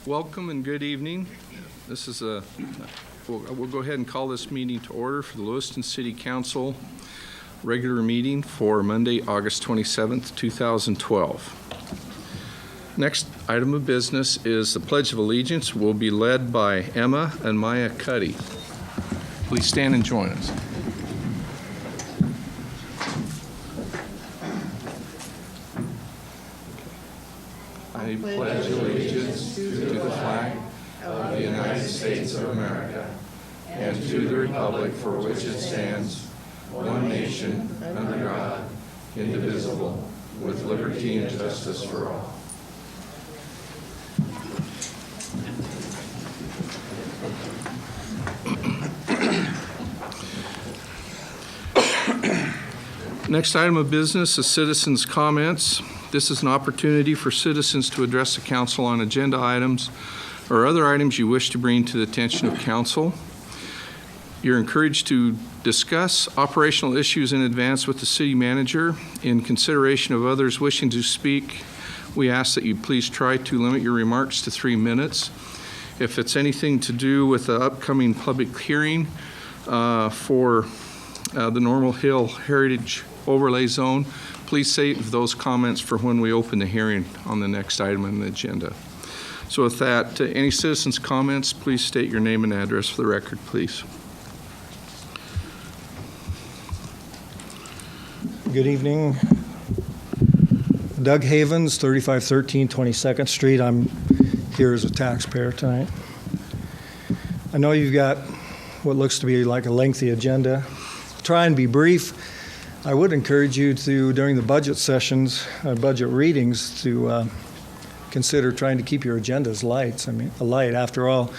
Welcome and good evening. This is we'll go ahead and call this meeting to order for the Lewiston City Council regular meeting for Monday, August 27th, 2012. Next item of business is the Pledge of Allegiance. Will be led by Emma and Maya Cuddy. Please stand and join us. I pledge allegiance to the flag of the United States of America and to the republic for which it stands, one nation, under God, indivisible, with liberty and justice for all. Next item of business is citizens' comments. This is an opportunity for citizens to address the council on agenda items or other items you wish to bring to the attention of council. You're encouraged to discuss operational issues in advance with the city manager. In consideration of others wishing to speak, we ask that you please try to limit your remarks to 3 minutes. If it's anything to do with the upcoming public hearing for the Normal Hill Heritage Overlay Zone, please save those comments for when we open the hearing on the next item on the agenda. So with that, any citizens' comments, please state your name and address for the record, please. Good evening. Doug Havens, 3513 22nd Street. I'm here as a taxpayer tonight. I know you've got what looks to be like a lengthy agenda. Try and be brief. I would encourage you to, during the budget sessions, budget readings, to consider trying to keep your agendas light. After all,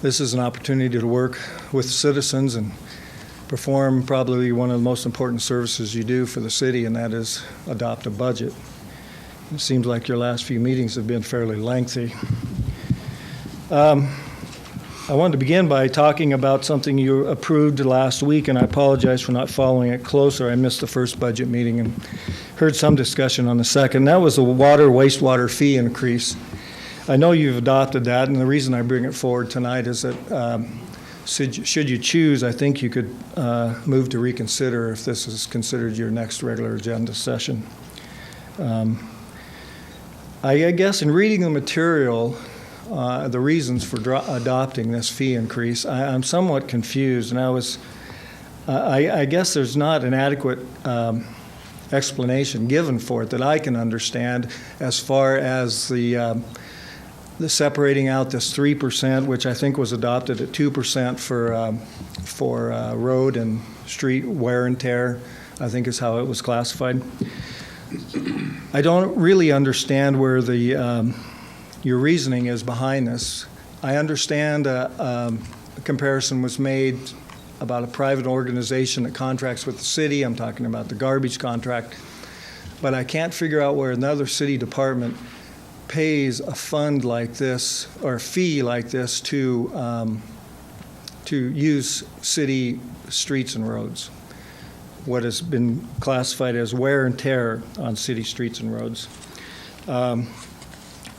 this is an opportunity to work with citizens and perform probably one of the most important services you do for the city, and that is adopt a budget. It seems like your last few meetings have been fairly lengthy. I wanted to begin by talking about something you approved last week, and I apologize for not following it closer. I missed the first budget meeting and heard some discussion on the second. That was the wastewater fee increase. I know you've adopted that, and the reason I bring it forward tonight is that should you choose, I think you could move to reconsider if this is considered your next regular agenda session. I guess in reading the material, the reasons for adopting this fee increase, I'm somewhat confused, and I guess there's not an adequate explanation given for it that I can understand as far as the separating out this 3%, which I think was adopted at 2% for road and street wear and tear, I think is how it was classified. I don't really understand where your reasoning is behind this. I understand a comparison was made about a private organization that contracts with the city. I'm talking about the garbage contract. But I can't figure out where another city department pays a fund like this or a fee like this to use city streets and roads, what has been classified as wear and tear on city streets and roads.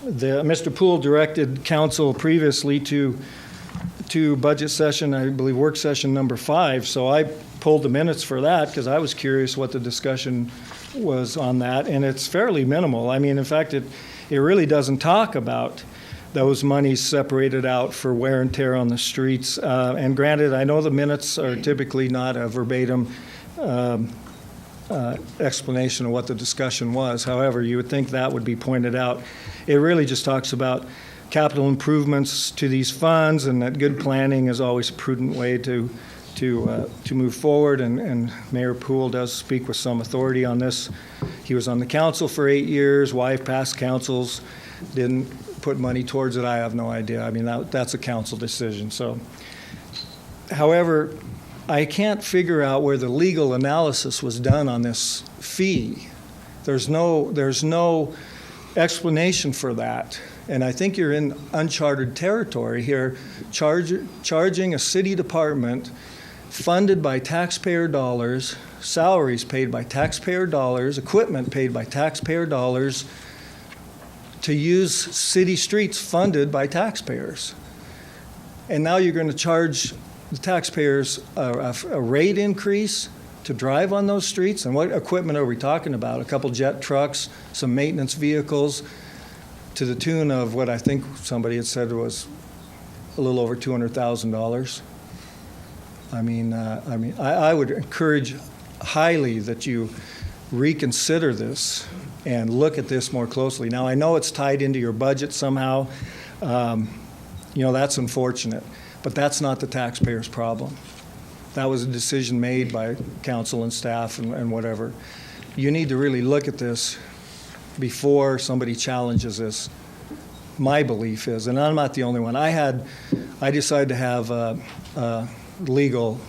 Mr. Poole directed council previously to budget session, I believe work session number 5, so I pulled the minutes for that because I was curious what the discussion was on that, and it's fairly minimal. I mean, in fact, it really doesn't talk about those monies separated out for wear and tear on the streets. And granted, I know the minutes are typically not a verbatim explanation of what the discussion was. However, you would think that would be pointed out. It really just talks about capital improvements to these funds, and that good planning is always a prudent way to move forward. And Mayor Poole does speak with some authority on this. He was on the council for 8 years. Why past councils didn't put money towards it, I have no idea. I mean, that's a council decision. So, however, I can't figure out where the legal analysis was done on this fee. There's no explanation for that. And I think you're in uncharted territory here, charging a city department funded by taxpayer dollars, salaries paid by taxpayer dollars, equipment paid by taxpayer dollars, to use city streets funded by taxpayers. And now you're going to charge the taxpayers a rate increase to drive on those streets? And what equipment are we talking about? A couple jet trucks, some maintenance vehicles, to the tune of what I think somebody had said was a little over $200,000. I would encourage highly that you reconsider this and look at this more closely. Now, I know it's tied into your budget somehow. That's unfortunate, but that's not the taxpayer's problem. That was a decision made by council and staff and whatever. You need to really look at this before somebody challenges this. My belief is, and I'm not the only one, I decided to have a legal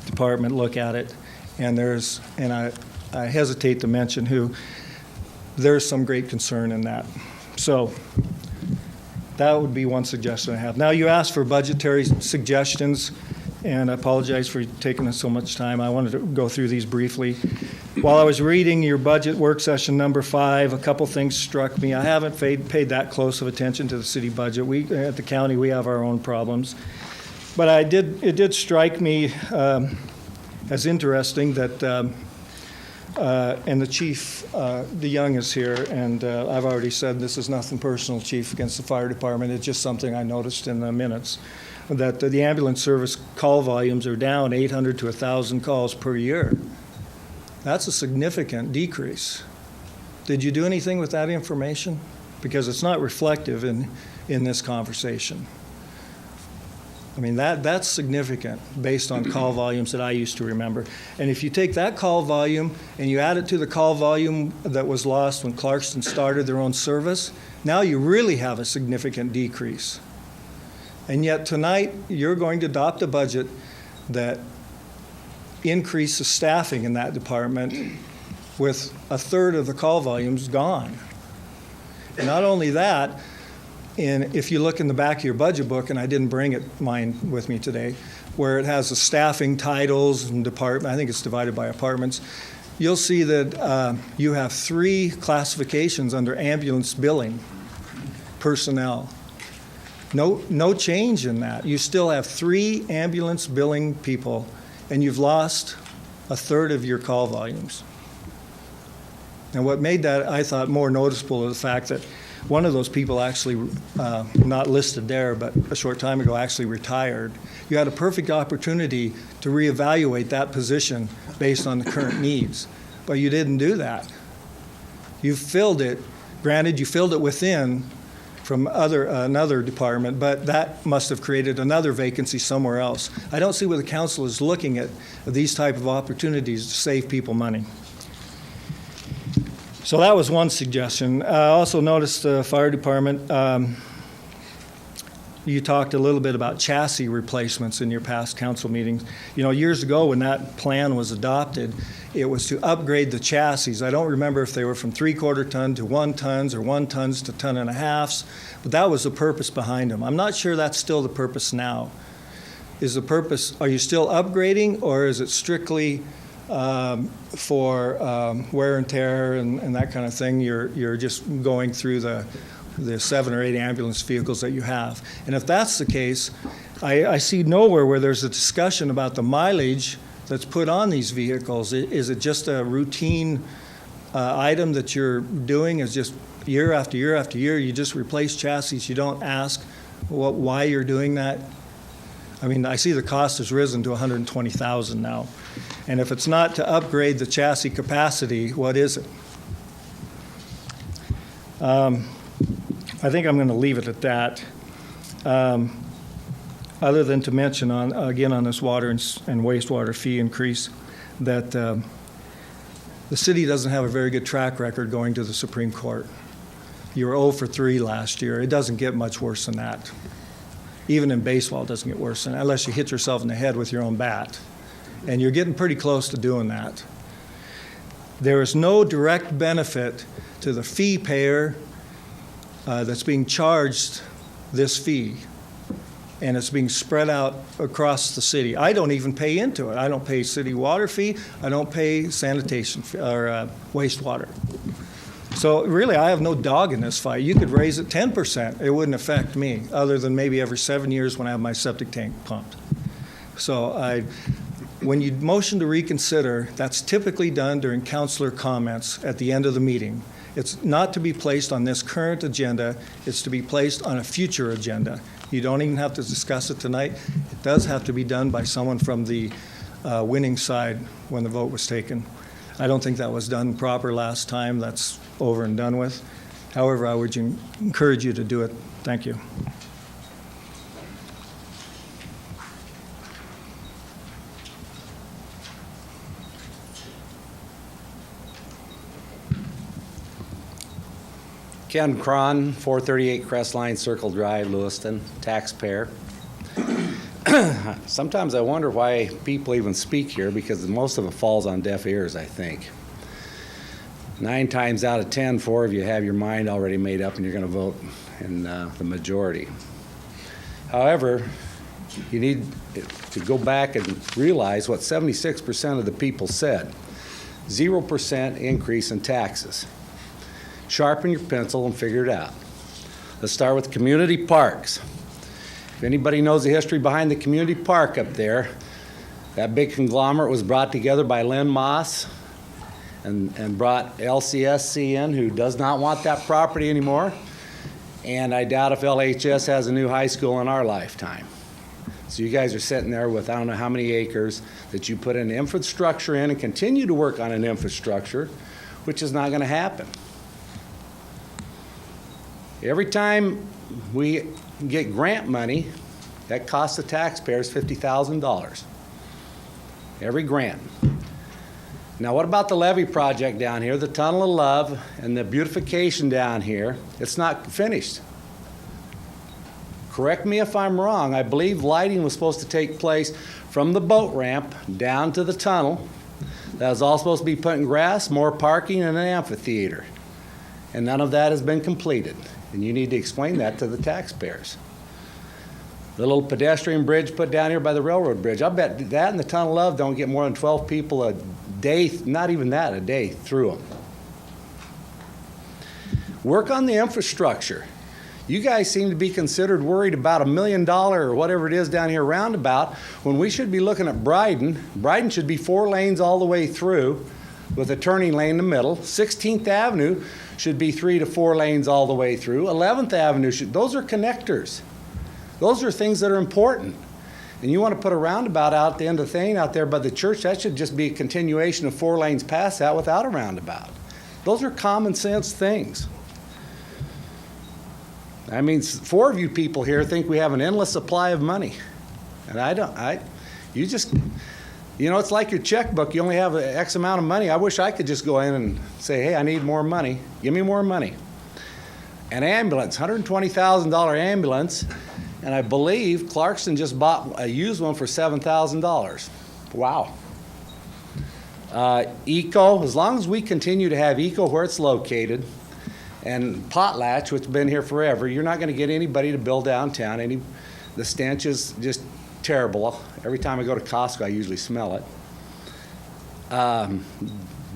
department look at it, and I hesitate to mention who, there's some great concern in that. So that would be one suggestion I have. Now, you asked for budgetary suggestions, and I apologize for taking us so much time. I wanted to go through these briefly. While I was reading your budget work session number 5, a couple things struck me. I haven't paid that close of attention to the city budget. At the county, we have our own problems. But it did strike me as interesting that, and the chief, DeYoung is here, and I've already said this is nothing personal, Chief, against the fire department. It's just something I noticed in the minutes, that the ambulance service call volumes are down 800 to 1,000 calls per year. That's a significant decrease. Did you do anything with that information? Because it's not reflective in this conversation. I mean, that's significant based on call volumes that I used to remember. And if you take that call volume and you add it to the call volume that was lost when Clarkston started their own service, now you really have a significant decrease. And yet tonight, you're going to adopt a budget that increases staffing in that department with a third of the call volumes gone. And not only that, and if you look in the back of your budget book, and I didn't bring mine with me today, where it has the staffing titles and department, I think it's divided by departments, you'll see that you have 3 classifications under ambulance billing personnel. No change in that. You still have 3 ambulance billing people, and you've lost a third of your call volumes. And what made that, I thought, more noticeable is the fact that one of those people actually, not listed there, but a short time ago actually retired. You had a perfect opportunity to reevaluate that position based on the current needs, but you didn't do that. You filled it, granted you filled it within from another department, but that must have created another vacancy somewhere else. I don't see where the council is looking at these type of opportunities to save people money. So that was one suggestion. I also noticed the fire department, you talked a little bit about chassis replacements in your past council meetings. You know, years ago when that plan was adopted, it was to upgrade the chassis. I don't remember if they were from 3/4 ton to 1 tons or 1 tons to 1.5 tons, but that was the purpose behind them. I'm not sure that's still the purpose now. Is the purpose, are you still upgrading, or is it strictly for wear and tear and that kind of thing? You're just going through the 7 or 8 ambulance vehicles that you have. And if that's the case, I see nowhere where there's a discussion about the mileage that's put on these vehicles. Is it just a routine item that you're doing? Is just year after year after year, you just replace chassis? You don't ask why you're doing that? I mean, I see the cost has risen to $120,000 now. And if it's not to upgrade the chassis capacity, what is it? I think I'm going to leave it at that. Other than to mention, on this water and wastewater fee increase, that the city doesn't have a very good track record going to the Supreme Court. You were 0 for 3 last year. It doesn't get much worse than that. Even in baseball, it doesn't get worse than that, unless you hit yourself in the head with your own bat. And you're getting pretty close to doing that. There is no direct benefit to the fee payer that's being charged this fee, and it's being spread out across the city. I don't even pay into it. I don't pay city water fee. I don't pay sanitation or wastewater. So really, I have no dog in this fight. You could raise it 10%. It wouldn't affect me, other than maybe every 7 years when I have my septic tank pumped. So when you motion to reconsider, that's typically done during councilor comments at the end of the meeting. It's not to be placed on this current agenda. It's to be placed on a future agenda. You don't even have to discuss it tonight. It does have to be done by someone from the winning side when the vote was taken. I don't think that was done proper last time. That's over and done with. However, I would encourage you to do it. Thank you. Ken Cron, 438 Crestline Circle Drive, Lewiston, taxpayer. Sometimes I wonder why people even speak here, because most of it falls on deaf ears, I think. 9 times out of 10, 4 of you have your mind already made up and you're going to vote in the majority. However, you need to go back and realize what 76% of the people said. 0% increase in taxes. Sharpen your pencil and figure it out. Let's start with community parks. If anybody knows the history behind the community park up there, that big conglomerate was brought together by Lynn Moss and brought LCSC in, who does not want that property anymore. And I doubt if LHS has a new high school in our lifetime. So you guys are sitting there with I don't know how many acres that you put an infrastructure in and continue to work on an infrastructure, which is not going to happen. Every time we get grant money, that costs the taxpayers $50,000. Every grant. Now, what about the levee project down here, the Tunnel of Love, and the beautification down here? It's not finished. Correct me if I'm wrong. I believe lighting was supposed to take place from the boat ramp down to the tunnel. That was all supposed to be put in grass, more parking, and an amphitheater. And none of that has been completed. And you need to explain that to the taxpayers. The little pedestrian bridge put down here by the railroad bridge, I bet that and the Tunnel of Love don't get more than 12 people a day, not even that, a day through them. Work on the infrastructure. You guys seem to be considered worried about $1 million or whatever it is down here roundabout, when we should be looking at Bryden. Bryden should be 4 lanes all the way through with a turning lane in the middle. 16th Avenue should be 3 to 4 lanes all the way through. 11th Avenue those are connectors. Those are things that are important. And you want to put a roundabout out the end of the thing out there by the church, that should just be a continuation of 4 lanes past that without a roundabout. Those are common sense things. I mean, 4 of you people here think we have an endless supply of money. And it's like your checkbook. You only have X amount of money. I wish I could just go in and say, hey, I need more money. Give me more money. An ambulance, $120,000 ambulance. And I believe Clarkson just bought a used one for $7,000. Wow. Eco, as long as we continue to have Eco where it's located, and Potlatch, which has been here forever, you're not going to get anybody to build downtown. The stench is just terrible. Every time I go to Costco, I usually smell it.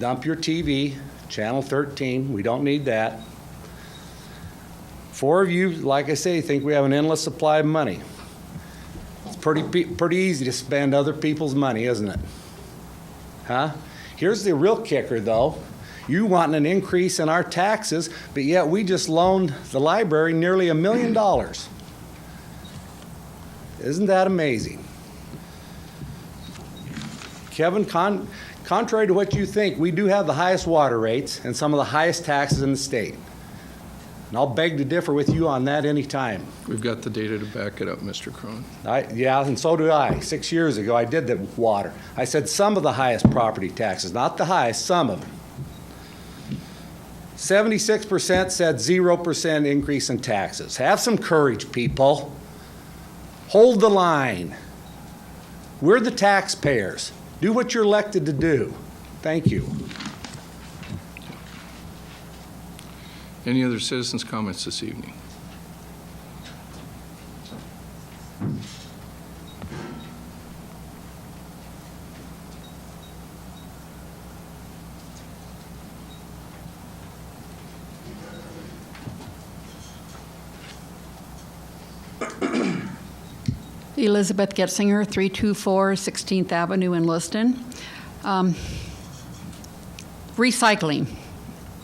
Dump your TV, channel 13. We don't need that. 4 of you, like I say, think we have an endless supply of money. It's pretty easy to spend other people's money, isn't it? Huh? Here's the real kicker, though. You want an increase in our taxes, but yet we just loaned the library nearly $1 million. Isn't that amazing? Kevin, contrary to what you think, we do have the highest water rates and some of the highest taxes in the state. And I'll beg to differ with you on that any time. We've got the data to back it up, Mr. Crone. Yeah, and so do I. 6 years ago, I did the water. I said some of the highest property taxes, not the highest, some of them. 76% said 0% increase in taxes. Have some courage, people. Hold the line. We're the taxpayers. Do what you're elected to do. Thank you. Any other citizens' comments this evening? Elizabeth Getzinger, 324 16th Avenue in Lewiston. Recycling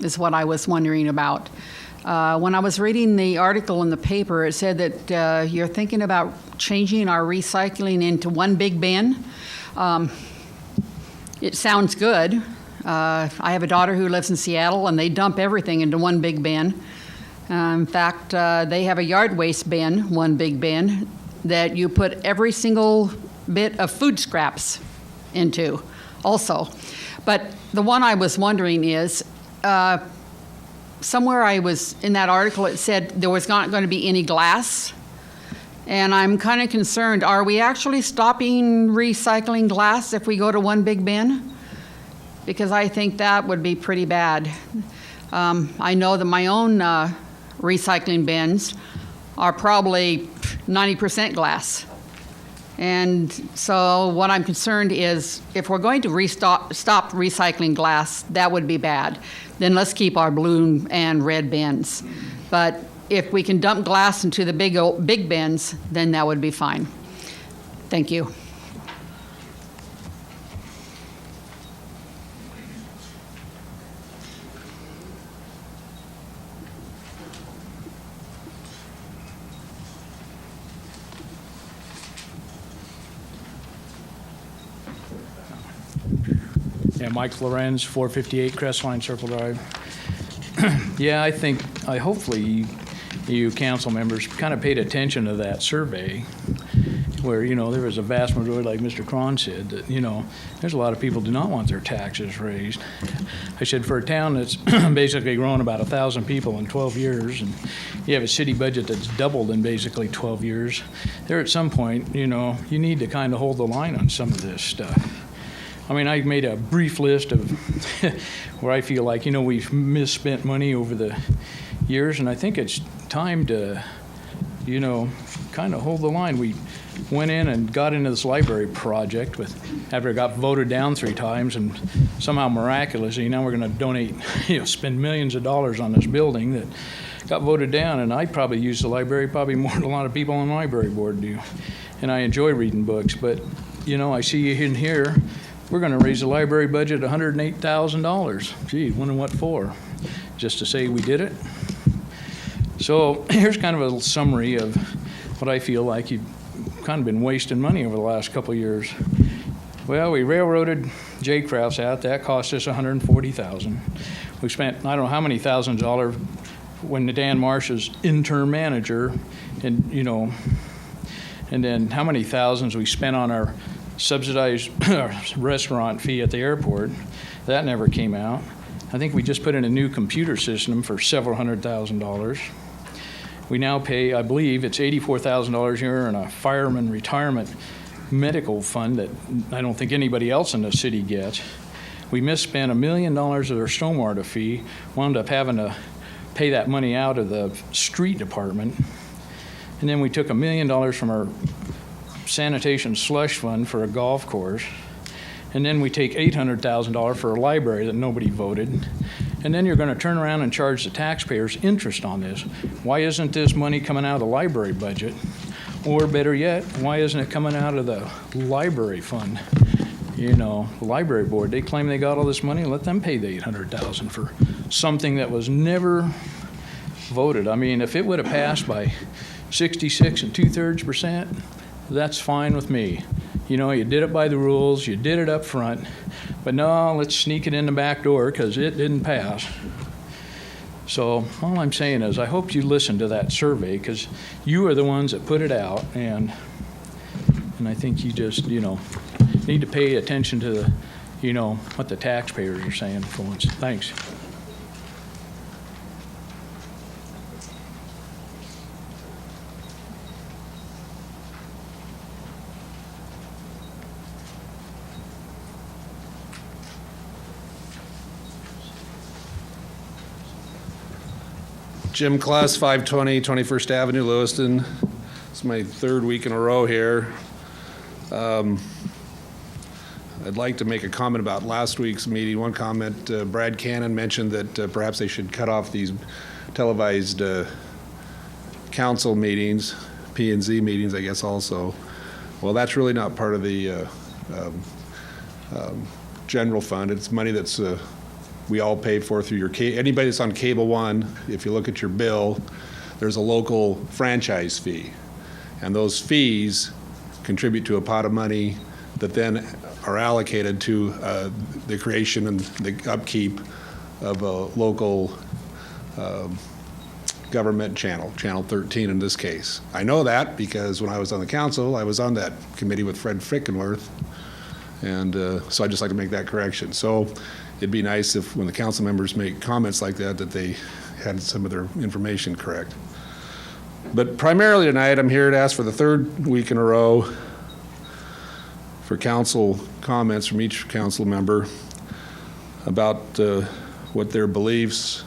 is what I was wondering about. When I was reading the article in the paper, it said that you're thinking about changing our recycling into one big bin. It sounds good. I have a daughter who lives in Seattle, and they dump everything into one big bin. In fact, they have a yard waste bin, one big bin, that you put every single bit of food scraps into also. But the one I was wondering is, somewhere I was in that article, it said there was not going to be any glass. And I'm kind of concerned, are we actually stopping recycling glass if we go to one big bin? Because I think that would be pretty bad. I know that my own recycling bins are probably 90% glass. And so what I'm concerned is if we're going to stop recycling glass, that would be bad. Then let's keep our blue and red bins. But if we can dump glass into the big bins, then that would be fine. Thank you. Yeah, Mike Lorenz, 458 Crestline Circle Drive. Yeah, I hopefully you council members kind of paid attention to that survey where, there was a vast majority, like Mr. Cron said, that, there's a lot of people do not want their taxes raised. I said for a town that's basically grown about 1,000 people in 12 years, and you have a city budget that's doubled in basically 12 years, there at some point, you need to kind of hold the line on some of this stuff. I mean, I made a brief list of where I feel like, we've misspent money over the years, and I think it's time to, kind of hold the line. We went in and got into this library project after it got voted down 3 times, and somehow miraculously, now we're going to donate, spend millions of dollars on this building that got voted down, and I probably use the library probably more than a lot of people on the library board do. And I enjoy reading books, but, I see you in here. We're going to raise the library budget $108,000. Gee, wonder what for? Just to say we did it? So here's kind of a little summary of what I feel like you've kind of been wasting money over the last couple of years. Well, we railroaded J. Krause out. That cost us $140,000. We spent, I don't know how many thousands of dollars when Dan Marsh is interim manager, and, and then how many thousands we spent on our subsidized restaurant fee at the airport. That never came out. I think we just put in a new computer system for several $100,000. We now pay, I believe, it's $84,000 a year in a fireman retirement medical fund that I don't think anybody else in the city gets. We misspent $1 million of their stormwater fee, wound up having to pay that money out of the street department. And then we took $1 million from our sanitation slush fund for a golf course, and then we take $800,000 for a library that nobody voted, and then you're going to turn around and charge the taxpayers interest on this. Why isn't this money coming out of the library budget? Or better yet, why isn't it coming out of the library fund? The library board, they claim they got all this money, let them pay the $800,000 for something that was never voted. I mean, if it would have passed by 66 2/3%, that's fine with me. You did it by the rules, you did it up front, but no, let's sneak it in the back door because it didn't pass. So all I'm saying is I hope you listen to that survey because you are the ones that put it out, and I think you just, need to pay attention to the, what the taxpayers are saying for once. Thanks. Jim Class, 520 21st Avenue, Lewiston. It's my 3rd week in a row here. I'd like to make a comment about last week's meeting. One comment, Brad Cannon mentioned that perhaps they should cut off these televised council meetings, P&Z meetings, I guess also. Well, that's really not part of the general fund. It's money that's we all pay for through your anybody that's on Cable One. If you look at your bill, there's a local franchise fee, and those fees contribute to a pot of money that then are allocated to the creation and the upkeep of a local government channel, Channel 13 in this case. I know that because when I was on the council, I was on that committee with Fred Frickenworth, and so I'd just like to make that correction. So it'd be nice if when the council members make comments like that, that they had some of their information correct. But primarily tonight, I'm here to ask for the third week in a row for council comments from each council member about what their beliefs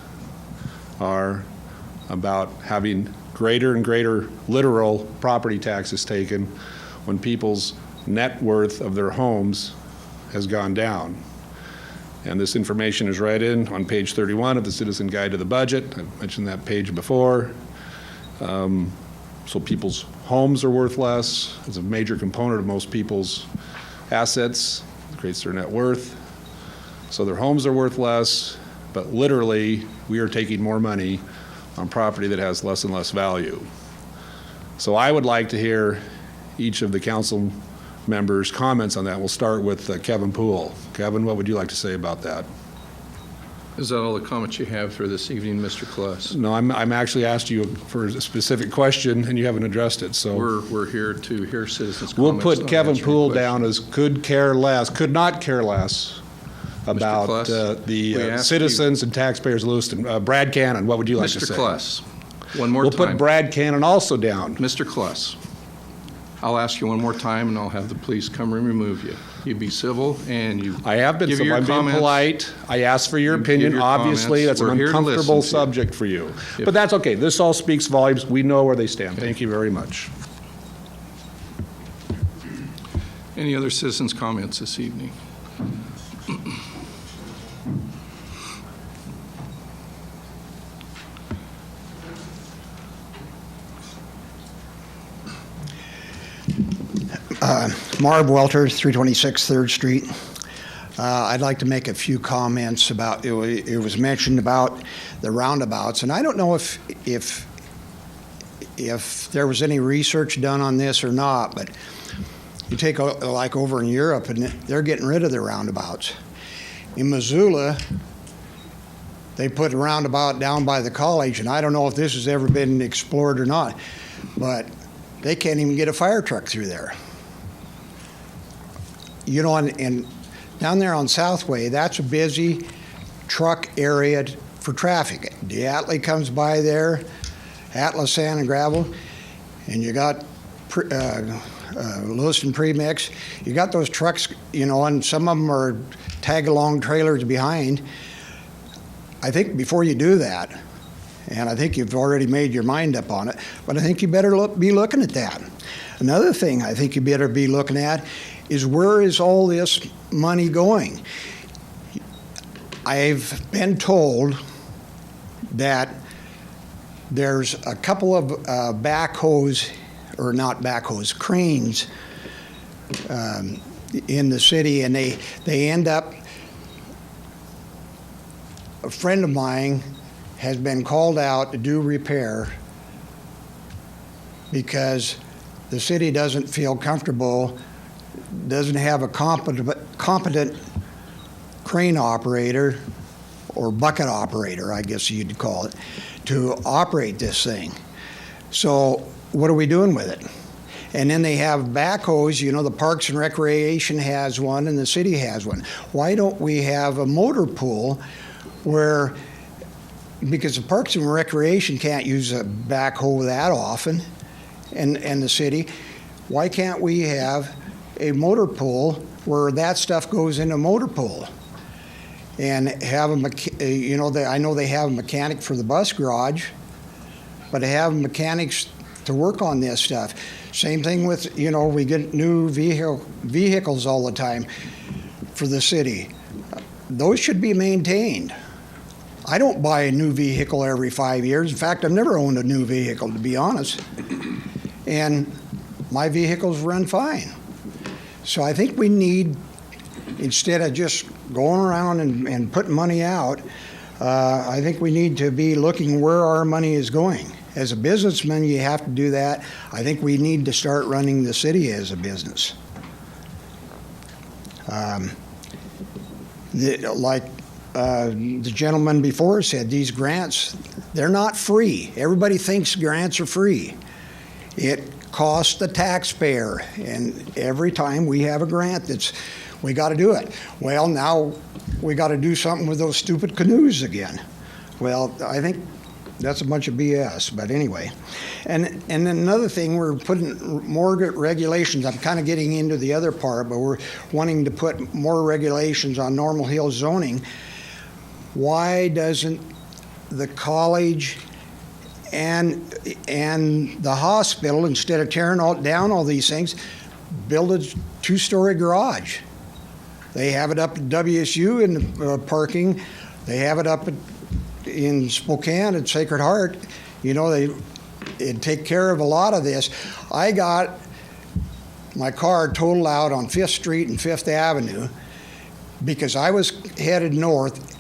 are about having greater and greater literal property taxes taken when people's net worth of their homes has gone down. And this information is right in on page 31 of the Citizen Guide to the Budget. I've mentioned that page before. So people's homes are worth less. It's a major component of most people's assets. It creates their net worth. So their homes are worth less, but literally we are taking more money on property that has less and less value. So I would like to hear each of the council members' comments on that. We'll start with Kevin Poole. Kevin, what would you like to say about that? Is that all the comments you have for this evening, Mr. Kless? No, I'm actually asked you for a specific question, and you haven't addressed it. So We're here to hear citizens' we'll comments. put not Kevin answering Poole questions. down as could not care less about Kless, we the asked citizens and taxpayers of Lewiston. Brad Cannon, what would you like to say? Mr. Kless, one more We'll time. put Brad Cannon also down. Mr. Kless, I'll ask you one more time, and I'll have the police come and remove you. You be civil, and you I have been, give so your I'm being comments. polite. I asked for your You give opinion. your Obviously, comments. that's an We're here to uncomfortable listen to you. subject for you. If- But that's okay. This all speaks volumes. We know where they stand. Thank you very much. Any other citizens' comments this evening? Marv Welter, 326 3rd Street. I'd like to make a few comments about, it was mentioned about the roundabouts, and I don't know if there was any research done on this or not, but you take like over in Europe, and they're getting rid of the roundabouts. In Missoula, they put a roundabout down by the college, and I don't know if this has ever been explored or not, but they can't even get a fire truck through there. You know, and down there on Southway, that's a busy truck area for traffic. The Atlee comes by there, Atlas Sand and Gravel, and you got Lewiston Premix. You got those trucks, you know, and some of them are tag-along trailers behind. I think before you do that, and I think you've already made your mind up on it, but I think you better be looking at that. Another thing I think you better be looking at is where is all this money going? I've been told that there's a couple of backhoes, or not backhoes, cranes in the city, and they end up, a friend of mine has been called out to do repair because the city doesn't feel comfortable, doesn't have a competent crane operator or bucket operator, I guess you'd call it, to operate this thing. So what are we doing with it? And then they have backhoes, you know, the Parks and Recreation has one and the city has one. Why don't we have a motor pool where, because the Parks and Recreation can't use a backhoe that often, and the city, why can't we have a motor pool where that stuff goes in a motor pool? And have you know, I know they have a mechanic for the bus garage, but they have mechanics to work on this stuff. Same thing with, you know, we get new vehicles all the time for the city. Those should be maintained. I don't buy a new vehicle every 5 years. In fact, I've never owned a new vehicle, to be honest. And my vehicles run fine. So I think we need, instead of just going around and putting money out, I think we need to be looking where our money is going. As a businessman, you have to do that. I think we need to start running the city as a business. The gentleman before said, these grants, they're not free. Everybody thinks grants are free. It costs the taxpayer, and every time we have a grant, we got to do it. Well, now we got to do something with those stupid canoes again. Well, I think that's a bunch of BS, but anyway. And another thing, we're putting more regulations. I'm kind of getting into the other part, but we're wanting to put more regulations on Normal Hill zoning. Why doesn't the college and the hospital, instead of tearing down all these things, build a two-story garage? They have it up at WSU in the parking. They have it up in Spokane at Sacred Heart. You know, it'd take care of a lot of this. I got my car totaled out on 5th Street and 5th Avenue because I was headed north,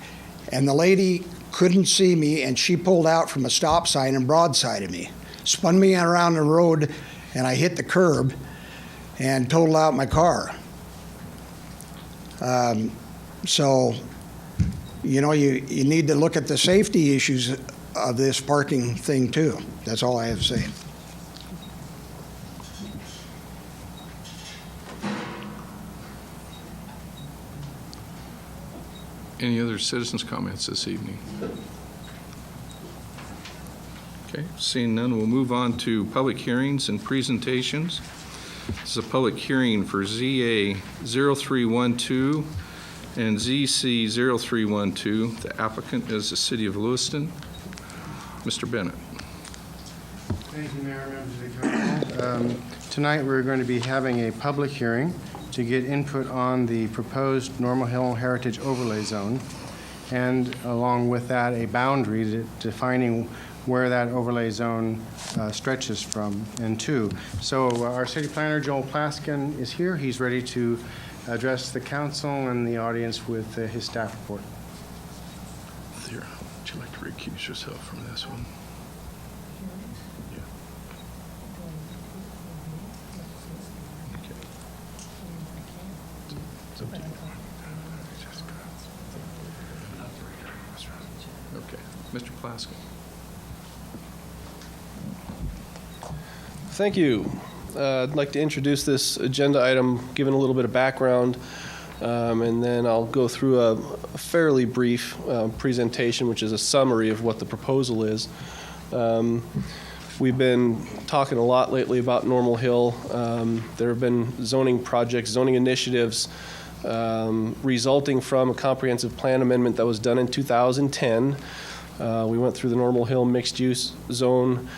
and the lady couldn't see me, and she pulled out from a stop sign and broadsided me, spun me around the road, and I hit the curb and totaled out my car. So, you know, you need to look at the safety issues of this parking thing too. That's all I have to say. Any other citizens' comments this evening? Okay, seeing none, we'll move on to public hearings and presentations. This is a public hearing for ZA 0312 and ZC 0312. The applicant is the City of Lewiston. Mr. Bennett. Thank you, Mayor, members of the council. Tonight, we're going to be having a public hearing to get input on the proposed Normal Hill Heritage Overlay Zone, and along with that, a boundary defining where that overlay zone stretches from and to. So our city planner, Joel Plaskin, is here. He's ready to address the council and the audience with his staff report. Thera, would you like to recuse yourself from this one? Yeah. Okay. It's up to you. Okay. Mr. Plaskin. Thank you. I'd like to introduce this agenda item, given a little bit of background, and then I'll go through a fairly brief presentation, which is a summary of what the proposal is. We've been talking a lot lately about Normal Hill. There have been zoning projects, zoning initiatives resulting from a comprehensive plan amendment that was done in 2010. We went through the Normal Hill mixed-use zone.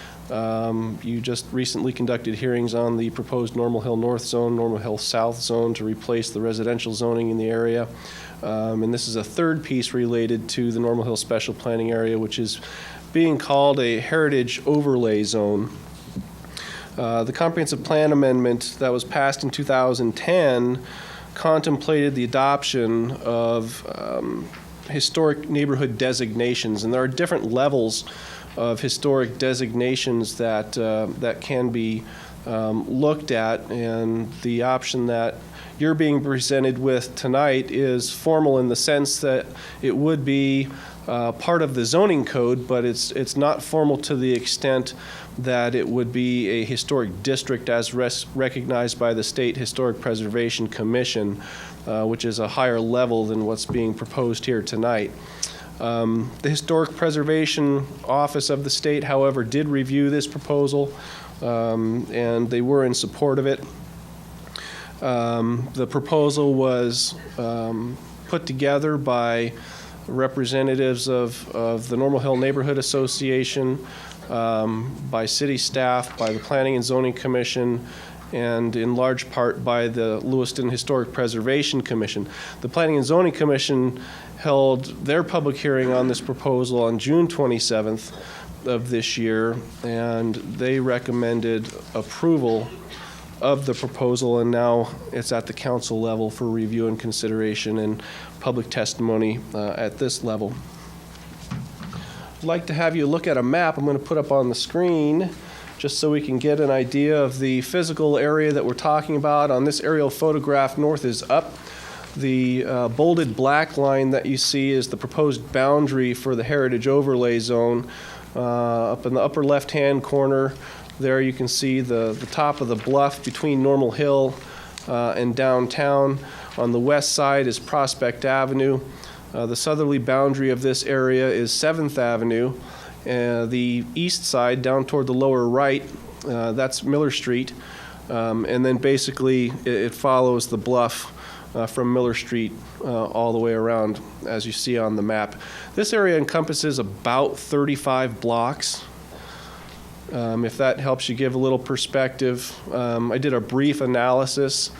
You just recently conducted hearings on the proposed Normal Hill North Zone, Normal Hill South Zone to replace the residential zoning in the area. And this is a third piece related to the Normal Hill Special Planning Area, which is being called a Heritage Overlay Zone. The comprehensive plan amendment that was passed in 2010 contemplated the adoption of historic neighborhood designations, and there are different levels of historic designations that that can be looked at, and the option that you're being presented with tonight is formal in the sense that it would be part of the zoning code, but it's not formal to the extent that it would be a historic district as recognized by the State Historic Preservation Commission, which is a higher level than what's being proposed here tonight. The Historic Preservation Office of the state, however, did review this proposal, and they were in support of it. The proposal was put together by representatives of the Normal Hill Neighborhood Association, by city staff, by the Planning and Zoning Commission, and in large part by the Lewiston Historic Preservation Commission. The Planning and Zoning Commission held their public hearing on this proposal on June 27th of this year, and they recommended approval of the proposal, and now it's at the council level for review and consideration and public testimony at this level. I'd like to have you look at a map I'm going to put up on the screen just so we can get an idea of the physical area that we're talking about. On this aerial photograph, north is up. The bolded black line that you see is the proposed boundary for the Heritage Overlay Zone. Up in the upper left-hand corner, there you can see the top of the bluff between Normal Hill and downtown. On the west side is Prospect Avenue. The southerly boundary of this area is 7th Avenue. The east side, down toward the lower right, that's Miller Street. And then basically it follows the bluff from Miller Street all the way around, as you see on the map. This area encompasses about 35 blocks. If that helps you give a little perspective. I did a brief analysis,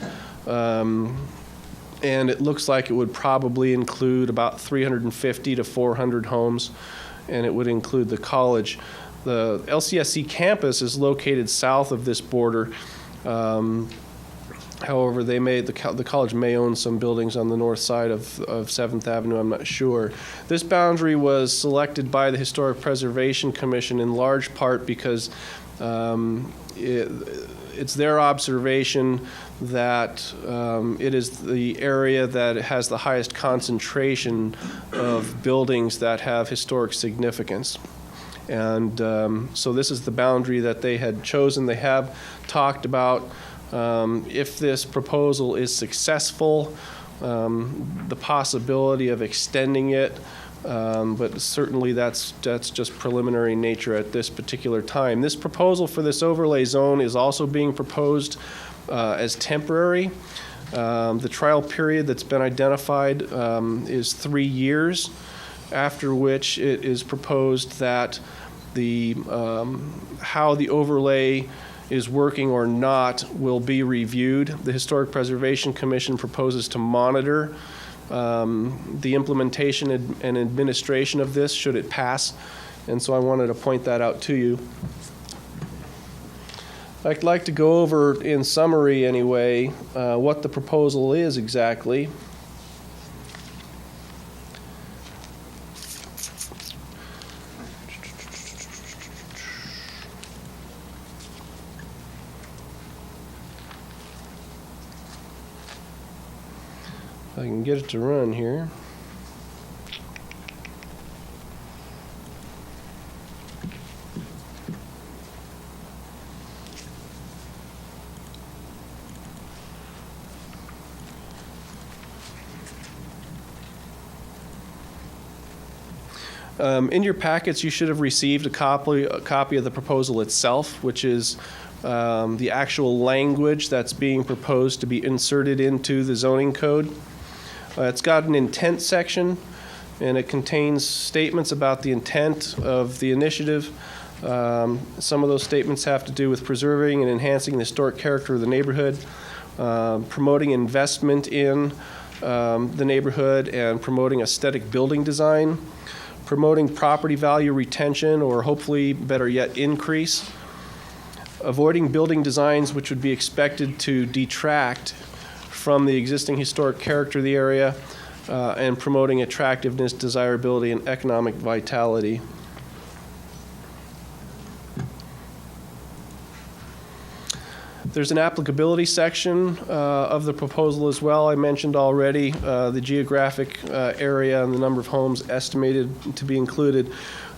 and it looks like it would probably include about 350 to 400 homes, and it would include the college. The LCSC campus is located south of this border. However, the college may own some buildings on the north side of 7th Avenue, I'm not sure. This boundary was selected by the Historic Preservation Commission in large part because it's their observation that it is the area that has the highest concentration of buildings that have historic significance. And so this is the boundary that they had chosen. They have talked about if this proposal is successful, the possibility of extending it, but certainly that's just preliminary nature at this particular time. This proposal for this overlay zone is also being proposed as temporary. The trial period that's been identified is 3 years, after which it is proposed that how the overlay is working or not will be reviewed. The Historic Preservation Commission proposes to monitor the implementation and administration of this should it pass, and so I wanted to point that out to you. I'd like to go over, in summary anyway, what the proposal is exactly. I can get it to run here. In your packets, you should have received a copy of the proposal itself, which is the actual language that's being proposed to be inserted into the zoning code. It's got an intent section, and it contains statements about the intent of the initiative. Some of those statements have to do with preserving and enhancing the historic character of the neighborhood, promoting investment in the neighborhood, and promoting aesthetic building design, promoting property value retention, or hopefully, better yet, increase, avoiding building designs which would be expected to detract from the existing historic character of the area, and promoting attractiveness, desirability, and economic vitality. There's an applicability section of the proposal as well. I mentioned already the geographic area and the number of homes estimated to be included.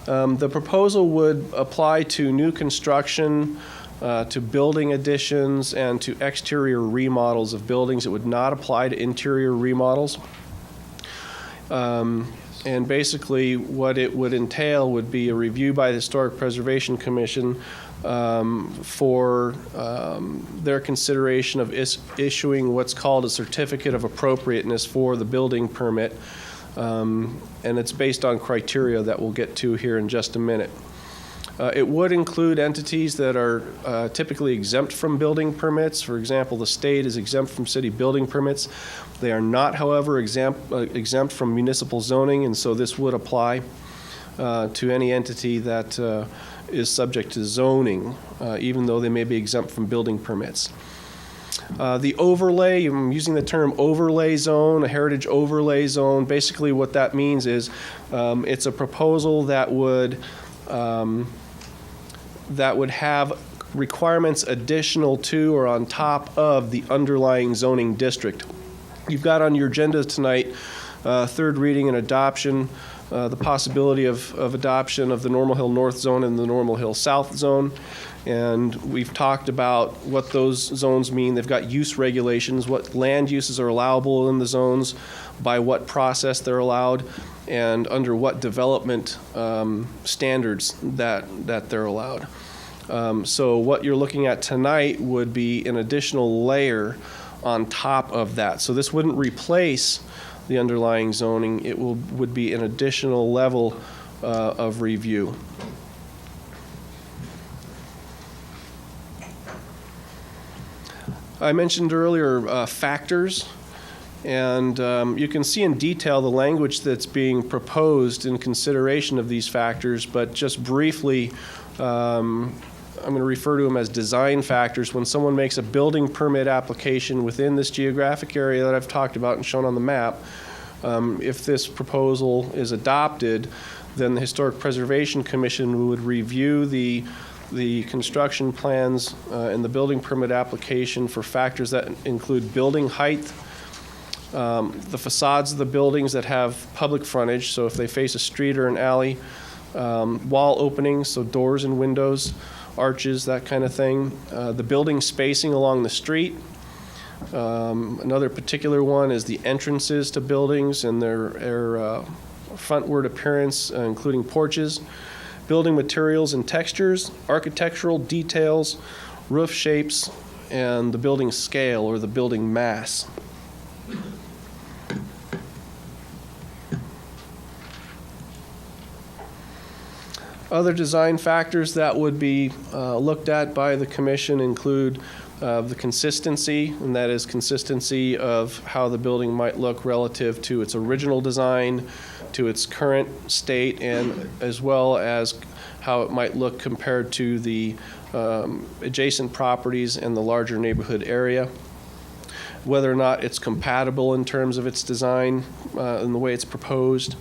The proposal would apply to new construction, to building additions, and to exterior remodels of buildings. It would not apply to interior remodels. And basically what it would entail would be a review by the Historic Preservation Commission for their consideration of issuing what's called a certificate of appropriateness for the building permit. And it's based on criteria that we'll get to here in just a minute. It would include entities that are typically exempt from building permits. For example, the state is exempt from city building permits. They are not, however, exempt from municipal zoning, and so this would apply to any entity that is subject to zoning, even though they may be exempt from building permits. The overlay, I'm using the term overlay zone, a heritage overlay zone. Basically what that means is it's a proposal that would have requirements additional to or on top of the underlying zoning district. You've got on your agenda tonight third reading and adoption, the possibility of adoption of the Normal Hill North Zone and the Normal Hill South Zone. And we've talked about what those zones mean. They've got use regulations, what land uses are allowable in the zones, by what process they're allowed, and under what development standards that they're allowed. So what you're looking at tonight would be an additional layer on top of that. So this wouldn't replace the underlying zoning. It would be an additional level of review. I mentioned earlier factors, and you can see in detail the language that's being proposed in consideration of these factors, but just briefly, I'm going to refer to them as design factors. When someone makes a building permit application within this geographic area that I've talked about and shown on the map, if this proposal is adopted, then the Historic Preservation Commission would review the construction plans and the building permit application for factors that include building height, the facades of the buildings that have public frontage, so if they face a street or an alley, wall openings, so doors and windows, arches, that kind of thing, the building spacing along the street. Another particular one is the entrances to buildings and their frontward appearance, including porches. Building materials and textures, architectural details, roof shapes, and the building scale or the building mass. Other design factors that would be looked at by the commission include the consistency, and that is consistency of how the building might look relative to its original design, to its current state, and as well as how it might look compared to the adjacent properties and the larger neighborhood area. Whether or not it's compatible in terms of its design and the way it's proposed.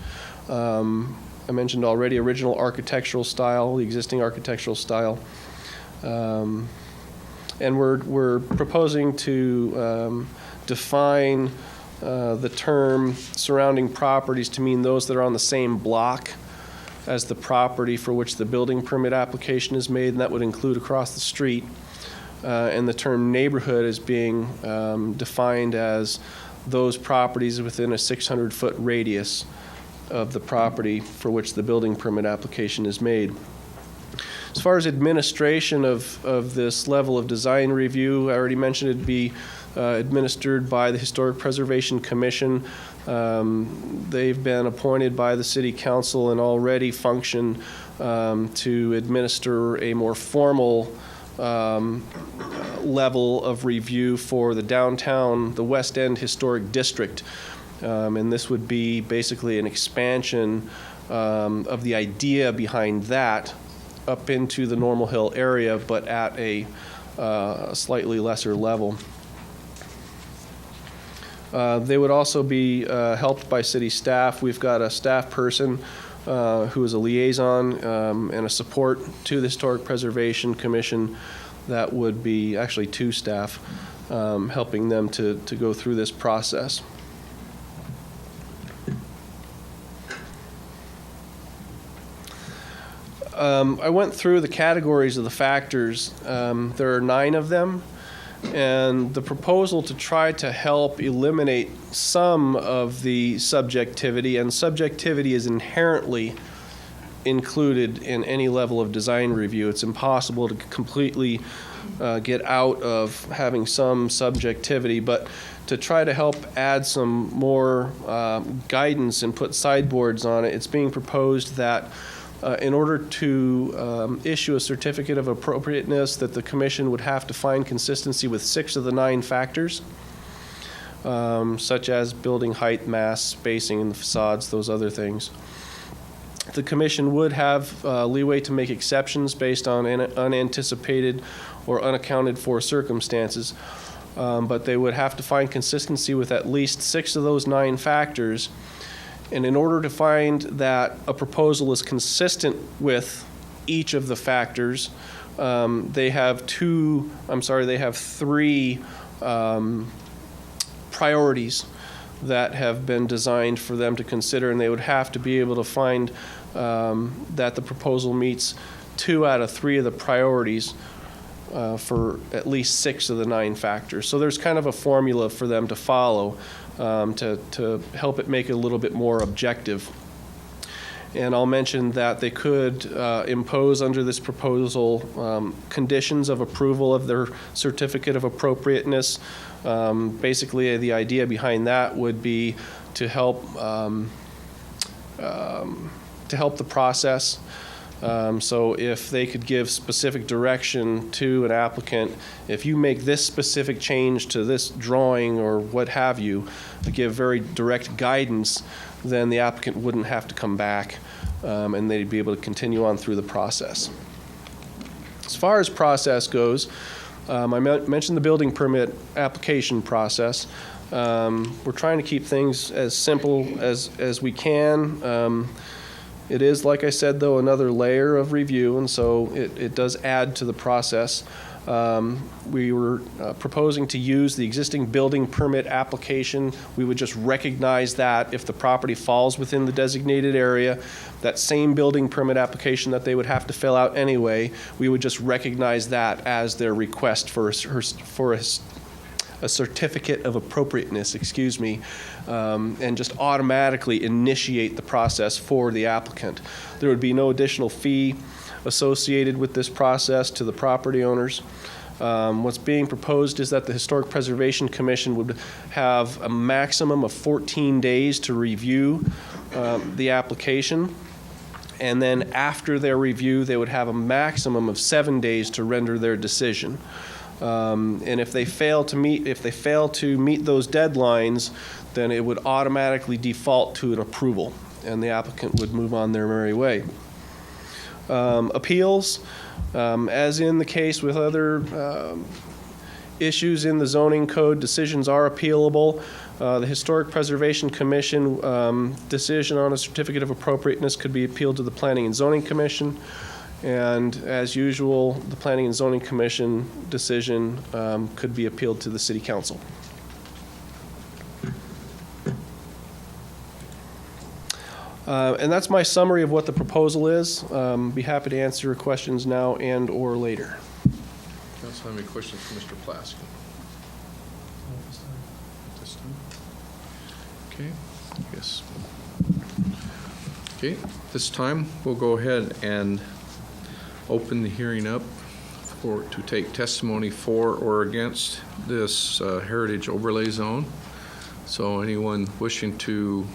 I mentioned already original architectural style, the existing architectural style. And we're proposing to define the term surrounding properties to mean those that are on the same block as the property for which the building permit application is made, and that would include across the street. And the term neighborhood is being defined as those properties within a 600-foot radius of the property for which the building permit application is made. As far as administration of this level of design review, I already mentioned it'd be administered by the Historic Preservation Commission. They've been appointed by the City Council and already function to administer a more formal level of review for the downtown, the West End Historic District. And this would be basically an expansion of the idea behind that up into the Normal Hill area, but at a slightly lesser level. They would also be helped by city staff. We've got a staff person who is a liaison and a support to the Historic Preservation Commission. That would be actually two staff helping them to go through this process. I went through the categories of the factors. There are 9 of them, and the proposal to try to help eliminate some of the subjectivity, and subjectivity is inherently included in any level of design review. It's impossible to completely get out of having some subjectivity, but to try to help add some more guidance and put sideboards on it, it's being proposed that in order to issue a certificate of appropriateness, that the commission would have to find consistency with 6 of the 9 factors, such as building height, mass, spacing in the facades, those other things. The commission would have leeway to make exceptions based on unanticipated or unaccounted for circumstances. but they would have to find consistency with at least 6 of those 9 factors. And in order to find that a proposal is consistent with each of the factors, they have 3 priorities that have been designed for them to consider, and they would have to be able to find that the proposal meets 2 out of 3 of the priorities for at least 6 of the 9 factors. So there's kind of a formula for them to follow to help it make it a little bit more objective. And I'll mention that they could impose under this proposal conditions of approval of their certificate of appropriateness. Basically, the idea behind that would be to help the process. So if they could give specific direction to an applicant, if you make this specific change to this drawing or what have you, to give very direct guidance, then the applicant wouldn't have to come back and they'd be able to continue on through the process. As far as process goes, I mentioned the building permit application process. We're trying to keep things as simple as we can. It is, like I said, though, another layer of review, and so it does add to the process. We were proposing to use the existing building permit application. We would just recognize that if the property falls within the designated area, that same building permit application that they would have to fill out anyway, we would just recognize that as their request for a certificate of appropriateness, and just automatically initiate the process for the applicant. There would be no additional fee associated with this process to the property owners. What's being proposed is that the Historic Preservation Commission would have a maximum of 14 days to review the application. And then after their review, they would have a maximum of 7 days to render their decision. And if they fail to meet those deadlines, then it would automatically default to an approval, and the applicant would move on their merry way. Appeals, as in the case with other issues in the zoning code, decisions are appealable. The Historic Preservation Commission decision on a certificate of appropriateness could be appealed to the Planning and Zoning Commission. And as usual, the Planning and Zoning Commission decision could be appealed to the City Council. And that's my summary of what the proposal is. Be happy to answer your questions now and or later. Council, have any questions for Mr. Plaskin? This time? Okay, yes. Okay, this time we'll go ahead and open the hearing up to take testimony for or against this heritage overlay zone. So anyone wishing to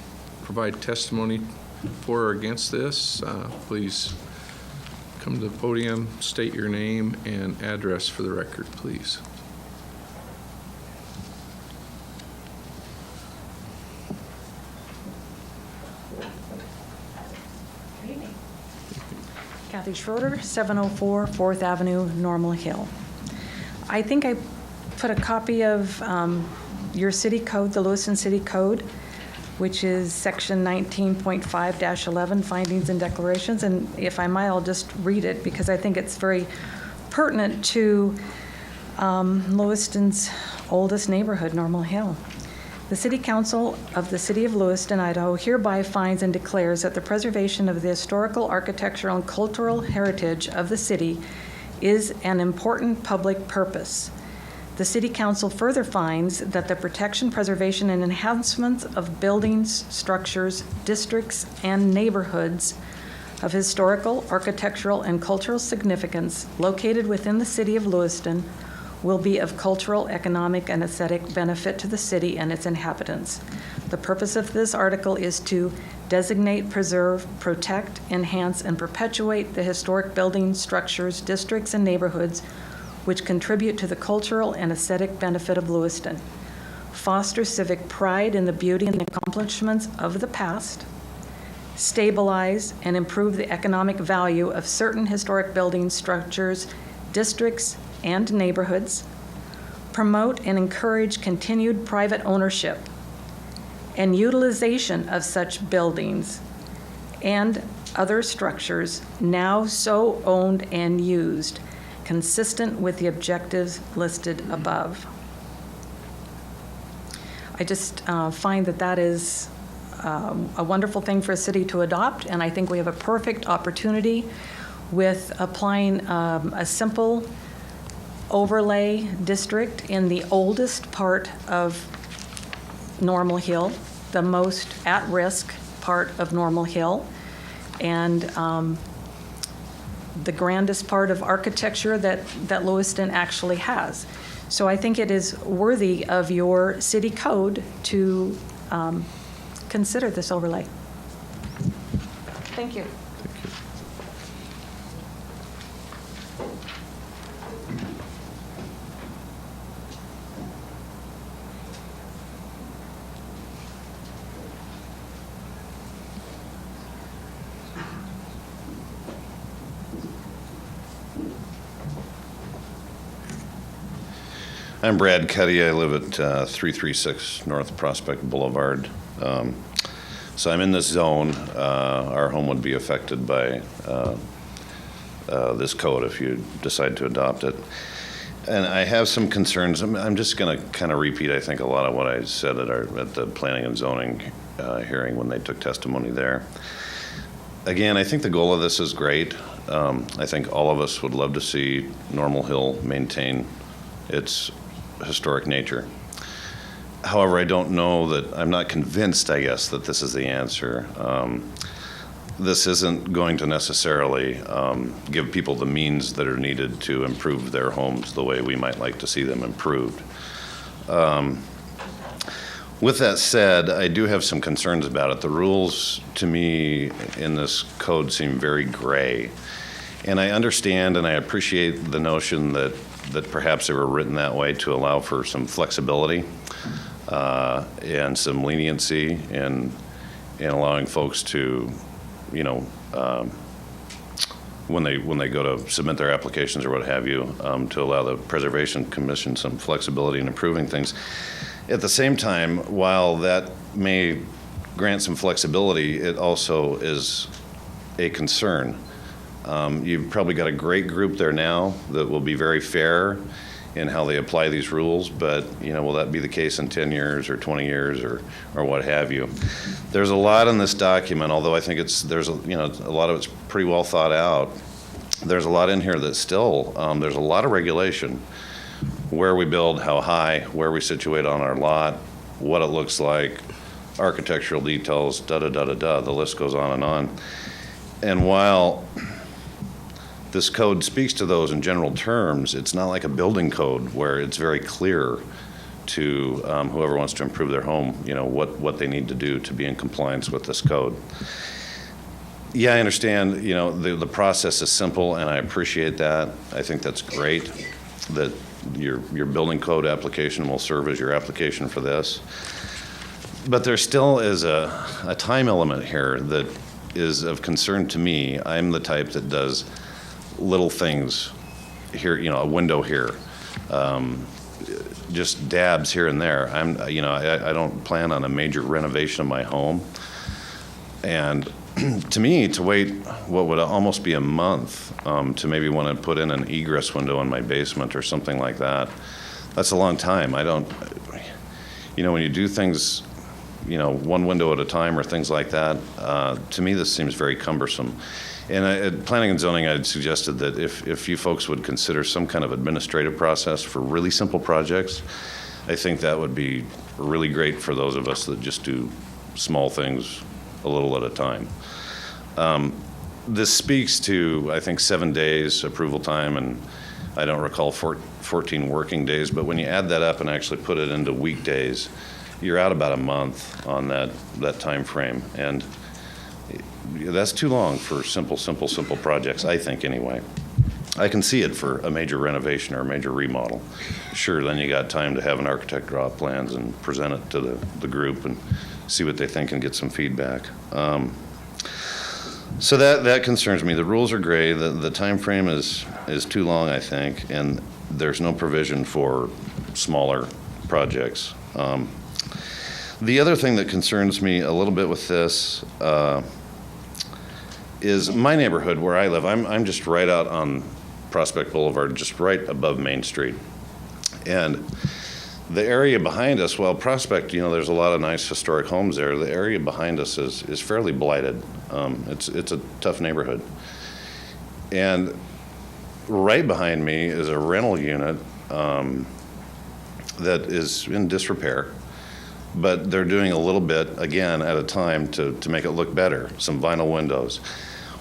provide testimony for or against this, please come to the podium, state your name and address for the record, please. Kathy Schroeder, 704 4th Avenue, Normal Hill. I think I put a copy of your city code, the Lewiston City Code, which is section 19.5-11, findings and declarations. And if I might, I'll just read it because I think it's very pertinent to Lewiston's oldest neighborhood, Normal Hill. The City Council of the City of Lewiston, Idaho hereby finds and declares that the preservation of the historical, architectural, and cultural heritage of the city is an important public purpose. The City Council further finds that the protection, preservation, and enhancement of buildings, structures, districts, and neighborhoods of historical, architectural, and cultural significance located within the City of Lewiston will be of cultural, economic, and aesthetic benefit to the city and its inhabitants. The purpose of this article is to designate, preserve, protect, enhance, and perpetuate the historic buildings, structures, districts, and neighborhoods which contribute to the cultural and aesthetic benefit of Lewiston, foster civic pride in the beauty and accomplishments of the past, stabilize and improve the economic value of certain historic buildings, structures, districts, and neighborhoods, promote and encourage continued private ownership and utilization of such buildings and other structures now so owned and used, consistent with the objectives listed above. I just find that that is a wonderful thing for a city to adopt, and I think we have a perfect opportunity with applying a simple overlay district in the oldest part of Normal Hill, the most at-risk part of Normal Hill, and the grandest part of architecture that Lewiston actually has. So I think it is worthy of your city code to consider this overlay. Thank you. I'm Brad Cuddy. I live at 336 North Prospect Boulevard. So I'm in this zone. Our home would be affected by this code if you decide to adopt it. And I have some concerns. I'm just going to kind of repeat, I think, a lot of what I said at the Planning and Zoning hearing when they took testimony there. Again, I think the goal of this is great. I think all of us would love to see Normal Hill maintain its historic nature. However, I don't know that, I'm not convinced, I guess, that this is the answer. This isn't going to necessarily give people the means that are needed to improve their homes the way we might like to see them improved. With that said, I do have some concerns about it. The rules, to me, in this code seem very gray. And I understand and I appreciate the notion that perhaps they were written that way to allow for some flexibility and some leniency in allowing folks to, you know, when they go to submit their applications or what have you, to allow the Preservation Commission some flexibility in improving things. At the same time, while that may grant some flexibility, it also is a concern. You've probably got a great group there now that will be very fair in how they apply these rules, but will that be the case in 10 years or 20 years or what have you? There's a lot in this document, although I think there's a lot of it's pretty well thought out. There's a lot in here that still there's a lot of regulation. Where we build, how high, where we situate on our lot, what it looks like, architectural details, da-da-da-da-da, the list goes on and on. And while this code speaks to those in general terms, it's not like a building code where it's very clear to whoever wants to improve their home, what they need to do to be in compliance with this code. Yeah, I understand, the process is simple, and I appreciate that. I think that's great that your building code application will serve as your application for this. But there still is a time element here that is of concern to me. I'm the type that does little things here, a window here, just dabs here and there. I don't plan on a major renovation of my home. And to me, to wait what would almost be a month to maybe want to put in an egress window in my basement or something like that, that's a long time. I don't, when you do things, one window at a time or things like that, to me this seems very cumbersome. And at Planning and Zoning, I'd suggested that if you folks would consider some kind of administrative process for really simple projects, I think that would be really great for those of us that just do small things a little at a time. This speaks to, I think, 7 days approval time, and I don't recall 14 working days, but when you add that up and actually put it into weekdays, you're out about a month on that time frame. And that's too long for simple projects, I think, anyway. I can see it for a major renovation or a major remodel. Sure, then you got time to have an architect draw up plans and present it to the group and see what they think and get some feedback. So that concerns me. The rules are gray. The time frame is too long, I think, and there's no provision for smaller projects. The other thing that concerns me a little bit with this is my neighborhood where I live. I'm just right out on Prospect Boulevard, just right above Main Street. And the area behind us, well, Prospect, there's a lot of nice historic homes there. The area behind us is fairly blighted. It's a tough neighborhood. And right behind me is a rental unit that is in disrepair, but they're doing a little bit, again, at a time to make it look better, some vinyl windows.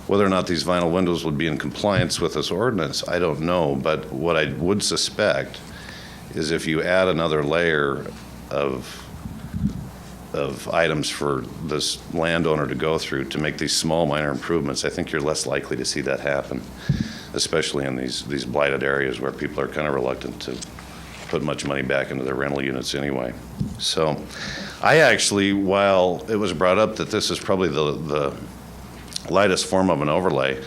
Whether or not these vinyl windows would be in compliance with this ordinance, I don't know, but what I would suspect is if you add another layer of items for this landowner to go through to make these small minor improvements, I think you're less likely to see that happen, especially in these blighted areas where people are kind of reluctant to put much money back into their rental units anyway. So I actually, while it was brought up that this is probably the lightest form of an overlay,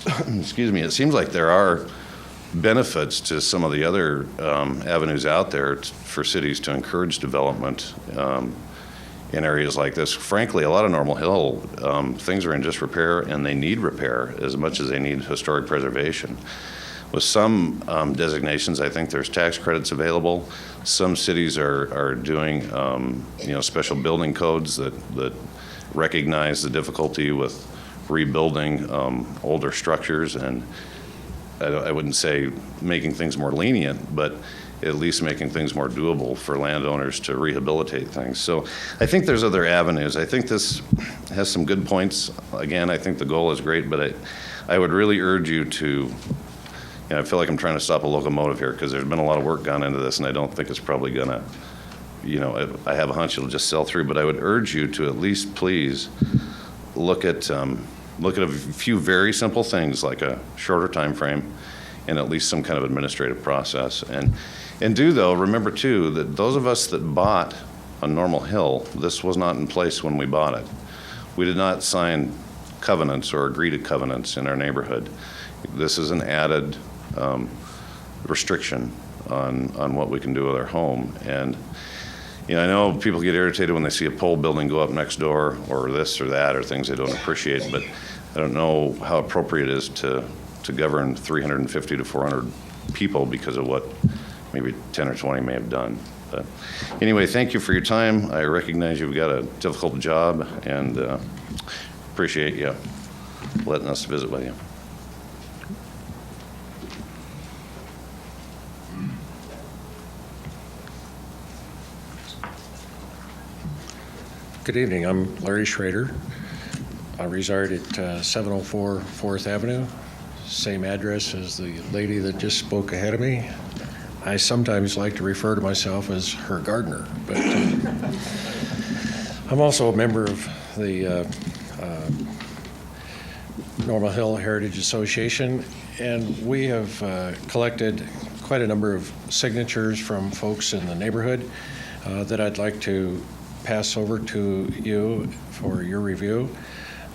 excuse me, it seems like there are benefits to some of the other avenues out there for cities to encourage development in areas like this. Frankly, a lot of Normal Hill, things are in disrepair and they need repair as much as they need historic preservation. With some designations, I think there's tax credits available. Some cities are doing special building codes that recognize the difficulty with rebuilding older structures, and I wouldn't say making things more lenient, but at least making things more doable for landowners to rehabilitate things. So I think there's other avenues. I think this has some good points. Again, I think the goal is great, but I would really urge you to, I feel like I'm trying to stop a locomotive here because there's been a lot of work gone into this, and I don't think it's probably going to, I have a hunch it'll just sell through, but I would urge you to at least please look at a few very simple things like a shorter time frame and at least some kind of administrative process. And remember too, that those of us that bought on Normal Hill, this was not in place when we bought it. We did not sign covenants or agree to covenants in our neighborhood. This is an added restriction on what we can do with our home. And I know people get irritated when they see a pole building go up next door or this or that or things they don't appreciate, but I don't know how appropriate it is to govern 350 to 400 people because of what maybe 10 or 20 may have done. But anyway, thank you for your time. I recognize you've got a difficult job and appreciate you letting us visit with you. Good evening. I'm Larry Schrader. I reside at 704 4th Avenue, same address as the lady that just spoke ahead of me. I sometimes like to refer to myself as her gardener, but I'm also a member of the Normal Hill Heritage Association, and we have collected quite a number of signatures from folks in the neighborhood that I'd like to pass over to you for your review.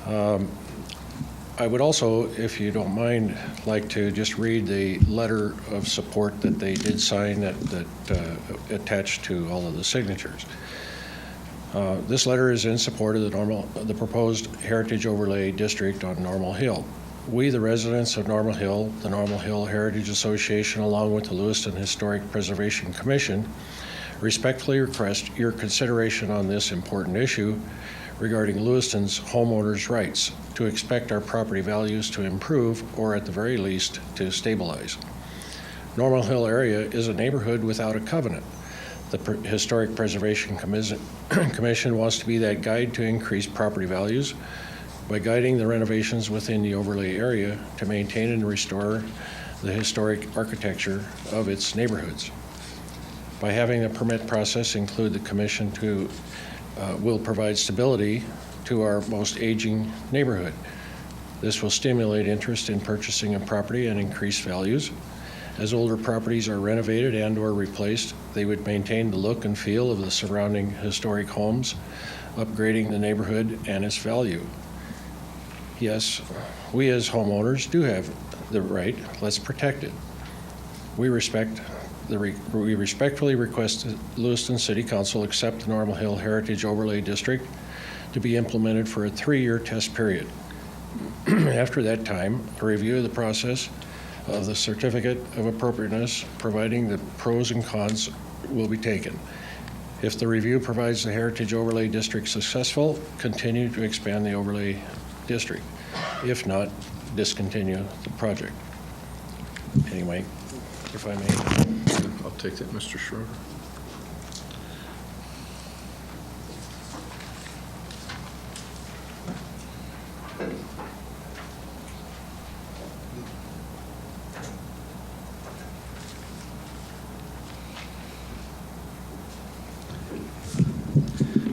I would also, if you don't mind, like to just read the letter of support that they did sign that attached to all of the signatures. This letter is in support of the proposed Heritage Overlay District on Normal Hill. We, the residents of Normal Hill, the Normal Hill Heritage Association, along with the Lewiston Historic Preservation Commission, respectfully request your consideration on this important issue regarding Lewiston's homeowners' rights to expect our property values to improve or at the very least to stabilize. Normal Hill area is a neighborhood without a covenant. The Historic Preservation Commission wants to be that guide to increase property values by guiding the renovations within the overlay area to maintain and restore the historic architecture of its neighborhoods. By having the permit process include the commission will provide stability to our most aging neighborhood. This will stimulate interest in purchasing a property and increase values. As older properties are renovated and or replaced, they would maintain the look and feel of the surrounding historic homes, upgrading the neighborhood and its value. Yes, we as homeowners do have the right, let's protect it. We respectfully request that Lewiston City Council accept the Normal Hill Heritage Overlay District to be implemented for a 3-year test period. After that time, a review of the process of the certificate of appropriateness, providing the pros and cons, will be taken. If the review provides the Heritage Overlay District successful, continue to expand the overlay district. If not, discontinue the project. Anyway, if I may. I'll take that, Mr. Schroeder.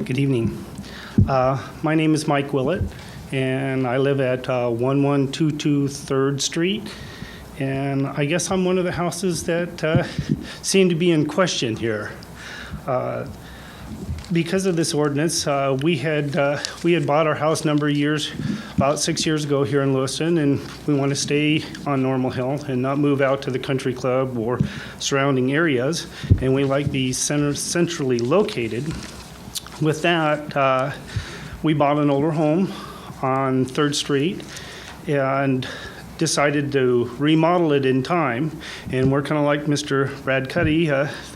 Good evening. My name is Mike Willett, and I live at 1122 3rd Street. And I guess I'm one of the houses that seem to be in question here. Because of this ordinance, we had bought our house a number of years, about 6 years ago here in Lewiston, and we want to stay on Normal Hill and not move out to the country club or surrounding areas. And we like to be centrally located. With that, we bought an older home on 3rd Street and decided to remodel it in time. And we're kind of like Mr. Brad Cuddy.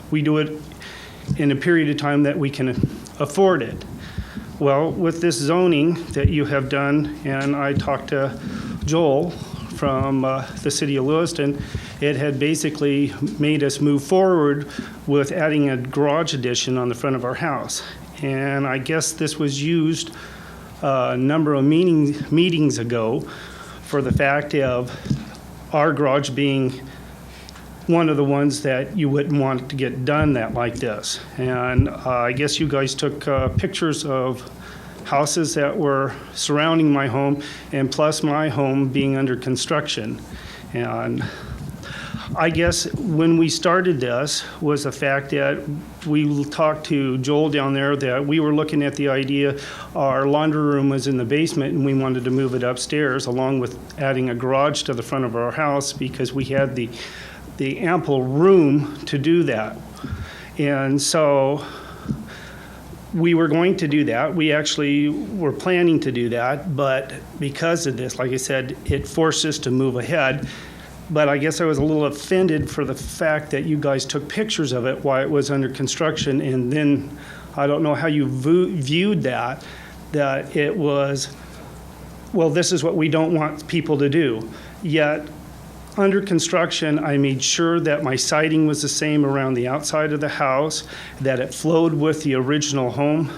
We do it in a period of time that we can afford it. Well, with this zoning that you have done, and I talked to Joel from the city of Lewiston, it had basically made us move forward with adding a garage addition on the front of our house. And I guess this was used a number of meetings ago for the fact of our garage being one of the ones that you wouldn't want to get done that like this. And I guess you guys took pictures of houses that were surrounding my home and plus my home being under construction. And I guess when we started this was the fact that we talked to Joel down there that we were looking at the idea, our laundry room was in the basement and we wanted to move it upstairs along with adding a garage to the front of our house because we had the ample room to do that. And so we were going to do that. We actually were planning to do that, but because of this, like I said, it forced us to move ahead. But I guess I was a little offended for the fact that you guys took pictures of it while it was under construction, and then I don't know how you viewed that it was, well, this is what we don't want people to do. Yet, under construction, I made sure that my siding was the same around the outside of the house, that it flowed with the original home.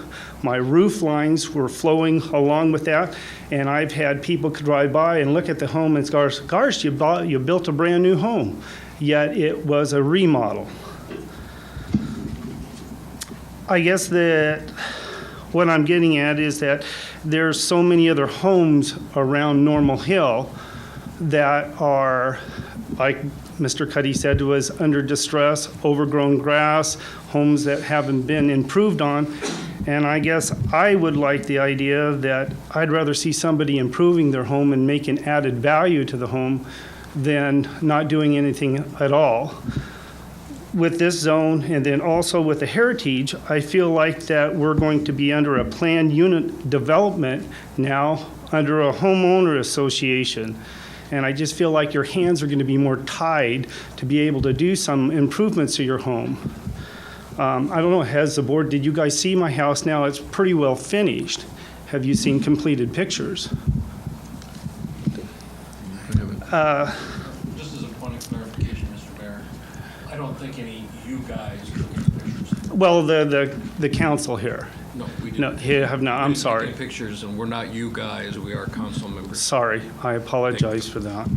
My roof lines were flowing along with that, and I've had people drive by and look at the home and go, "Gosh, you built a brand new home," yet it was a remodel. I guess that what I'm getting at is that there's so many other homes around Normal Hill that are, like Mr. Cuddy said, was under distress, overgrown grass, homes that haven't been improved on. And I guess I would like the idea that I'd rather see somebody improving their home and making added value to the home than not doing anything at all. With this zone and then also with the heritage, I feel like that we're going to be under a planned unit development now under a homeowner association. And I just feel like your hands are going to be more tied to be able to do some improvements to your home. I don't know, has the board, did you guys see my house now? It's pretty well finished. Have you seen completed pictures? Just as a point of clarification, Mr. Mayor, I don't think any you guys took any pictures. Well, the council here. No, we didn't. No, here have not, I'm sorry. We didn't take any pictures, and we're not you guys, we are council members. Sorry, I apologize for that.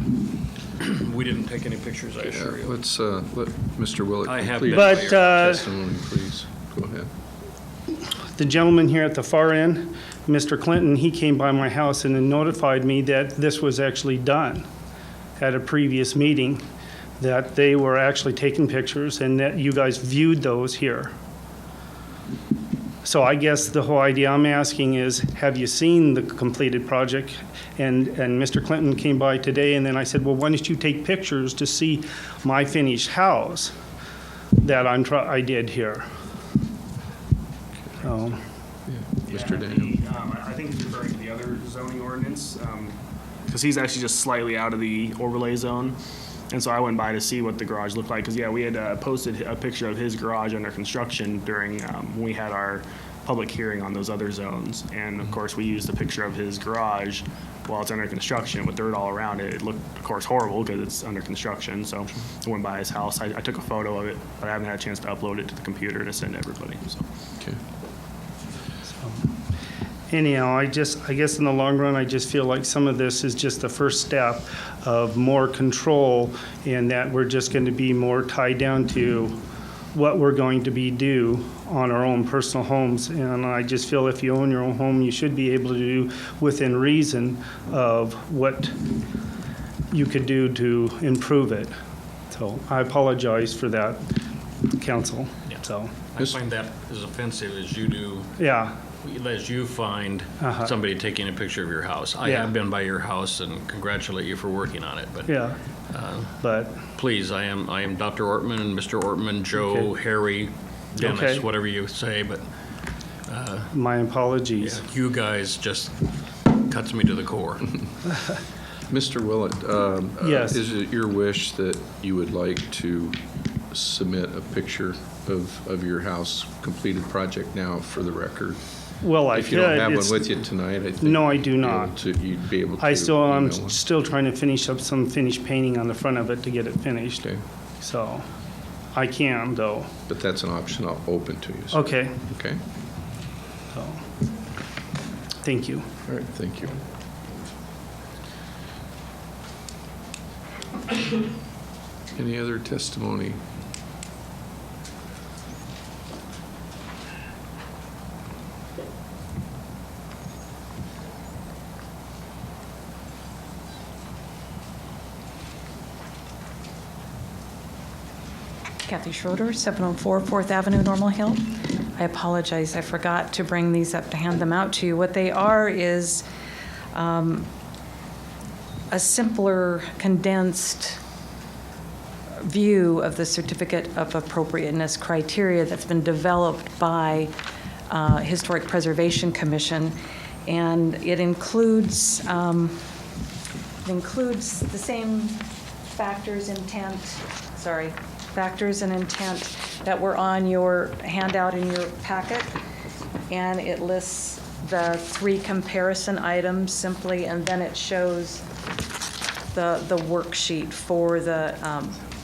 We didn't take any pictures, I assure you. Let's let Mr. Willett I have complete been his But, testimony, please. Go ahead. The gentleman here at the far end, Mr. Clinton, he came by my house and then notified me that this was actually done at a previous meeting, that they were actually taking pictures and that you guys viewed those here. So I guess the whole idea I'm asking is, have you seen the completed project? And Mr. Clinton came by today, and then I said, well, why don't you take pictures to see my finished house that I did here? So, Mr. Daniel. I think he's referring to the other zoning ordinance, because he's actually just slightly out of the overlay zone. And so I went by to see what the garage looked like, because, yeah, we had posted a picture of his garage under construction during, when we had our public hearing on those other zones. And, of course, we used a picture of his garage while it's under construction with dirt all around it. It looked, of course, horrible because it's under construction. So I went by his house. I took a photo of it, but I haven't had a chance to upload it to the computer to send to everybody. So. Okay. anyhow, I guess in the long run, I just feel like some of this is just the first step of more control, and that we're just going to be more tied down to what we're going to be due on our own personal homes. And I just feel if you own your own home, you should be able to do within reason of what you could do to improve it. So I apologize for that, council. Yeah. So I find that as offensive as you do. yeah. As you find somebody taking a picture of your house. I Yeah. have been by your house and congratulate you for working on it. But Yeah. But please, I am Dr. Ortman and Mr. Ortman, Joe, Okay. Harry, Dennis, Okay. whatever you say. But my apologies. yeah, you guys just cuts me to the core. Mr. Willett, Yes. is it your wish that you would like to submit a picture of your house completed project now for the record? Well, I If you don't could. have one It's- with you tonight, I think. No, I do you'd be able not. You'd be able to. I'm email one. still trying to finish up some finished painting on the front of it to get it finished. Okay, So I can though. but that's an option I'll open to you. so- Okay. Okay, So thank you. all right, thank you. Any other testimony? Kathy Schroeder, 704 4th Avenue, Normal Hill. I apologize, I forgot to bring these up to hand them out to you. What they are is a simpler, condensed view of the Certificate of Appropriateness criteria that's been developed by Historic Preservation Commission. And it includes the same factors and intent that were on your handout in your packet. And it lists the 3 comparison items simply, and then it shows the worksheet for the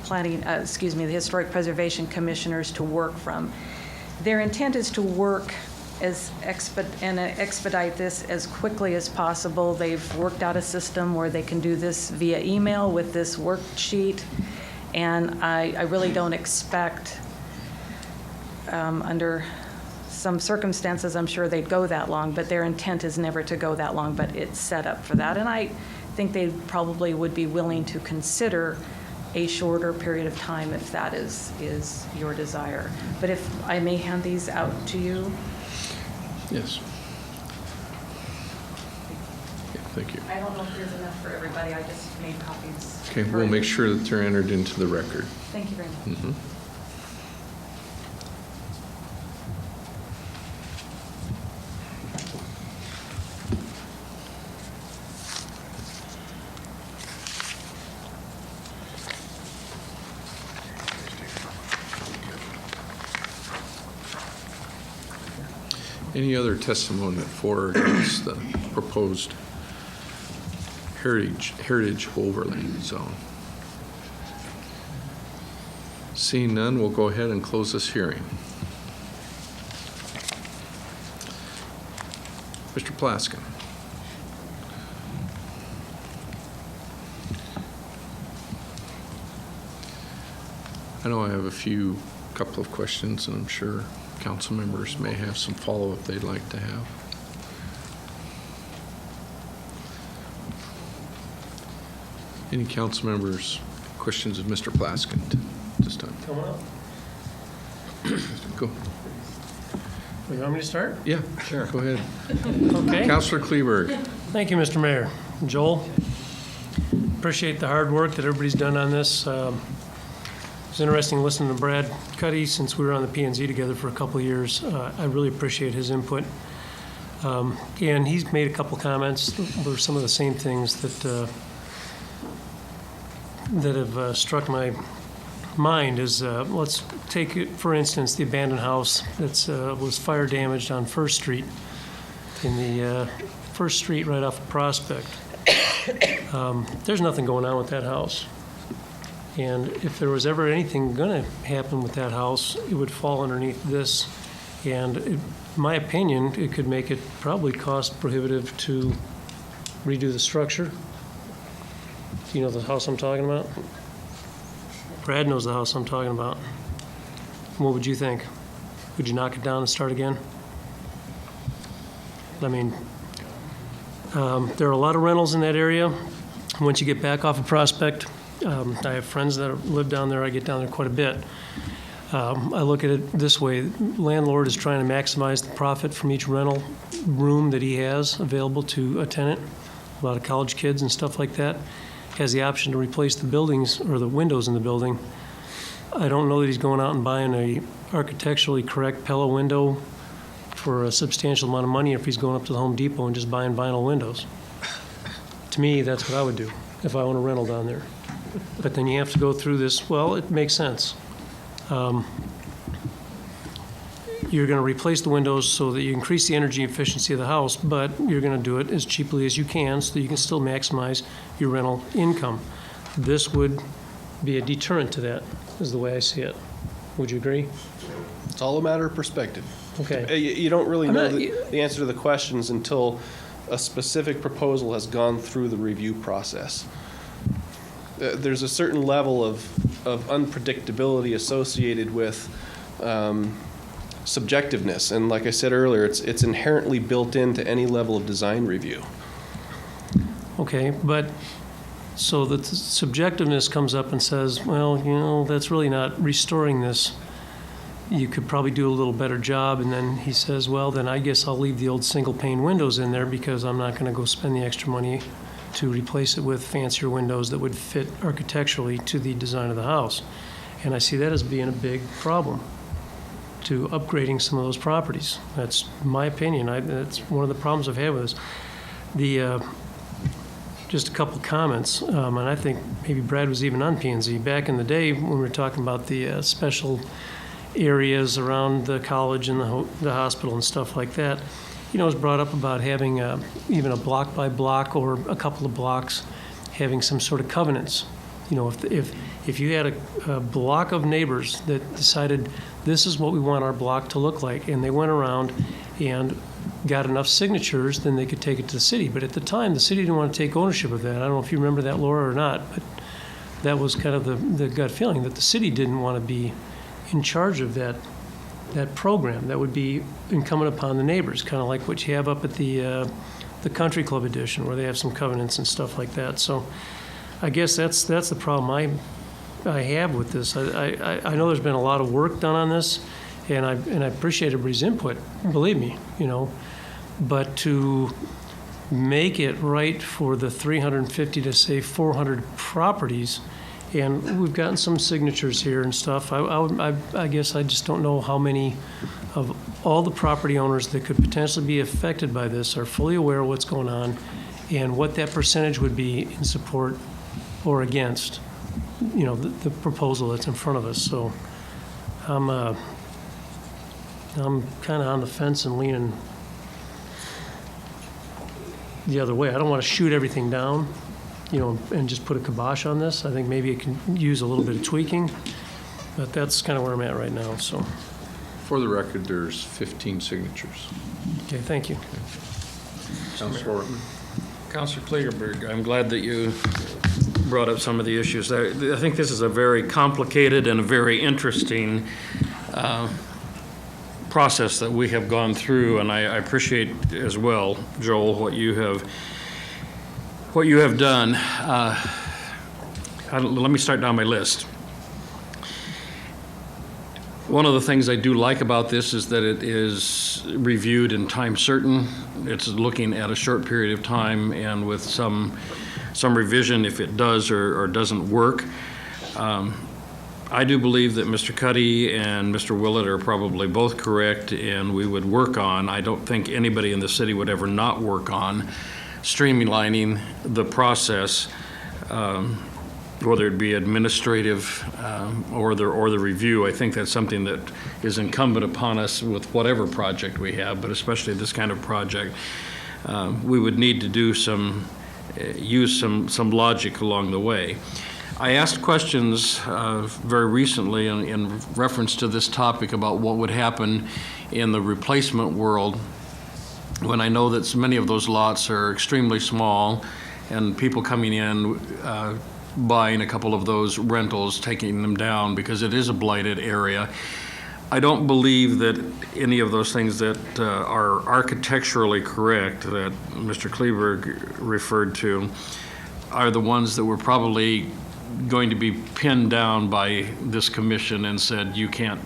the Historic Preservation Commissioners to work from. Their intent is to work and expedite this as quickly as possible. They've worked out a system where they can do this via email with this worksheet. And I really don't expect, under some circumstances, I'm sure they'd go that long, but their intent is never to go that long, but it's set up for that. And I think they probably would be willing to consider a shorter period of time if that is your desire. But if I may hand these out to you. Yes. Yeah, thank you. I don't know if there's enough for everybody. I just made copies. Okay, we'll make sure that they're entered into the record. Thank you very much. Mhm. Any other testimony for or against the proposed heritage overlay zone? Seeing none, we'll go ahead and close this hearing. Mr. Plaskin. I know I have a couple of questions, and I'm sure council members may have some follow-up they'd like to have. Any council members, questions of Mr. Plaskin this time? Coming up. Go. You want me to start? Yeah, sure, go ahead. Okay. Councilor Kleberg. Thank you, Mr. Mayor. Joel, appreciate the hard work that everybody's done on this. It's interesting listening to Brad Cuddy since we were on the P&Z together for a couple of years. I really appreciate his input. And he's made a couple comments that were some of the same things that have struck my mind is, let's take it, for instance, the abandoned house that was fire damaged on First Street, in the First Street right off of Prospect. There's nothing going on with that house. And if there was ever anything going to happen with that house, it would fall underneath this. And in my opinion, it could make it probably cost prohibitive to redo the structure. Do you know the house I'm talking about? Brad knows the house I'm talking about. What would you think? Would you knock it down and start again? I mean, there are a lot of rentals in that area. Once you get back off of Prospect, I have friends that live down there. I get down there quite a bit. I look at it this way. Landlord is trying to maximize the profit from each rental room that he has available to a tenant. A lot of college kids and stuff like that. Has the option to replace the buildings or the windows in the building. I don't know that he's going out and buying a architecturally correct Pella window for a substantial amount of money if he's going up to the Home Depot and just buying vinyl windows. To me, that's what I would do if I own a rental down there. But then you have to go through this, well, it makes sense. You're going to replace the windows so that you increase the energy efficiency of the house, but you're going to do it as cheaply as you can so that you can still maximize your rental income. This would be a deterrent to that, is the way I see it. Would you agree? It's all a matter of perspective. Okay. You don't really know the answer to the questions until a specific proposal has gone through the review process. There's a certain level of unpredictability associated with subjectiveness, and like I said earlier, it's inherently built into any level of design review. Okay, but so the subjectiveness comes up and says, well, you know, that's really not restoring this. You could probably do a little better job. And then he says, well, then I guess I'll leave the old single pane windows in there because I'm not going to go spend the extra money to replace it with fancier windows that would fit architecturally to the design of the house. And I see that as being a big problem to upgrading some of those properties. That's my opinion. That's one of the problems I've had with this. Just a couple comments, and I think maybe Brad was even on P&Z. Back in the day when we were talking about the special areas around the college and the hospital and stuff like that, you know, it was brought up about having even a block by block or a couple of blocks having some sort of covenants. You know, if you had a block of neighbors that decided this is what we want our block to look like, and they went around and got enough signatures, then they could take it to the city. But at the time, the city didn't want to take ownership of that. I don't know if you remember that, Laura, or not, but that was kind of the gut feeling, that the city didn't want to be in charge of that program. That would be incumbent upon the neighbors, kind of like what you have up at the Country Club edition, where they have some covenants and stuff like that. So I guess that's the problem I have with this. I know there's been a lot of work done on this, and I appreciate everybody's input, believe me, you know. But to make it right for the 350 to say 400 properties, and we've gotten some signatures here and stuff. I guess I just don't know how many of all the property owners that could potentially be affected by this are fully aware of what's going on and what that percentage would be in support or against, you know, the proposal that's in front of us. So I'm kind of on the fence and leaning the other way. I don't want to shoot everything down, you know, and just put a kibosh on this. I think maybe it can use a little bit of tweaking, but that's kind of where I'm at right now, so. For the record, there's 15 signatures. Okay, thank you. Councilor Orton. Councilor Kleberg, I'm glad that you brought up some of the issues. I think this is a very complicated and a very interesting process that we have gone through, and I appreciate as well, Joel, what you have done. Let me start down my list. One of the things I do like about this is that it is reviewed in time certain. It's looking at a short period of time and with some revision if it does or doesn't work. I do believe that Mr. Cuddy and Mr. Willett are probably both correct, and we would work on, I don't think anybody in the city would ever not work on streamlining the process, whether it be administrative or the review. I think that's something that is incumbent upon us with whatever project we have, but especially this kind of project. We would need to do use some logic along the way. I asked questions very recently in reference to this topic about what would happen in the replacement world when I know that so many of those lots are extremely small and people coming in buying a couple of those rentals, taking them down because it is a blighted area. I don't believe that any of those things that are architecturally correct that Mr. Kleberg referred to are the ones that were probably going to be pinned down by this commission and said you can't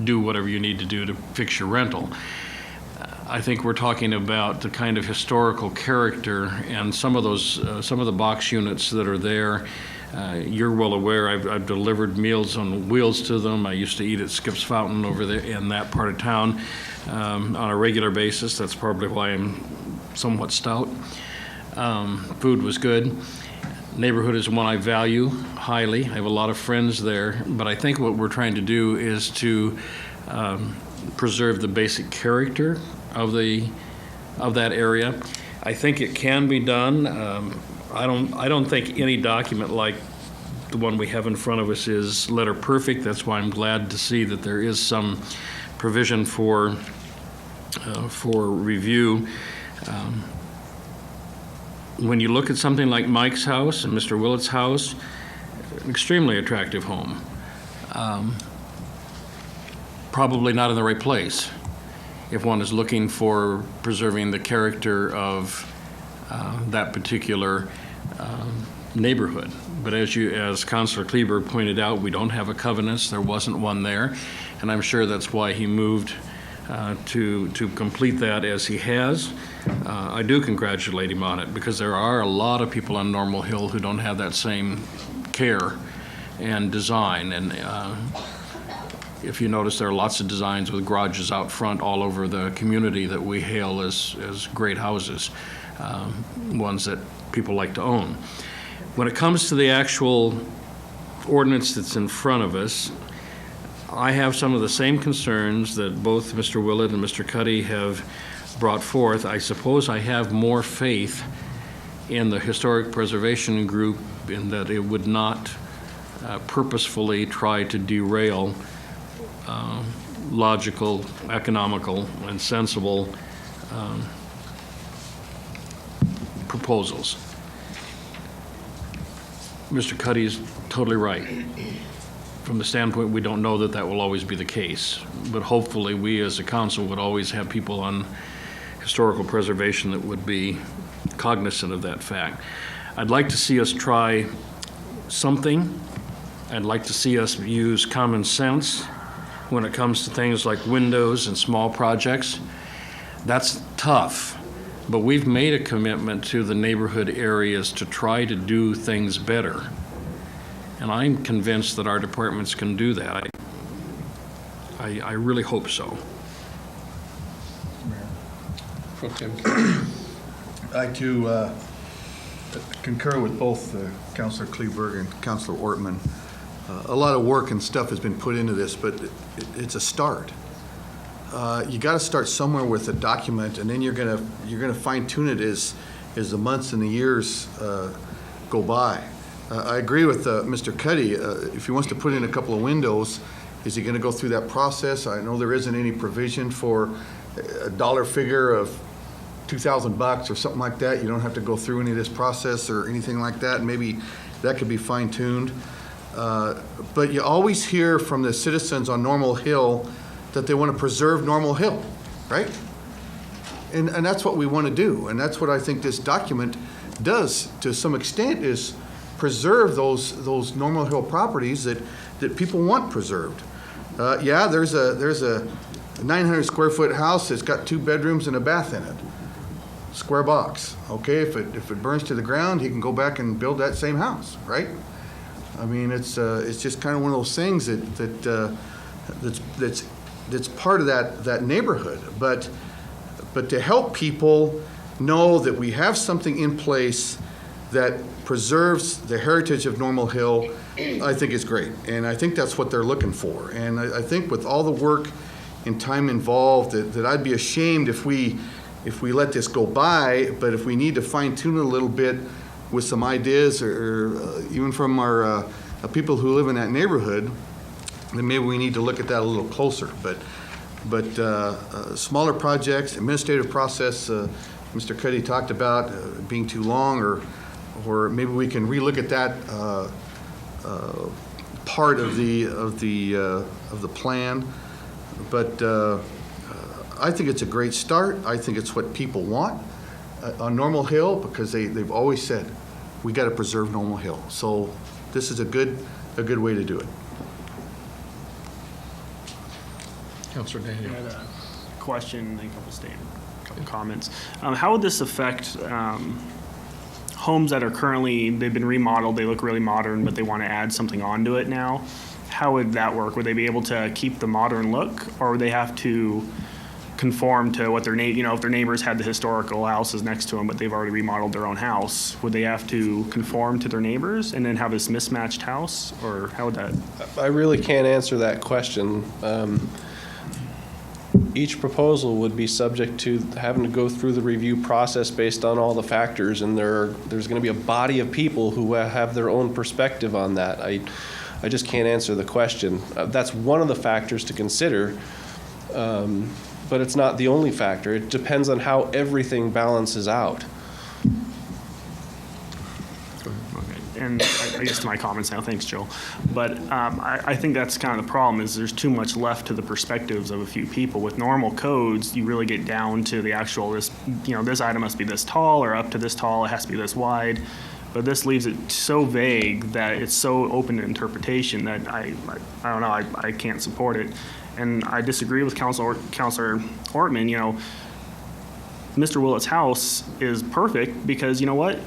do whatever you need to do to fix your rental. I think we're talking about the kind of historical character and some of the box units that are there. You're well aware, I've delivered Meals on Wheels to them. I used to eat at Skip's Fountain over there in that part of town on a regular basis. That's probably why I'm somewhat stout. Food was good. Neighborhood is one I value highly. I have a lot of friends there, but I think what we're trying to do is to preserve the basic character of that area. I think it can be done. I don't think any document like the one we have in front of us is letter perfect. That's why I'm glad to see that there is some provision for review. When you look at something like Mike's house and Mr. Willett's house, an extremely attractive home. Probably not in the right place if one is looking for preserving the character of that particular neighborhood. But as Councilor Kleber pointed out, we don't have a covenant. There wasn't one there, and I'm sure that's why he moved to complete that as he has. I do congratulate him on it because there are a lot of people on Normal Hill who don't have that same care and design. And if you notice, there are lots of designs with garages out front all over the community that we hail as great houses, ones that people like to own. When it comes to the actual ordinance that's in front of us, I have some of the same concerns that both Mr. Willett and Mr. Cuddy have brought forth. I suppose I have more faith in the Historic Preservation Group in that it would not purposefully try to derail logical, economical, and sensible proposals. Mr. Cuddy is totally right. From the standpoint, we don't know that will always be the case, but hopefully we as a council would always have people on historical preservation that would be cognizant of that fact. I'd like to see us try something. I'd like to see us use common sense when it comes to things like windows and small projects. That's tough, but we've made a commitment to the neighborhood areas to try to do things better. And I'm convinced that our departments can do that. I really hope so. I too concur with both Councilor Kleberg and Councilor Ortman. A lot of work and stuff has been put into this, but it's a start. You got to start somewhere with a document, and then you're gonna fine tune it as the months and the years go by. I agree with Mr. Cuddy. If he wants to put in a couple of windows, is he going to go through that process? I know there isn't any provision for a dollar figure of $2,000 or something like that. You don't have to go through any of this process or anything like that. Maybe that could be fine-tuned. But you always hear from the citizens on Normal Hill that they want to preserve Normal Hill, right? And that's what we want to do. And that's what I think this document does to some extent, is preserve those Normal Hill properties that people want preserved. Yeah, there's a 900 square foot house that's got 2 bedrooms and a bath in it. Square box. Okay, if it burns to the ground, he can go back and build that same house, right? I mean, it's just kind of one of those things that's part of that neighborhood. But to help people know that we have something in place that preserves the heritage of Normal Hill, I think is great. And I think that's what they're looking for. And I think with all the work and time involved, that I'd be ashamed if we let this go by. But if we need to fine tune it a little bit with some ideas, or even from our people who live in that neighborhood, then maybe we need to look at that a little closer. But smaller projects, administrative process, Mr. Cuddy talked about being too long, or maybe we can relook at that part of the plan. But I think it's a great start. I think it's what people want on Normal Hill, because they've always said we got to preserve Normal Hill. So this is a good way to do it. Councilor Daniel. I had a question and a couple comments. How would this affect homes that are currently, they've been remodeled, they look really modern, but they want to add something onto it now? How would that work? Would they be able to keep the modern look, or would they have to conform to what if their neighbors had the historical houses next to them, but they've already remodeled their own house? Would they have to conform to their neighbors and then have this mismatched house, or how would that? I really can't answer that question. Each proposal would be subject to having to go through the review process based on all the factors, and there's going to be a body of people who have their own perspective on that. I just can't answer the question. That's one of the factors to consider, but it's not the only factor. It depends on how everything balances out. And I guess to my comments now, thanks, Joe. But I think that's kind of the problem, is there's too much left to the perspectives of a few people. With normal codes, you really get down to the actual, this item must be this tall, or up to this tall, it has to be this wide. But this leaves it so vague that it's so open to interpretation that I don't know, I can't support it. And I disagree with Councilor Ortman. Mr. Willett's house is perfect because, you know what?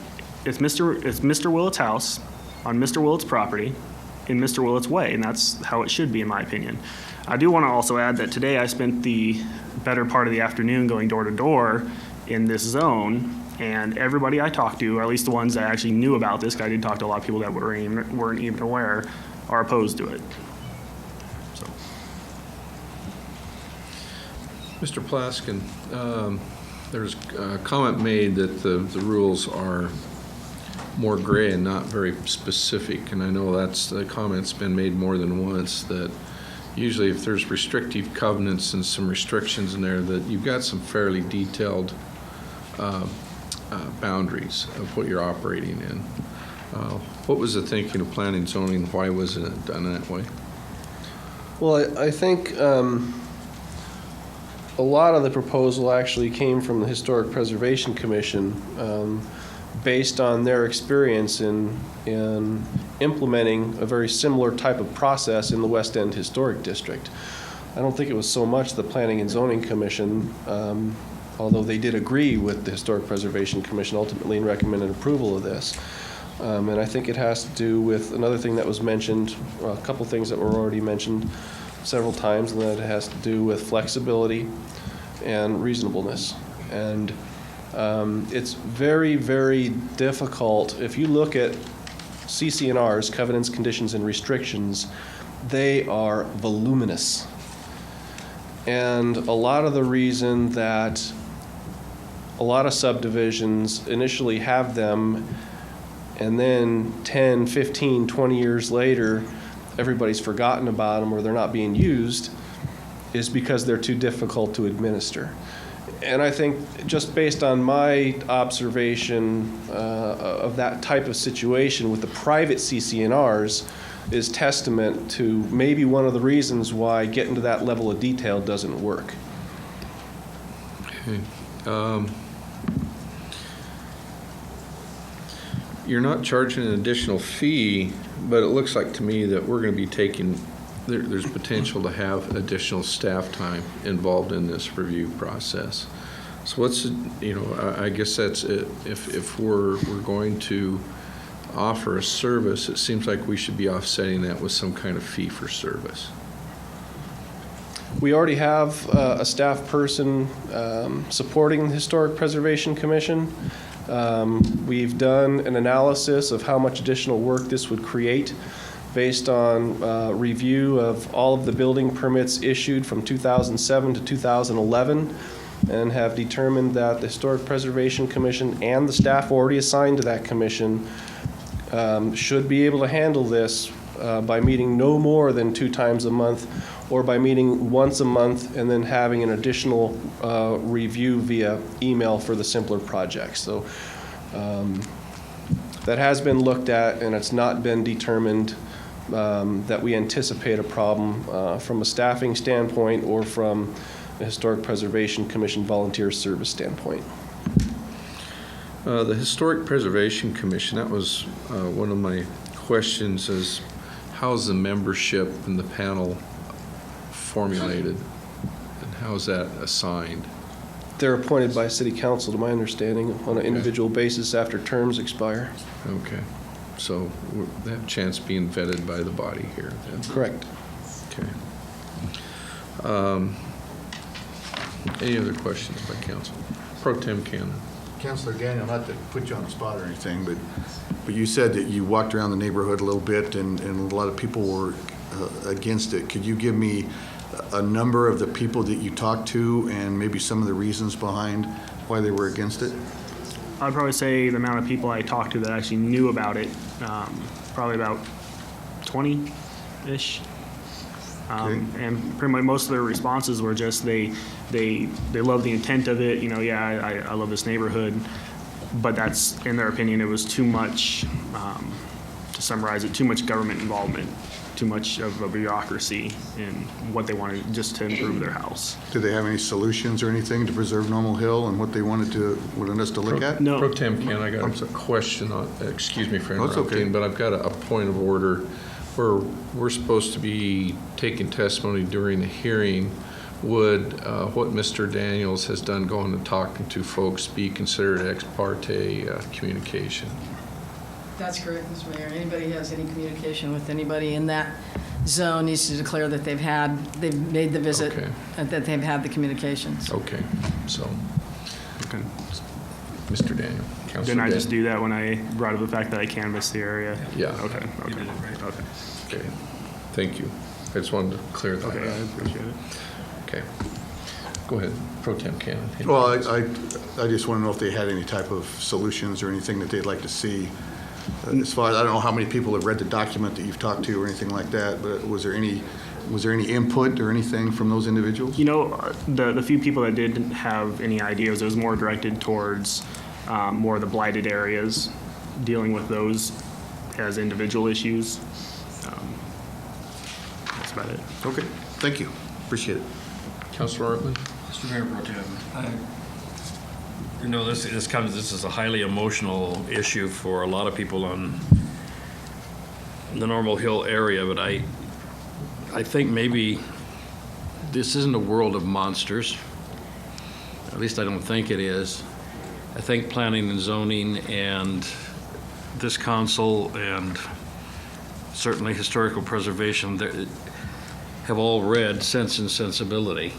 It's Mr. Willett's house on Mr. Willett's property in Mr. Willett's way, and that's how it should be, in my opinion. I do want to also add that today I spent the better part of the afternoon going door to door in this zone, and everybody I talked to, or at least the ones that actually knew about this, I did talk to a lot of people that weren't even aware, are opposed to it. So. Mr. Plaskin, there's a comment made that the rules are more gray and not very specific, and I know the comment's been made more than once, that usually if there's restrictive covenants and some restrictions in there, that you've got some fairly detailed boundaries of what you're operating in. What was the thinking of planning and zoning? Why wasn't it done that way? Well, I think a lot of the proposal actually came from the Historic Preservation Commission, based on their experience in implementing a very similar type of process in the West End Historic District. I don't think it was so much the Planning and Zoning Commission, although they did agree with the Historic Preservation Commission ultimately and recommended approval of this. And I think it has to do with another thing that was mentioned, a couple things that were already mentioned several times, and that it has to do with flexibility and reasonableness. And it's very, very difficult. If you look at CC&Rs, covenants, conditions, and restrictions, they are voluminous. And a lot of the reason that a lot of subdivisions initially have them, and then 10, 15, 20 years later, everybody's forgotten about them or they're not being used, is because they're too difficult to administer. And I think just based on my observation of that type of situation with the private CC&Rs is testament to maybe one of the reasons why getting to that level of detail doesn't work. Okay. You're not charging an additional fee, but it looks like to me that we're going to be taking there's potential to have additional staff time involved in this review process. So what's, I guess that's it. If we're going to offer a service, it seems like we should be offsetting that with some kind of fee for service. We already have a staff person supporting the Historic Preservation Commission. We've done an analysis of how much additional work this would create based on review of all of the building permits issued from 2007 to 2011, and have determined that the Historic Preservation Commission and the staff already assigned to that commission should be able to handle this by meeting no more than 2 times a month, or by meeting once a month and then having an additional review via email for the simpler projects. So that has been looked at, and it's not been determined that we anticipate a problem from a staffing standpoint or from a Historic Preservation Commission volunteer service standpoint. The Historic Preservation Commission, that was one of my questions, is how's the membership in the panel formulated, and how's that assigned? They're appointed by City Council, to my understanding, on an individual basis after terms expire. Okay, so they have a chance of being vetted by the body here then? Correct. Okay. Any other questions by council? Pro Tem Cannon. Councilor Daniel, not to put you on the spot or anything, but you said that you walked around the neighborhood a little bit and a lot of people were against it. Could you give me a number of the people that you talked to and maybe some of the reasons behind why they were against it? I'd probably say the amount of people I talked to that actually knew about it, probably about 20-ish. And pretty much most of their responses were just they love the intent of it. I love this neighborhood, but that's, in their opinion, it was too much, to summarize it, too much government involvement, too much of a bureaucracy in what they wanted just to improve their house. Did they have any solutions or anything to preserve Normal Hill and what they wanted us to look at? No. Pro Tem Cannon, I got a question on, excuse me for interrupting, okay. but I've got a point of order. We're supposed to be taking testimony during the hearing. Would what Mr. Daniels has done going and talking to folks be considered ex parte communication? That's correct, Mr. Mayor. Anybody who has any communication with anybody in that zone needs to declare that they've made the visit, Okay. and that they've had the communications. Okay, so, Okay. Mr. Daniel. Didn't I just do that when I brought up the fact that I canvassed the area? Yeah. Okay. Okay, thank you. I just wanted to clear that up. Okay, I appreciate it. Okay. Go ahead, Pro Tem Cannon. Well, I just want to know if they had any type of solutions or anything that they'd like to see. As far as, I don't know how many people have read the document that you've talked to or anything like that, but was there any input or anything from those individuals? The few people that did have any ideas, it was more directed towards more of the blighted areas, dealing with those as individual issues. That's about it. Okay, thank you. Appreciate it. Councilor Ortman? Mr. Mayor Pro Tem, this is a highly emotional issue for a lot of people on the Normal Hill area, but I think maybe this isn't a world of monsters. At least I don't think it is. I think planning and zoning and this council and certainly historical preservation have all read Sense and Sensibility.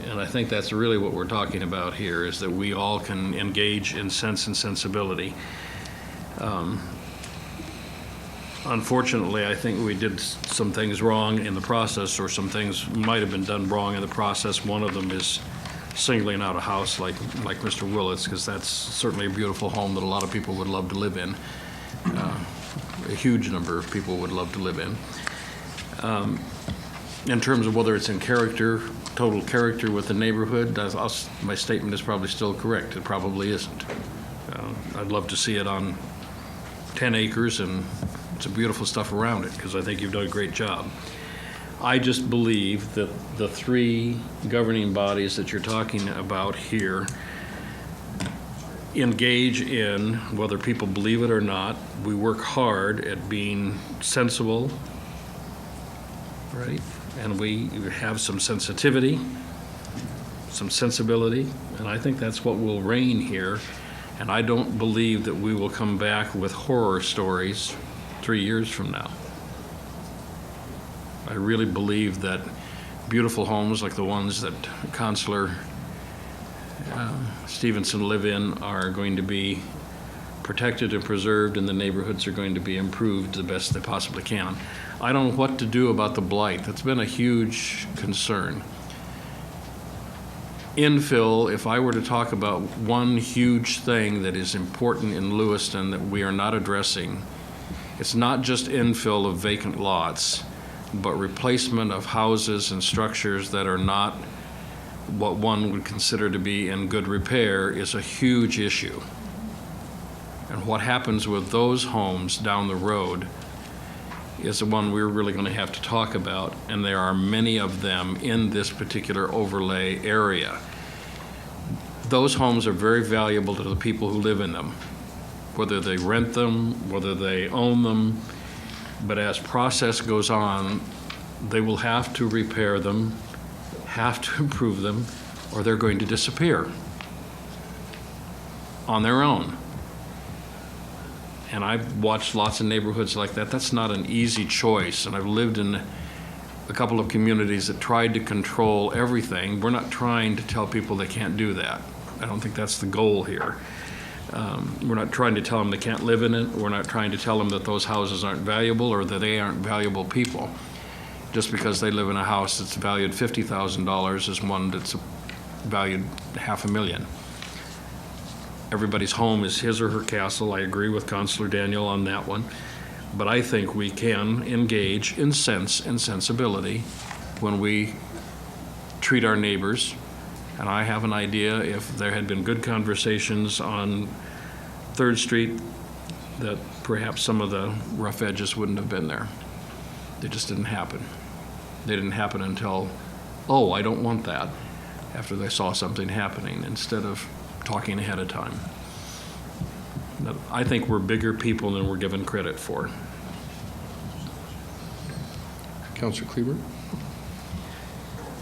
And I think that's really what we're talking about here, is that we all can engage in sense and sensibility. Unfortunately, I think we did some things wrong in the process, or some things might have been done wrong in the process. One of them is singling out a house like Mr. Willits, because that's certainly a beautiful home that a lot of people would love to live in. A huge number of people would love to live in. In terms of whether it's in character, total character with the neighborhood, my statement is probably still correct. It probably isn't. I'd love to see it on 10 acres and some beautiful stuff around it, because I think you've done a great job. I just believe that the 3 governing bodies that you're talking about here engage in, whether people believe it or not, we work hard at being sensible, right? And we have some sensitivity, some sensibility, and I think that's what will reign here. And I don't believe that we will come back with horror stories 3 years from now. I really believe that beautiful homes like the ones that Councilor Stevenson live in are going to be protected and preserved, and the neighborhoods are going to be improved the best they possibly can. I don't know what to do about the blight. That's been a huge concern. Infill, if I were to talk about one huge thing that is important in Lewiston that we are not addressing, it's not just infill of vacant lots, but replacement of houses and structures that are not what one would consider to be in good repair is a huge issue. And what happens with those homes down the road is the one we're really going to have to talk about, and there are many of them in this particular overlay area. Those homes are very valuable to the people who live in them, whether they rent them, whether they own them, but as process goes on, they will have to repair them, have to improve them, or they're going to disappear on their own. And I've watched lots of neighborhoods like that. That's not an easy choice. And I've lived in a couple of communities that tried to control everything. We're not trying to tell people they can't do that. I don't think that's the goal here. We're not trying to tell them they can't live in it. We're not trying to tell them that those houses aren't valuable or that they aren't valuable people. Just because they live in a house that's valued $50,000 is one that's valued $500,000. Everybody's home is his or her castle. I agree with Councilor Daniel on that one. But I think we can engage in sense and sensibility when we treat our neighbors. And I have an idea, if there had been good conversations on 3rd Street, that perhaps some of the rough edges wouldn't have been there. They just didn't happen. They didn't happen until, oh, I don't want that, after they saw something happening, instead of talking ahead of time. But I think we're bigger people than we're given credit for. Councilor Kleber?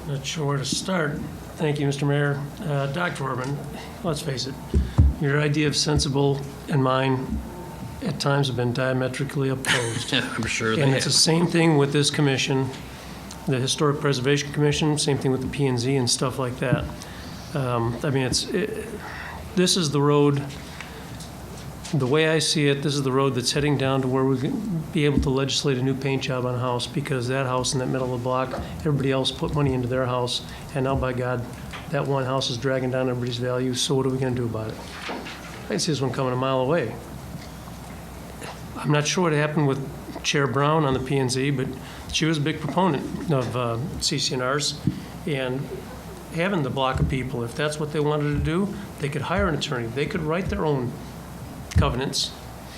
Not sure where to start. Thank you, Mr. Mayor. Dr. Orban, let's face it, your idea of sensible and mine at times have been diametrically opposed. I'm sure they And have. it's the same thing with this commission, the Historic Preservation Commission, same thing with the P&Z and stuff like that. I mean, this is the road, the way I see it, this is the road that's heading down to where we can be able to legislate a new paint job on a house, because that house in that middle of the block, everybody else put money into their house, and now, by God, that one house is dragging down everybody's value, so what are we going to do about it? I can see this one coming a mile away. I'm not sure what happened with Chair Brown on the P&Z, but she was a big proponent of CC&Rs, and having the block of people, if that's what they wanted to do, they could hire an attorney. They could write their own covenants.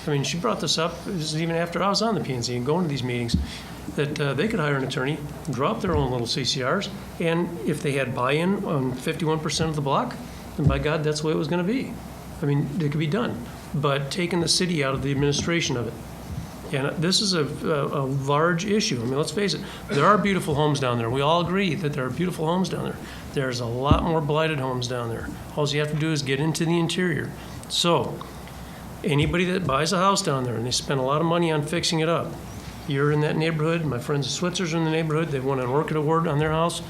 I mean, she brought this up, this is even after I was on the P&Z and going to these meetings, that they could hire an attorney, draw up their own little CCRs, and if they had buy-in on 51% of the block, then by God, that's the way it was going to be. I mean, it could be done. But taking the city out of the administration of it. And this is a large issue. I mean, let's face it, there are beautiful homes down there. We all agree that there are beautiful homes down there. There's a lot more blighted homes down there. All you have to do is get into the interior. So, anybody that buys a house down there and they spend a lot of money on fixing it up, you're in that neighborhood, my friends the Switzers are in the neighborhood, they've won an Orchid Award on their house.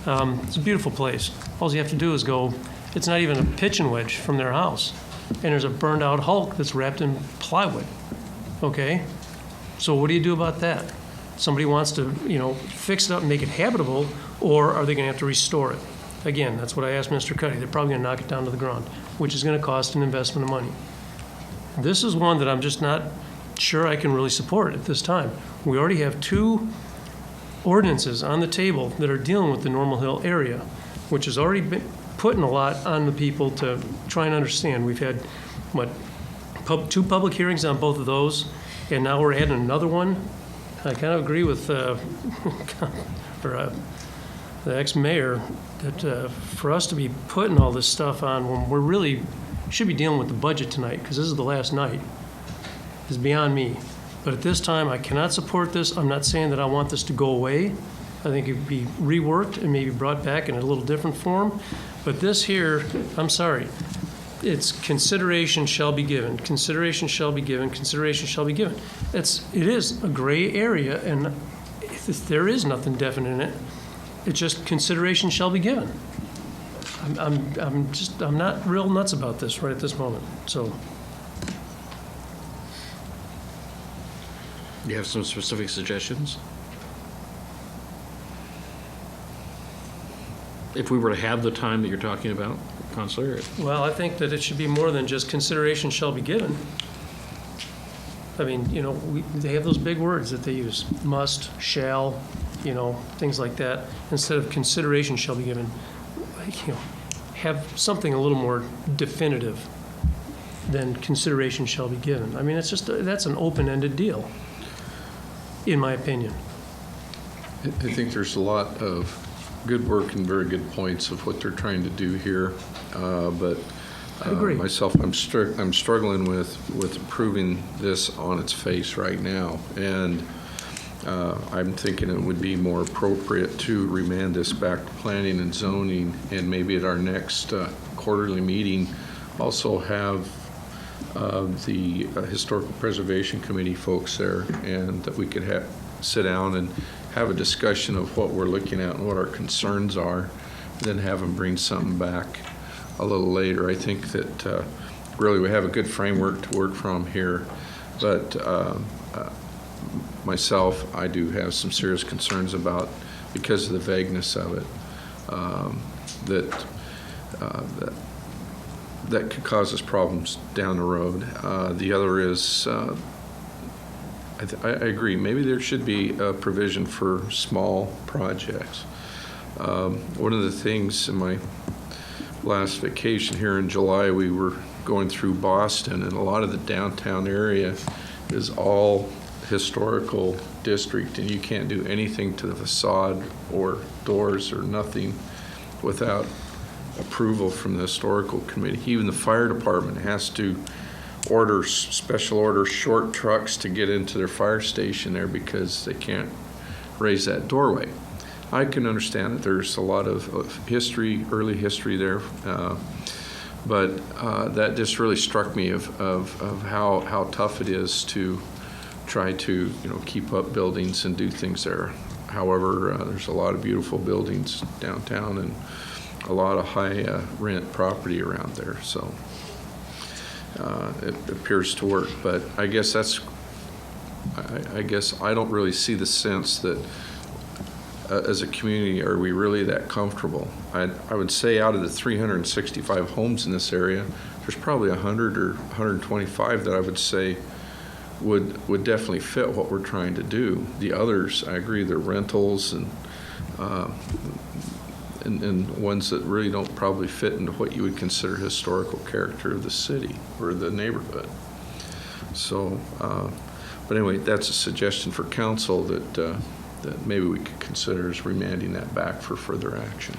It's a beautiful place. All you have to do is go, it's not even a pitching wedge from their house. And there's a burned out hulk that's wrapped in plywood, okay? So what do you do about that? Somebody wants to, fix it up and make it habitable, or are they gonna have to restore it? Again, that's what I asked Mr. Cuddy. They're probably gonna knock it down to the ground, which is gonna cost an investment of money. This is one that I'm just not sure I can really support at this time. We already have 2 ordinances on the table that are dealing with the Normal Hill area, which has already been putting a lot on the people to try and understand. We've had, 2 public hearings on both of those, and now we're adding another one. I kind of agree with the ex-mayor that for us to be putting all this stuff on when we're really should be dealing with the budget tonight, because this is the last night, is beyond me. But at this time, I cannot support this. I'm not saying that I want this to go away. I think it could be reworked and maybe brought back in a little different form. But this here, I'm sorry, it's consideration shall be given, consideration shall be given, consideration shall be given. It is a gray area, and there is nothing definite in it. It's just consideration shall be given. I'm not real nuts about this right at this moment, so. You have some specific suggestions? If we were to have the time that you're talking about, Counselor? Well, I think that it should be more than just consideration shall be given. I mean, you know, they have those big words that they use, must, shall, you know, things like that. Instead of consideration shall be given, you know, have something a little more definitive than consideration shall be given. I mean, it's just, that's an open-ended deal, in my opinion. I think there's a lot of good work and very good points of what they're trying to do here, but I agree. Myself, I'm struggling with approving this on its face right now, and I'm thinking it would be more appropriate to remand this back to planning and zoning, and maybe at our next quarterly meeting also have the Historical Preservation Committee folks there, and that we could sit down and have a discussion of what we're looking at and what our concerns are, then have them bring something back a little later. I think that really we have a good framework to work from here, but myself, I do have some serious concerns about, because of the vagueness of it, that could cause us problems down the road. The other is, I agree, maybe there should be a provision for small projects. One of the things in my last vacation here in July, we were going through Boston, and a lot of the downtown area is all historical district, and you can't do anything to the facade or doors or nothing without approval from the historical committee. Even the fire department has to special order short trucks to get into their fire station there because they can't raise that doorway. I can understand that there's a lot of history, early history there, but that just really struck me of how tough it is to try to keep up buildings and do things there. However, there's a lot of beautiful buildings downtown and a lot of high rent property around there, so it appears to work. But I guess I don't really see the sense that as a community are we really that comfortable. I would say out of the 365 homes in this area, there's probably 100 or 125 that I would say would definitely fit what we're trying to do. The others, I agree, they're rentals and ones that really don't probably fit into what you would consider historical character of the city or the neighborhood. So, but anyway, that's a suggestion for council that maybe we could consider as remanding that back for further action.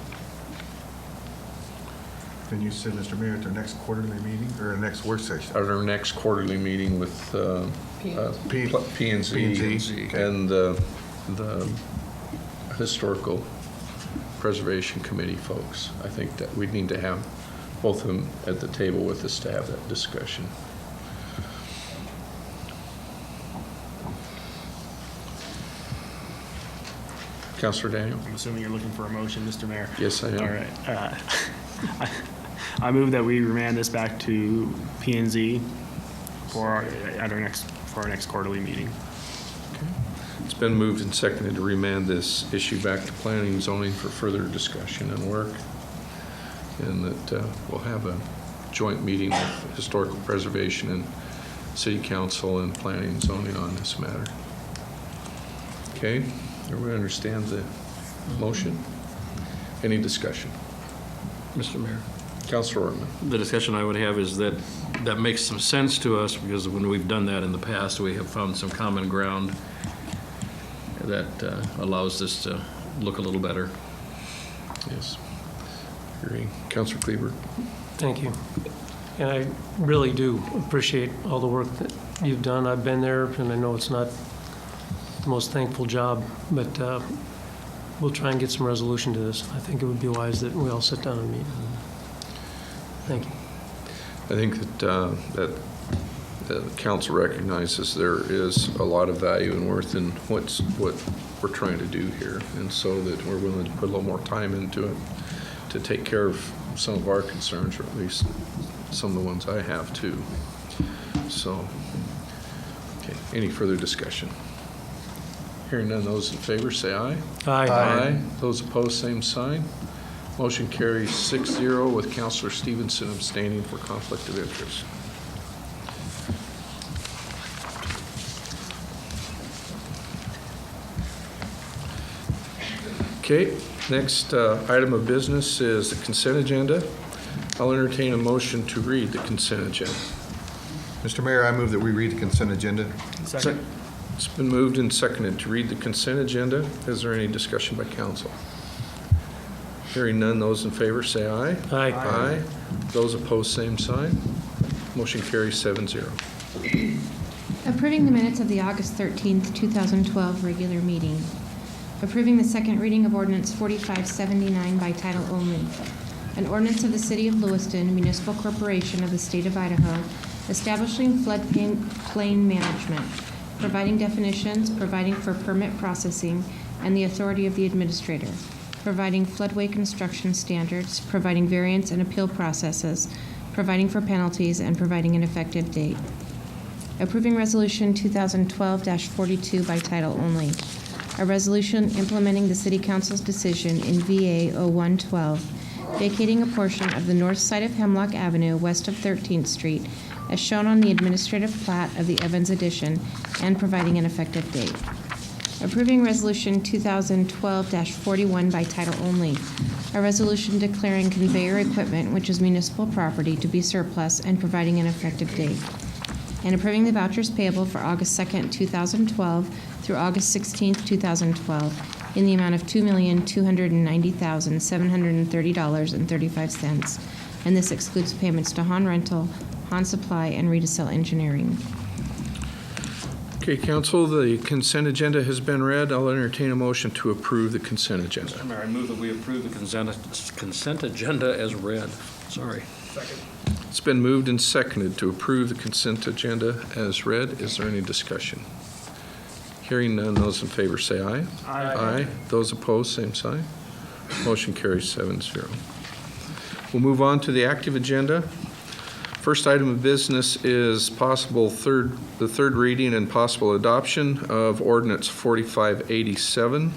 Then you said, Mr. Mayor, at our next quarterly meeting or our next work session? At our next quarterly meeting with P&Z and the Historical Preservation Committee folks. I think that we need to have both of them at the table with us to have that discussion. Councilor Daniel? I'm assuming you're looking for a motion, Mr. Mayor. Yes, I am. All right. I move that we remand this back to P&Z for our next quarterly meeting. Okay. It's been moved and seconded to remand this issue back to planning and zoning for further discussion and work, and that we'll have a joint meeting with Historical Preservation and City Council and Planning and Zoning on this matter. Okay, everybody understand the motion? Any discussion? Mr. Mayor. Councilor Ortman. The discussion I would have is that makes some sense to us because when we've done that in the past, we have found some common ground that allows this to look a little better. Yes. Agree. Councilor Kleber. Thank you. And I really do appreciate all the work that you've done. I've been there, and I know it's not the most thankful job, but we'll try and get some resolution to this. I think it would be wise that we all sit down and meet. Thank you. I think that the council recognizes there is a lot of value and worth in what we're trying to do here, and so that we're willing to put a little more time into it to take care of some of our concerns, or at least some of the ones I have too. So, okay, any further discussion? Hearing none, those in favor say aye. Aye. Aye. Those opposed, same sign. Motion carries 6-0 with Councilor Stevenson abstaining for conflict of interest. Okay, next item of business is the consent agenda. I'll entertain a motion to read the consent agenda. Mr. Mayor, I move that we read the consent agenda. Second. It's been moved and seconded to read the consent agenda. Is there any discussion by council? Hearing none, those in favor say aye. Aye. Aye. Those opposed, same sign. Motion carries 7-0. Approving the minutes of the August 13th, 2012 regular meeting. Approving the second reading of ordinance 4579 by title only. An ordinance of the City of Lewiston, Municipal Corporation of the State of Idaho, establishing floodplain management, providing definitions, providing for permit processing, and the authority of the administrator, providing floodway construction standards, providing variance and appeal processes, providing for penalties, and providing an effective date. Approving Resolution 2012-42 by title only. A resolution implementing the City Council's decision in VA 0112, vacating a portion of the north side of Hemlock Avenue west of 13th Street, as shown on the administrative plat of the Evans Addition, and providing an effective date. Approving Resolution 2012-41 by title only. A resolution declaring conveyor equipment, which is municipal property, to be surplus and providing an effective date. And approving the vouchers payable for August 2nd, 2012 through August 16th, 2012 in the amount of $2,290,730.35. And this excludes payments to Han Rental, Han Supply, and Redesel Engineering. Okay, council, the consent agenda has been read. I'll entertain a motion to approve the consent agenda. Mr. Mayor, I move that we approve the consent agenda as read. Sorry. Second. It's been moved and seconded to approve the consent agenda as read. Is there any discussion? Hearing none, those in favor say aye. Aye. Aye. Those opposed, same sign. Motion carries 7-0. We'll move on to the active agenda. First item of business is the third reading and possible adoption of ordinance 4587.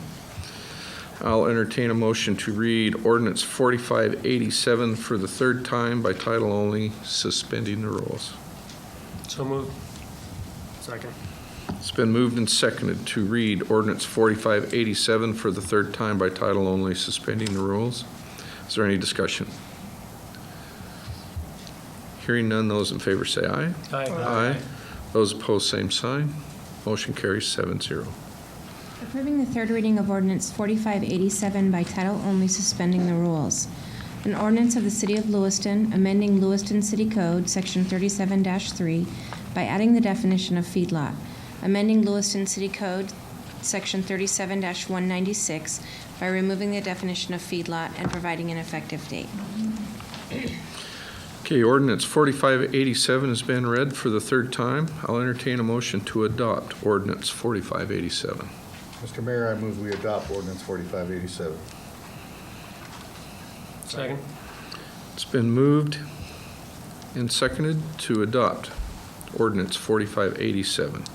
I'll entertain a motion to read ordinance 4587 for the third time by title only, suspending the rules. So moved. Second. It's been moved and seconded to read ordinance 4587 for the third time by title only, suspending the rules. Is there any discussion? Hearing none, those in favor say aye. Aye. Aye. Those opposed, same sign. Motion carries 7-0. Approving the third reading of ordinance 4587 by title only, suspending the rules. An ordinance of the City of Lewiston, amending Lewiston City Code, Section 37-3, by adding the definition of feedlot, amending Lewiston City Code, Section 37-196, by removing the definition of feedlot and providing an effective date. Okay, ordinance 4587 has been read for the third time. I'll entertain a motion to adopt ordinance 4587. Mr. Mayor, I move we adopt ordinance 4587. Second. It's been moved and seconded to adopt ordinance 4587.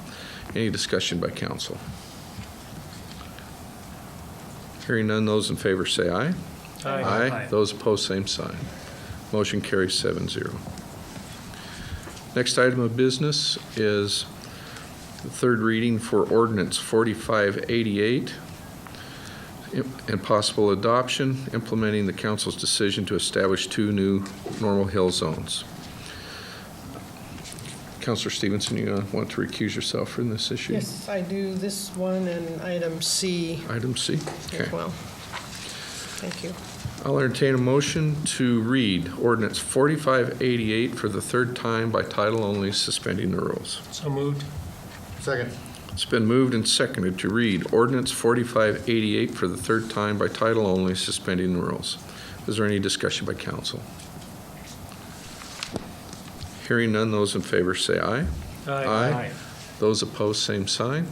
Any discussion by council? Hearing none, those in favor say aye. Aye. Aye. Those opposed, same sign. Motion carries 7-0. Next item of business is the third reading for ordinance 4588 and possible adoption, implementing the council's decision to establish 2 new normal hill zones. Councilor Stevenson, you want to recuse yourself from this issue? Yes, I do this one and item C Item C? Okay. as well. Thank you. I'll entertain a motion to read ordinance 4588 for the third time by title only, suspending the rules. So moved. Second. It's been moved and seconded to read ordinance 4588 for the third time by title only, suspending the rules. Is there any discussion by council? Hearing none, those in favor say aye. Aye. Those opposed, same sign.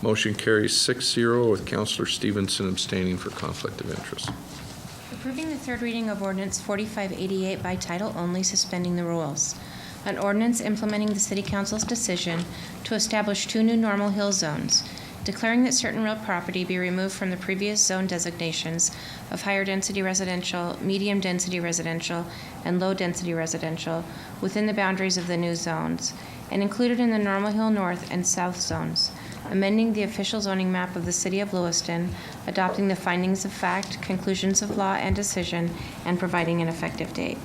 Motion carries 6-0 with Councilor Stevenson abstaining for conflict of interest. Approving the third reading of ordinance 4588 by title only, suspending the rules. An ordinance implementing the City Council's decision to establish 2 new Normal Hill zones, declaring that certain real property be removed from the previous zone designations of higher density residential, medium density residential, and low density residential within the boundaries of the new zones, and included in the Normal Hill North and South zones, amending the official zoning map of the City of Lewiston, adopting the findings of fact, conclusions of law and decision, and providing an effective date.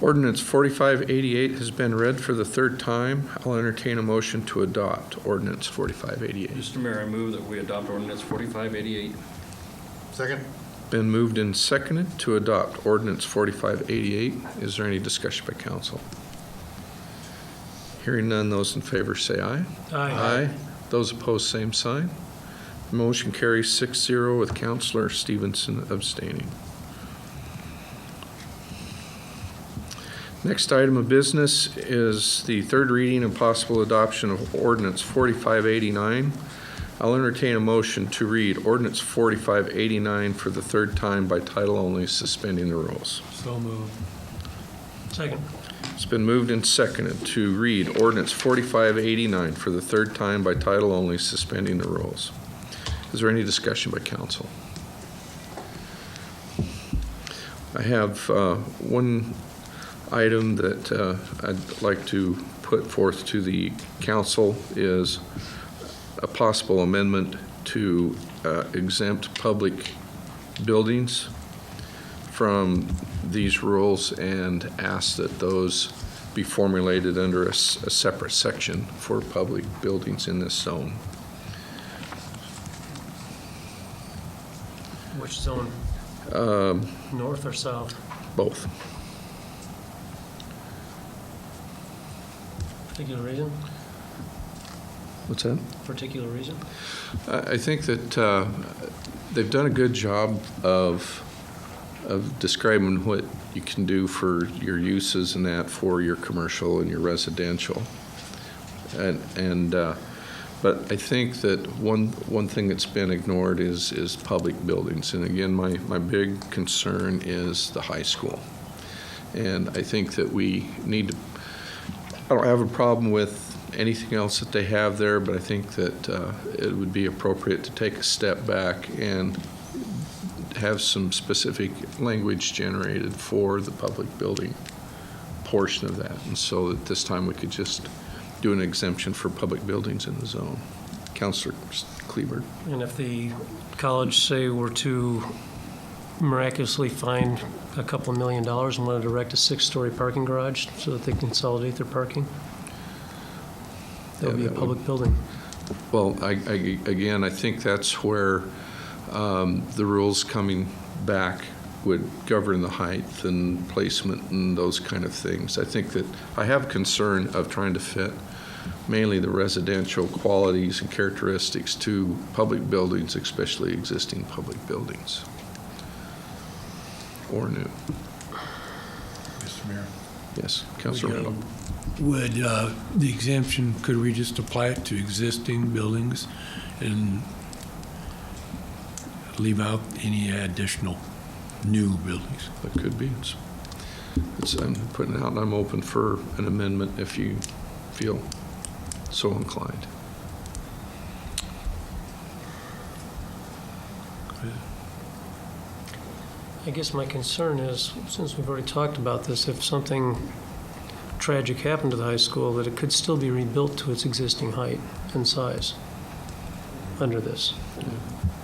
Ordinance 4588 has been read for the third time. I'll entertain a motion to adopt ordinance 4588. Mr. Mayor, I move that we adopt ordinance 4588. Second. Been moved and seconded to adopt ordinance 4588. Is there any discussion by council? Hearing none, those in favor say aye. Aye. Those opposed, same sign. Motion carries 6-0 with Councilor Stevenson abstaining. Next item of business is the third reading and possible adoption of ordinance 4589. I'll entertain a motion to read ordinance 4589 for the third time by title only, suspending the rules. So moved. Second. It's been moved and seconded to read ordinance 4589 for the third time by title only, suspending the rules. Is there any discussion by council? I have one item that I'd like to put forth to the council is a possible amendment to exempt public buildings from these rules and ask that those be formulated under a separate section for public buildings in this zone. Which zone? North or south? Both. Particular reason? What's that? Particular reason? I think that they've done a good job of describing what you can do for your uses and that for your commercial and your residential. But I think that one thing that's been ignored is public buildings. And again, my big concern is the high school. And I think that we need to, I don't have a problem with anything else that they have there, but I think that it would be appropriate to take a step back and have some specific language generated for the public building portion of that. And so that this time we could just do an exemption for public buildings in the zone. Councilor Kleberg. And if the college, say, were to miraculously find a couple $1 million and want to erect a 6-story parking garage so that they consolidate their parking, that would be a public building. Well, again, I think that's where the rules coming back would govern the height and placement and those kind of things. I think that I have concern of trying to fit mainly the residential qualities and characteristics to public buildings, especially existing public buildings or new. Mr. Mayor. Yes, Councilor Randall. Would the exemption, could we just apply it to existing buildings and leave out any additional new buildings? That could be. I'm putting it out, and I'm open for an amendment if you feel so inclined. I guess my concern is, since we've already talked about this, if something tragic happened to the high school, that it could still be rebuilt to its existing height and size under this.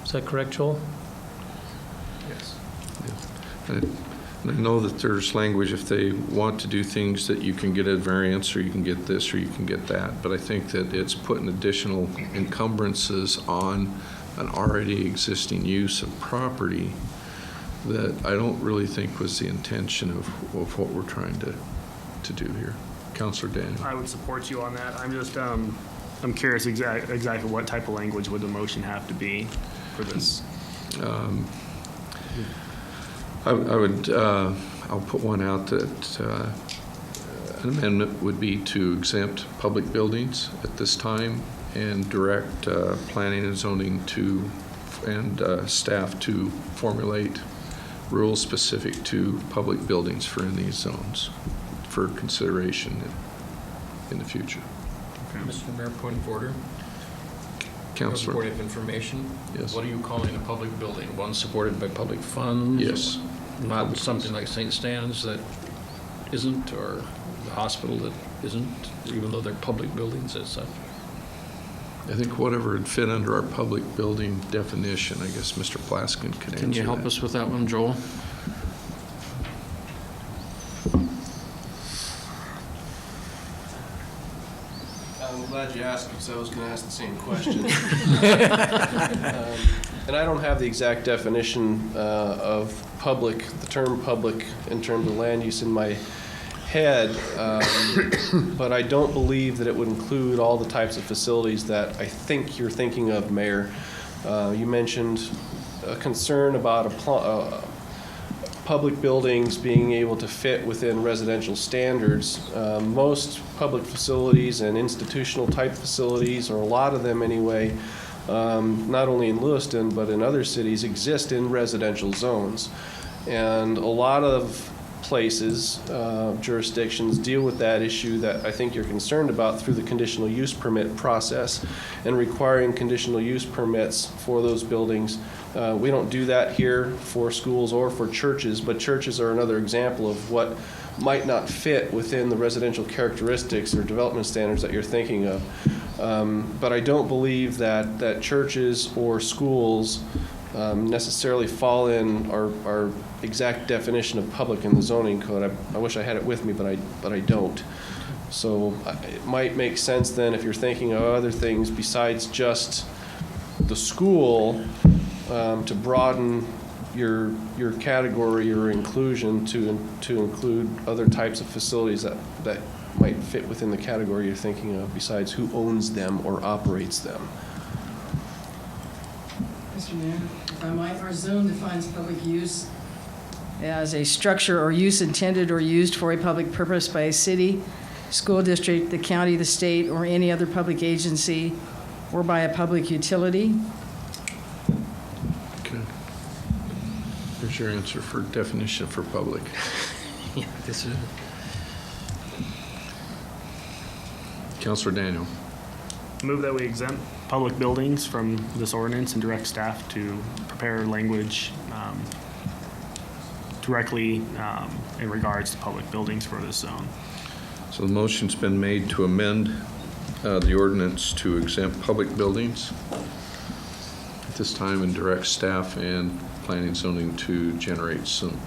Is that correct, Joel? Yes. And I know that there's language if they want to do things that you can get a variance or you can get this or you can get that, but I think that it's putting additional encumbrances on an already existing use of property that I don't really think was the intention of what we're trying to do here. Counselor Daniel. I would support you on that. I'm just, I'm curious exactly what type of language would the motion have to be for this? I'll put one out that an amendment would be to exempt public buildings at this time and direct planning and zoning and staff to formulate rules specific to public buildings for in these zones for consideration in the future. Okay. Mr. Mayor, point of order. Counselor. Point of information. Yes. What are you calling a public building? One supported by public funds? Yes. Not something like St. Stan's that isn't, or the hospital that isn't, even though they're public buildings as such? I think whatever would fit under our public building definition, I guess Mr. Plaskin could answer. Can you help us with that one, Joel? I'm glad you asked because I was going to ask the same question. And I don't have the exact definition of public, the term public in terms of land use in my head, but I don't believe that it would include all the types of facilities that I think you're thinking of, Mayor. You mentioned a concern about public buildings being able to fit within residential standards. Most public facilities and institutional type facilities, or a lot of them anyway, not only in Lewiston but in other cities, exist in residential zones. And a lot of places, jurisdictions deal with that issue that I think you're concerned about through the conditional use permit process and requiring conditional use permits for those buildings. We don't do that here for schools or for churches, but churches are another example of what might not fit within the residential characteristics or development standards that you're thinking of. But I don't believe that churches or schools necessarily fall in our exact definition of public in the zoning code. I wish I had it with me, but I don't. So it might make sense then, if you're thinking of other things besides just the school, to broaden your category or inclusion to include other types of facilities that might fit within the category you're thinking of besides who owns them or operates them. Mr. Mayor, if I might, our zone defines public use as a structure or use intended or used for a public purpose by a city, school district, the county, the state, or any other public agency, or by a public utility. Okay. Here's your answer for definition for public. Yeah, this is. Counselor Daniel. Move that we exempt public buildings from this ordinance and direct staff to prepare language directly in regards to public buildings for this zone. So the motion's been made to amend the ordinance to exempt public buildings at this time and direct staff and planning and zoning to generate some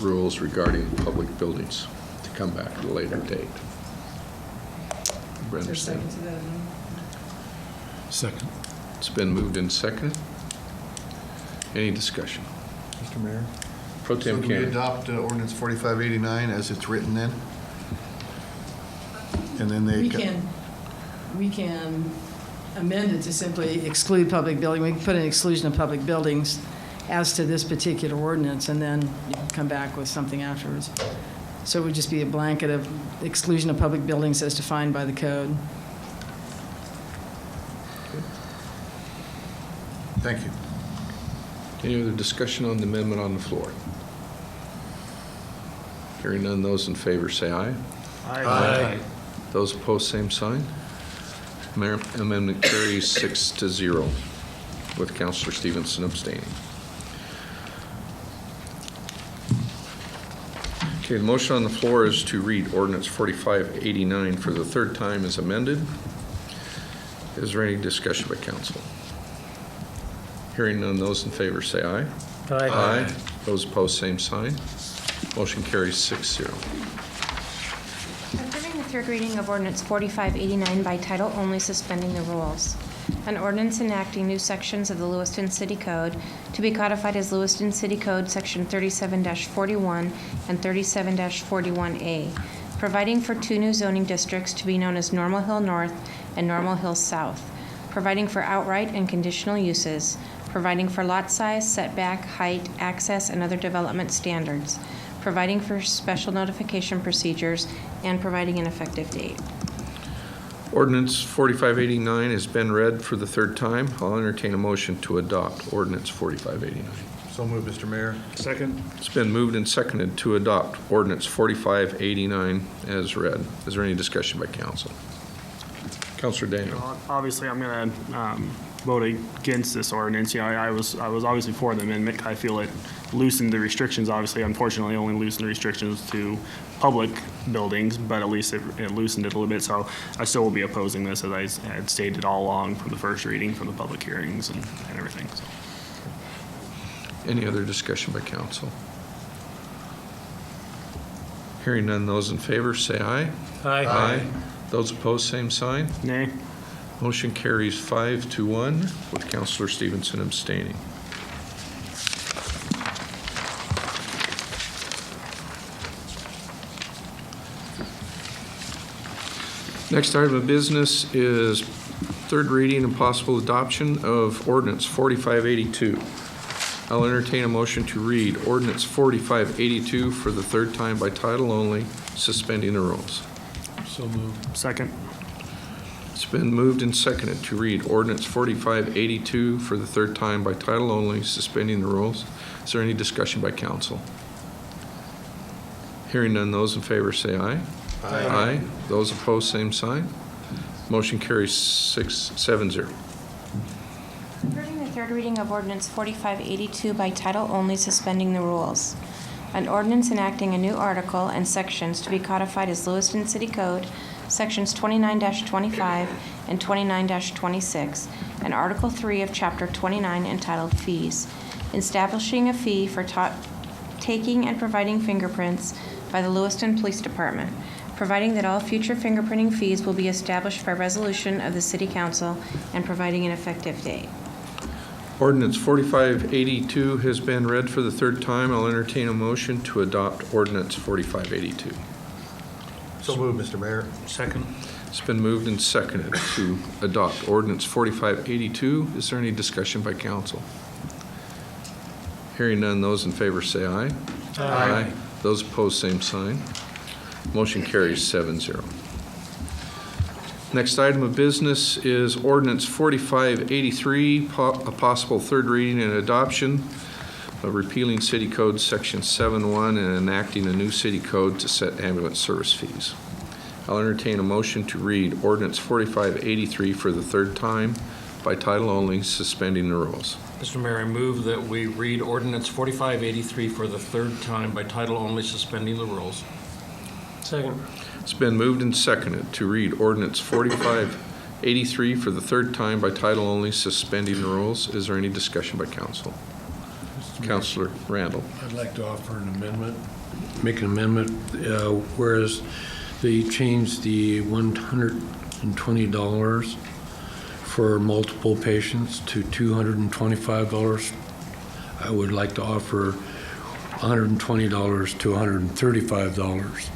rules regarding public buildings to come back at a later date. Is there a second to that? Second. It's been moved and seconded. Any discussion? Mr. Mayor? Pro Tem So do we Cannon. adopt ordinance 4589 as it's written then? And then they... We can amend it to simply exclude public building. We can put an exclusion of public buildings as to this particular ordinance, and then you can come back with something afterwards. So it would just be a blanket of exclusion of public buildings as defined by the code. Thank you. Any other discussion on the amendment on the floor? Hearing none, those in favor say aye. Aye. Those opposed, same sign. Amendment carries 6-0 with Councilor Stevenson abstaining. Okay, the motion on the floor is to read ordinance 4589 for the third time as amended. Is there any discussion by council? Hearing none, those in favor say aye. Aye. Aye. Those opposed, same sign. Motion carries 6-0. Approving the third reading of ordinance 4589 by title only, suspending the rules. An ordinance enacting new sections of the Lewiston City Code to be codified as Lewiston City Code Section 37-41 and 37-41A, providing for 2 new zoning districts to be known as Normal Hill North and Normal Hill South, providing for outright and conditional uses, providing for lot size, setback, height, access, and other development standards, providing for special notification procedures, and providing an effective date. Ordinance 4589 has been read for the 3rd time. I'll entertain a motion to adopt ordinance 4589. So moved, Mr. Mayor. Second. It's been moved and seconded to adopt ordinance 4589 as read. Is there any discussion by council? Councilor Daniel. Obviously, I'm going to vote against this ordinance. You know, I was obviously for the amendment. I feel it loosened the restrictions. Obviously, unfortunately, only loosened the restrictions to public buildings, but at least it loosened it a little bit. So I still will be opposing this, as I had stated all along from the first reading, from the public hearings and everything. So. Any other discussion by council? Hearing none, those in favor say aye. Aye. Aye. Those opposed, same sign. Nay. Motion carries 5-1 with Councilor Stevenson abstaining. Next item of business is 3rd reading and possible adoption of ordinance 4582. I'll entertain a motion to read ordinance 4582 for the 3rd time by title only, suspending the rules. So moved. Second. It's been moved and seconded to read ordinance 4582 for the 3rd time by title only, suspending the rules. Is there any discussion by council? Hearing none, those in favor say aye. Aye. Aye. Those opposed, same sign. Motion carries 7-0. Approving the 3rd reading of ordinance 4582 by title only, suspending the rules. An ordinance enacting a new article and sections to be codified as Lewiston City Code, Sections 29-25 and 29-26, and Article 3 of Chapter 29 entitled Fees, establishing a fee for taking and providing fingerprints by the Lewiston Police Department, providing that all future fingerprinting fees will be established by resolution of the City Council, and providing an effective date. Ordinance 4582 has been read for the 3rd time. I'll entertain a motion to adopt ordinance 4582. So moved, Mr. Mayor. Second. It's been moved and seconded to adopt ordinance 4582. Is there any discussion by council? Hearing none, those in favor say aye. Aye. Those opposed, same sign. Motion carries 7-0. Next item of business is ordinance 4583, a possible 3rd reading and adoption of repealing City Code Section 7-1 and enacting a new city code to set ambulance service fees. I'll entertain a motion to read ordinance 4583 for the 3rd time by title only, suspending the rules. Mr. Mayor, I move that we read ordinance 4583 for the 3rd time by title only, suspending the rules. Second. It's been moved and seconded to read ordinance 4583 for the 3rd time by title only, suspending the rules. Is there any discussion by council? Councilor Randall. I'd like to offer an amendment, make an amendment, whereas they changed the $120 for multiple patients to $225. I would like to offer $120 to $135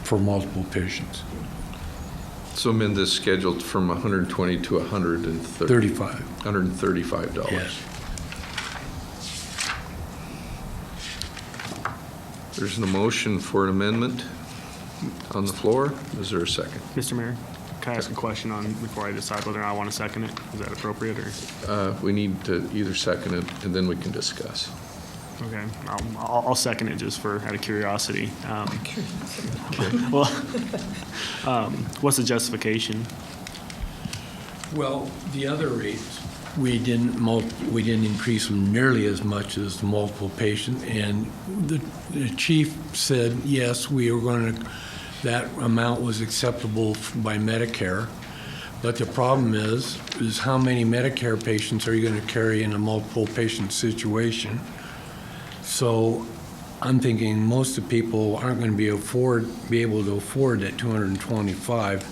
for multiple patients. So amend this scheduled from 120 to $135. Yes. There's a motion for an amendment on the floor. Is there a second? Mr. Mayor, can I ask a question before I decide whether or not I want to second it? Is that appropriate, or? We need to either second it, and then we can discuss. Okay, I'll second it just out of curiosity. Well, what's the justification? Well, the other rates, we didn't increase them nearly as much as the multiple patient, and the chief said, yes, we were going to, that amount was acceptable by Medicare, but the problem is how many Medicare patients are you going to carry in a multiple patient situation? So I'm thinking most of the people aren't going to be able to afford that 225.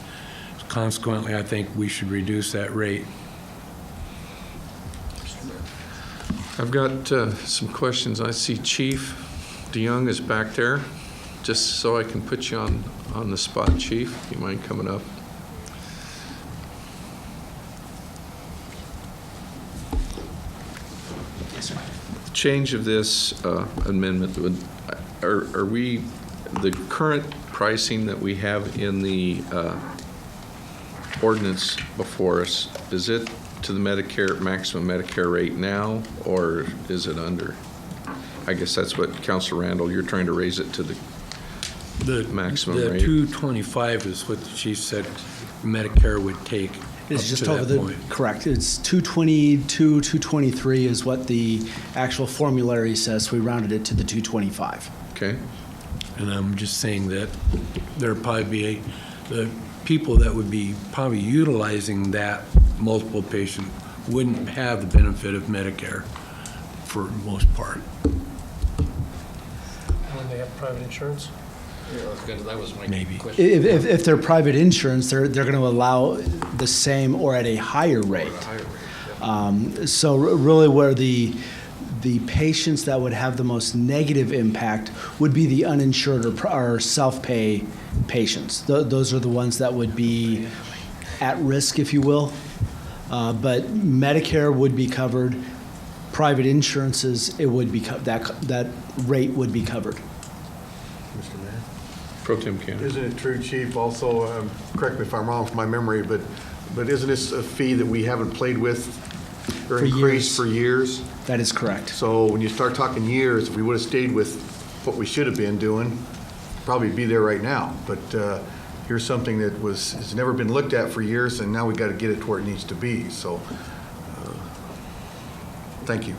Consequently, I think we should reduce that rate I've got some questions. I see Chief DeYoung is back there. Just so I can put you on the spot, Chief, you mind coming up? Change of this amendment, are we, the current pricing that we have in the ordinance before us, is it to the Medicare, maximum Medicare rate now, or is it under? I guess that's what, Councilor Randall, you're trying to raise it to the maximum The rate? 225 is what the chief said Medicare would take It's up just to over that the, point. correct. It's 222, 223 is what the actual formulary says. We rounded it to the 225. Okay. And I'm just saying that there'd probably be the people that would be probably utilizing that multiple patient wouldn't have the benefit of Medicare for the most part. When they have private insurance? That was my Maybe. question. If they're private insurance, they're going to allow the same or at a higher rate. So really where the patients that would have the most negative impact would be the uninsured or self-pay patients. Those are the ones that would be at risk, if you will. But Medicare would be covered. Private insurances, it would be that rate would be covered. Mr. Mayor? Pro Tem Cannon. Isn't it true, Chief, also, correct me if I'm wrong from my memory, but isn't this a fee that we haven't played with or For increased years. for years? That is correct. So when you start talking years, if we would have stayed with what we should have been doing, probably be there right now. But here's something that has never been looked at for years, and now we got to get it to where it needs to be. So thank you.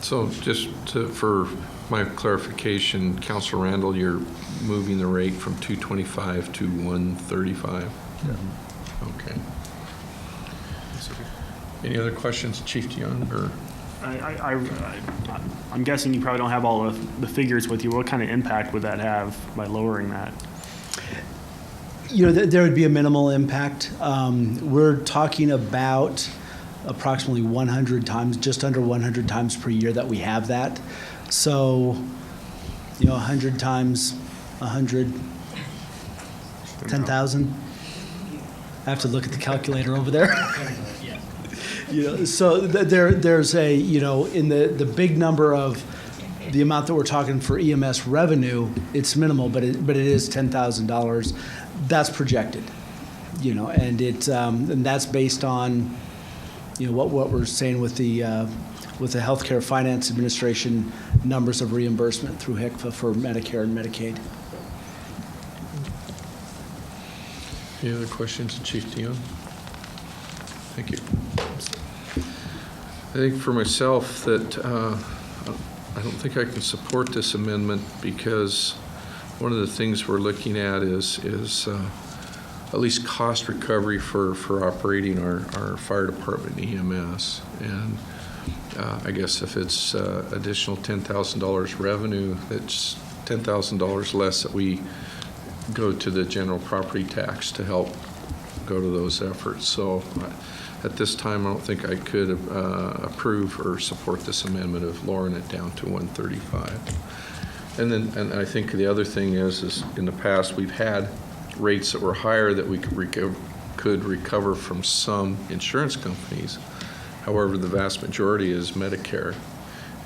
So just for my clarification, Councilor Randall, you're moving the rate from 225 to 135? Yeah. Okay. Any other questions, Chief DeYoung, or? I'm guessing you probably don't have all of the figures with you. What kind of impact would that have by lowering that? You know, there would be a minimal impact. We're talking about approximately 100 times, just under 100 times per year that we have that. So, you know, 100 times 100, 10,000. I have to look at the calculator over there. You know, so there's a, you know, in the big number of the amount that we're talking for EMS revenue, it's minimal, but it is $10,000. That's projected, you know, and and that's based on, you know, what we're saying with the Healthcare Finance Administration numbers of reimbursement through HCFA for Medicare and Medicaid. Any other questions, Chief DeYoung? Thank you. I think for myself that I don't think I can support this amendment because one of the things we're looking at is at least cost recovery for operating our fire department EMS. And I guess if it's additional $10,000 revenue, that's $10,000 less that we go to the general property tax to help go to those efforts. So at this time, I don't think I could approve or support this amendment of lowering it down to 135. And I think the other thing is in the past, we've had rates that were higher that we could recover from some insurance companies. However, the vast majority is Medicare.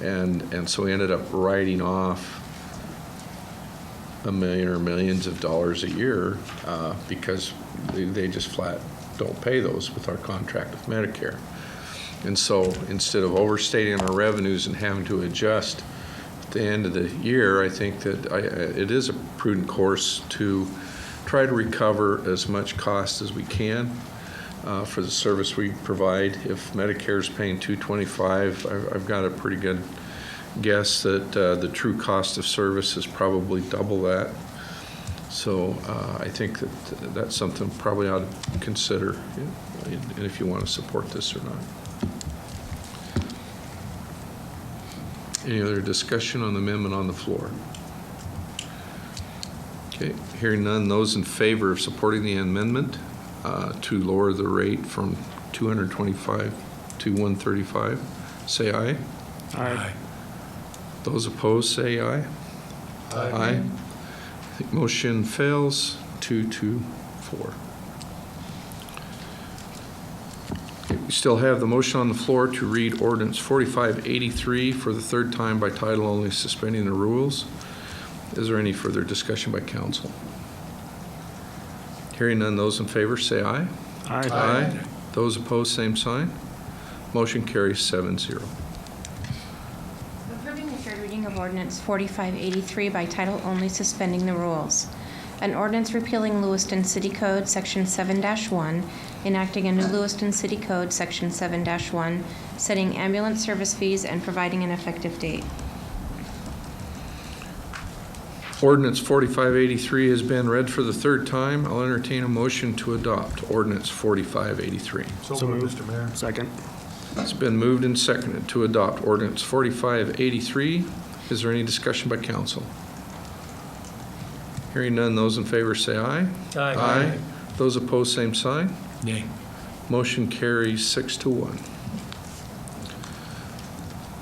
And so we ended up writing off $1 million or millions of dollars a year because they just flat don't pay those with our contract with Medicare. And so instead of overstating our revenues and having to adjust at the end of the year, I think that it is a prudent course to try to recover as much cost as we can for the service we provide. If Medicare is paying $225, I've got a pretty good guess that the true cost of service is probably double that. So I think that that's something probably ought to consider, and if you want to support this or not. Any other discussion on the amendment on the floor? Okay, hearing none, those in favor of supporting the amendment to lower the rate from 225 to 135, say aye. Aye. Those opposed, say aye. Aye. I think motion fails 2-4. We still have the motion on the floor to read ordinance 4583 for the third time by title only, suspending the rules. Is there any further discussion by council? Hearing none, those in favor say aye. Aye. Aye. Those opposed, same sign. Motion carries 7-0. Approving the third reading of ordinance 4583 by title only, suspending the rules. An ordinance repealing Lewiston City Code Section 7-1, enacting a new Lewiston City Code Section 7-1, setting ambulance service fees and providing an effective date. Ordinance 4583 has been read for the third time. I'll entertain a motion to adopt ordinance 4583. So moved, Mr. Mayor. Second. It's been moved and seconded to adopt ordinance 4583. Is there any discussion by council? Hearing none, those in favor say aye. Aye. Those opposed, same sign. Nay. Motion carries 6-1.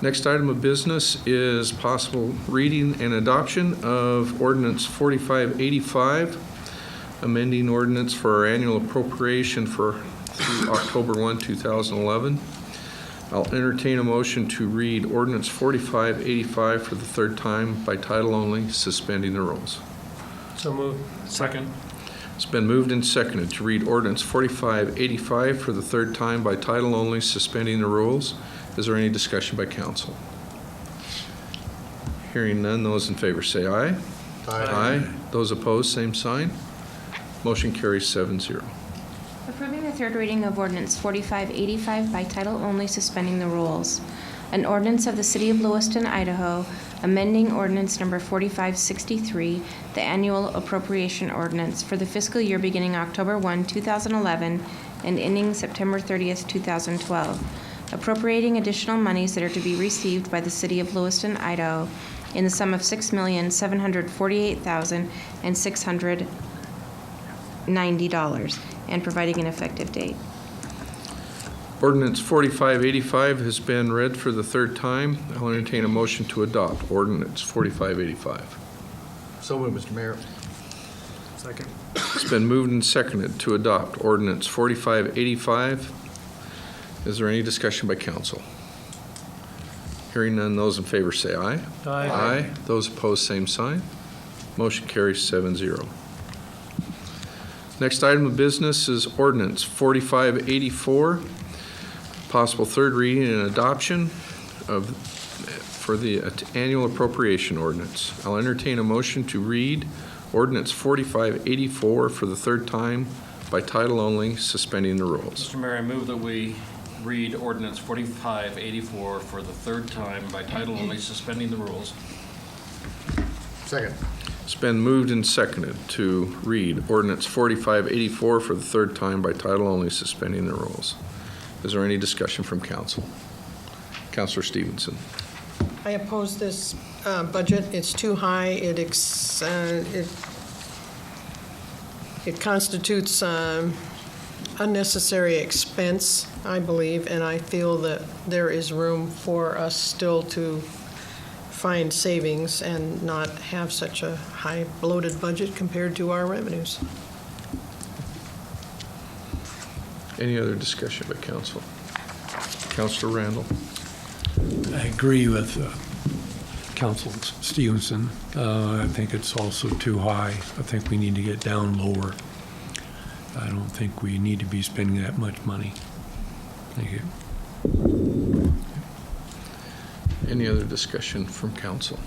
Next item of business is possible reading and adoption of ordinance 4585, amending ordinance for our annual appropriation for through October 1, 2011. I'll entertain a motion to read ordinance 4585 for the third time by title only, suspending the rules. So moved. Second. It's been moved and seconded to read ordinance 4585 for the third time by title only, suspending the rules. Is there any discussion by council? Hearing none, those in favor say aye. Aye. Those opposed, same sign. Motion carries 7-0. Approving the third reading of ordinance 4585 by title only, suspending the rules. An ordinance of the City of Lewiston, Idaho, amending ordinance number 4563, the annual appropriation ordinance for the fiscal year beginning October 1, 2011, and ending September 30th, 2012. Appropriating additional monies that are to be received by the City of Lewiston, Idaho, in the sum of $6,748,690, and providing an effective date. Ordinance 4585 has been read for the third time. I'll entertain a motion to adopt ordinance 4585. So moved, Mr. Mayor. Second. It's been moved and seconded to adopt ordinance 4585. Is there any discussion by council? Hearing none, those in favor say aye. Aye. Those opposed, same sign. Motion carries 7-0. Next item of business is ordinance 4584, possible third reading and adoption for the annual appropriation ordinance. I'll entertain a motion to read ordinance 4584 for the third time by title only, suspending the rules. Mr. Mayor, I move that we read ordinance 4584 for the third time by title only, suspending the rules. Second. It's been moved and seconded to read ordinance 4584 for the third time by title only, suspending the rules. Is there any discussion from council? Councilor Stevenson. I oppose this budget. It's too high. It constitutes unnecessary expense, I believe, and I feel that there is room for us still to find savings and not have such a high bloated budget compared to our revenues. Any other discussion by council? Councilor Randall. I agree with Councilor Stevenson. I think it's also too high. I think we need to get down lower. I don't think we need to be spending that much money. Thank you. Any other discussion from council?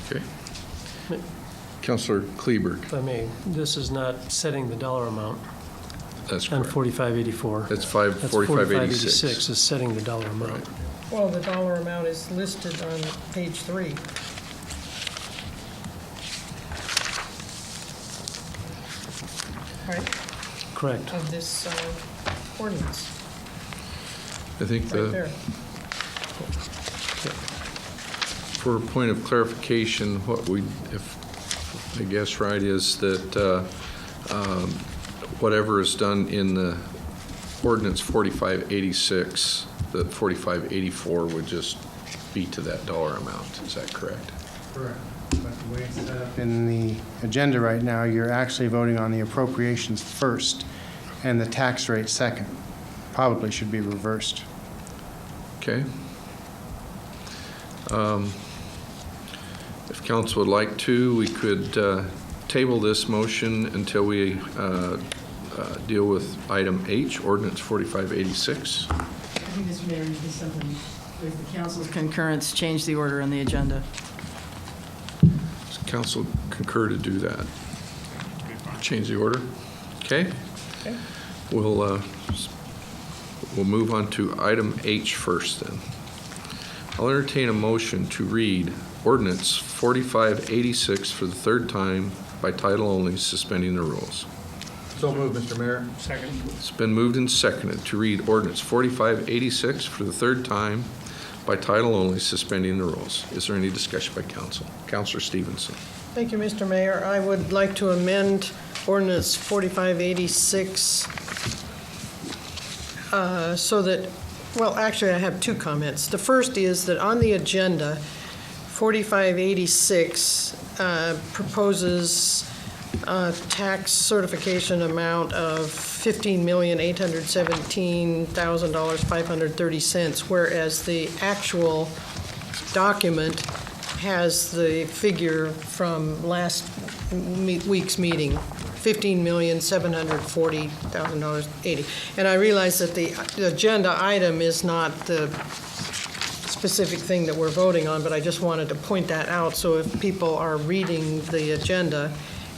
Okay. Councilor Kleberg. If I may, this is not setting the dollar amount. That's On correct. 4584. That's 4586. 4586 is setting the dollar amount. Well, the dollar amount is listed on page 3. Right? Correct. Of this ordinance, I think right there. for a point of clarification, what we, if I guess right, is that whatever is done in the ordinance 4586 that 4584 would just be to that dollar amount. Is that correct? Correct. But the way it's set up in the agenda right now, you're actually voting on the appropriations first and the tax rate second. Probably should be reversed. Okay. If council would like to, we could table this motion until we deal with item H, ordinance 4586. I think, Mr. Mayor, you did something with the council's concurrence, change the order on the agenda. Does council concur to do that? Change the order? Okay. We'll move on to item H first then. I'll entertain a motion to read ordinance 4586 for the third time by title only, suspending the rules. So moved, Mr. Mayor. Second. It's been moved and seconded to read ordinance 4586 for the third time by title only, suspending the rules. Is there any discussion by council? Councilor Stevenson. Thank you, Mr. Mayor. I would like to amend ordinance 4586 so that, well, actually, I have two comments. The first is that on the agenda, 4586 proposes a tax certification amount of $15,817,530, whereas the actual document has the figure from last week's meeting, $15,740,080. And I realize that the agenda item is not the specific thing that we're voting on, but I just wanted to point that out so if people are reading the agenda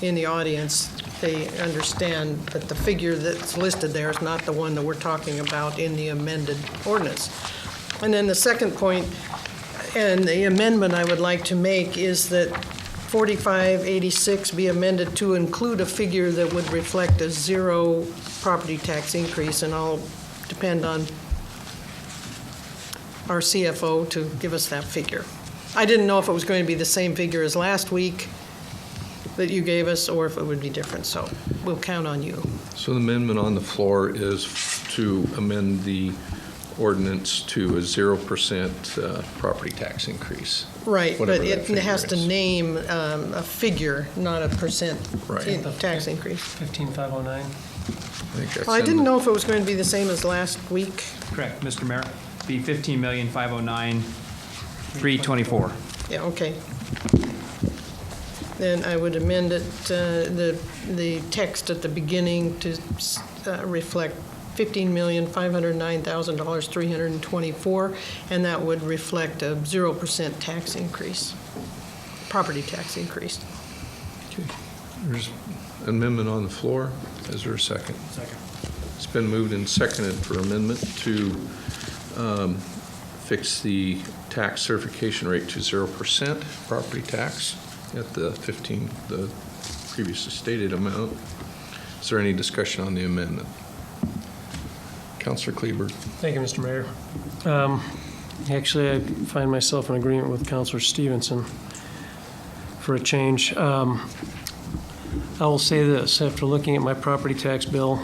in the audience, they understand that the figure that's listed there is not the one that we're talking about in the amended ordinance. And then the second point, and the amendment I would like to make, is that 4586 be amended to include a figure that would reflect a zero property tax increase, and I'll depend on our CFO to give us that figure. I didn't know if it was going to be the same figure as last week that you gave us, or if it would be different, so we'll count on you. So the amendment on the floor is to amend the ordinance to a 0% property tax increase. Right, but whatever that it figure has to is. name a figure, not a percent Right. tax increase. 15,509. I think that's Well, I in didn't the- know if it was going to be the same as last week. Correct, Mr. Mayor. Be 15,509,324. Yeah, okay. Then I would amend it, the text at the beginning to reflect $15,509,324, and that would reflect a 0% tax increase, property tax increase. Okay. There's an amendment on the floor. Is there a second? Second. It's been moved and seconded for amendment to fix the tax certification rate to 0% property tax at the previously stated amount. Is there any discussion on the amendment? Councilor Kleber. Thank you, Mr. Mayor. Actually, I find myself in agreement with Councilor Stevenson for a change. I will say this, after looking at my property tax bill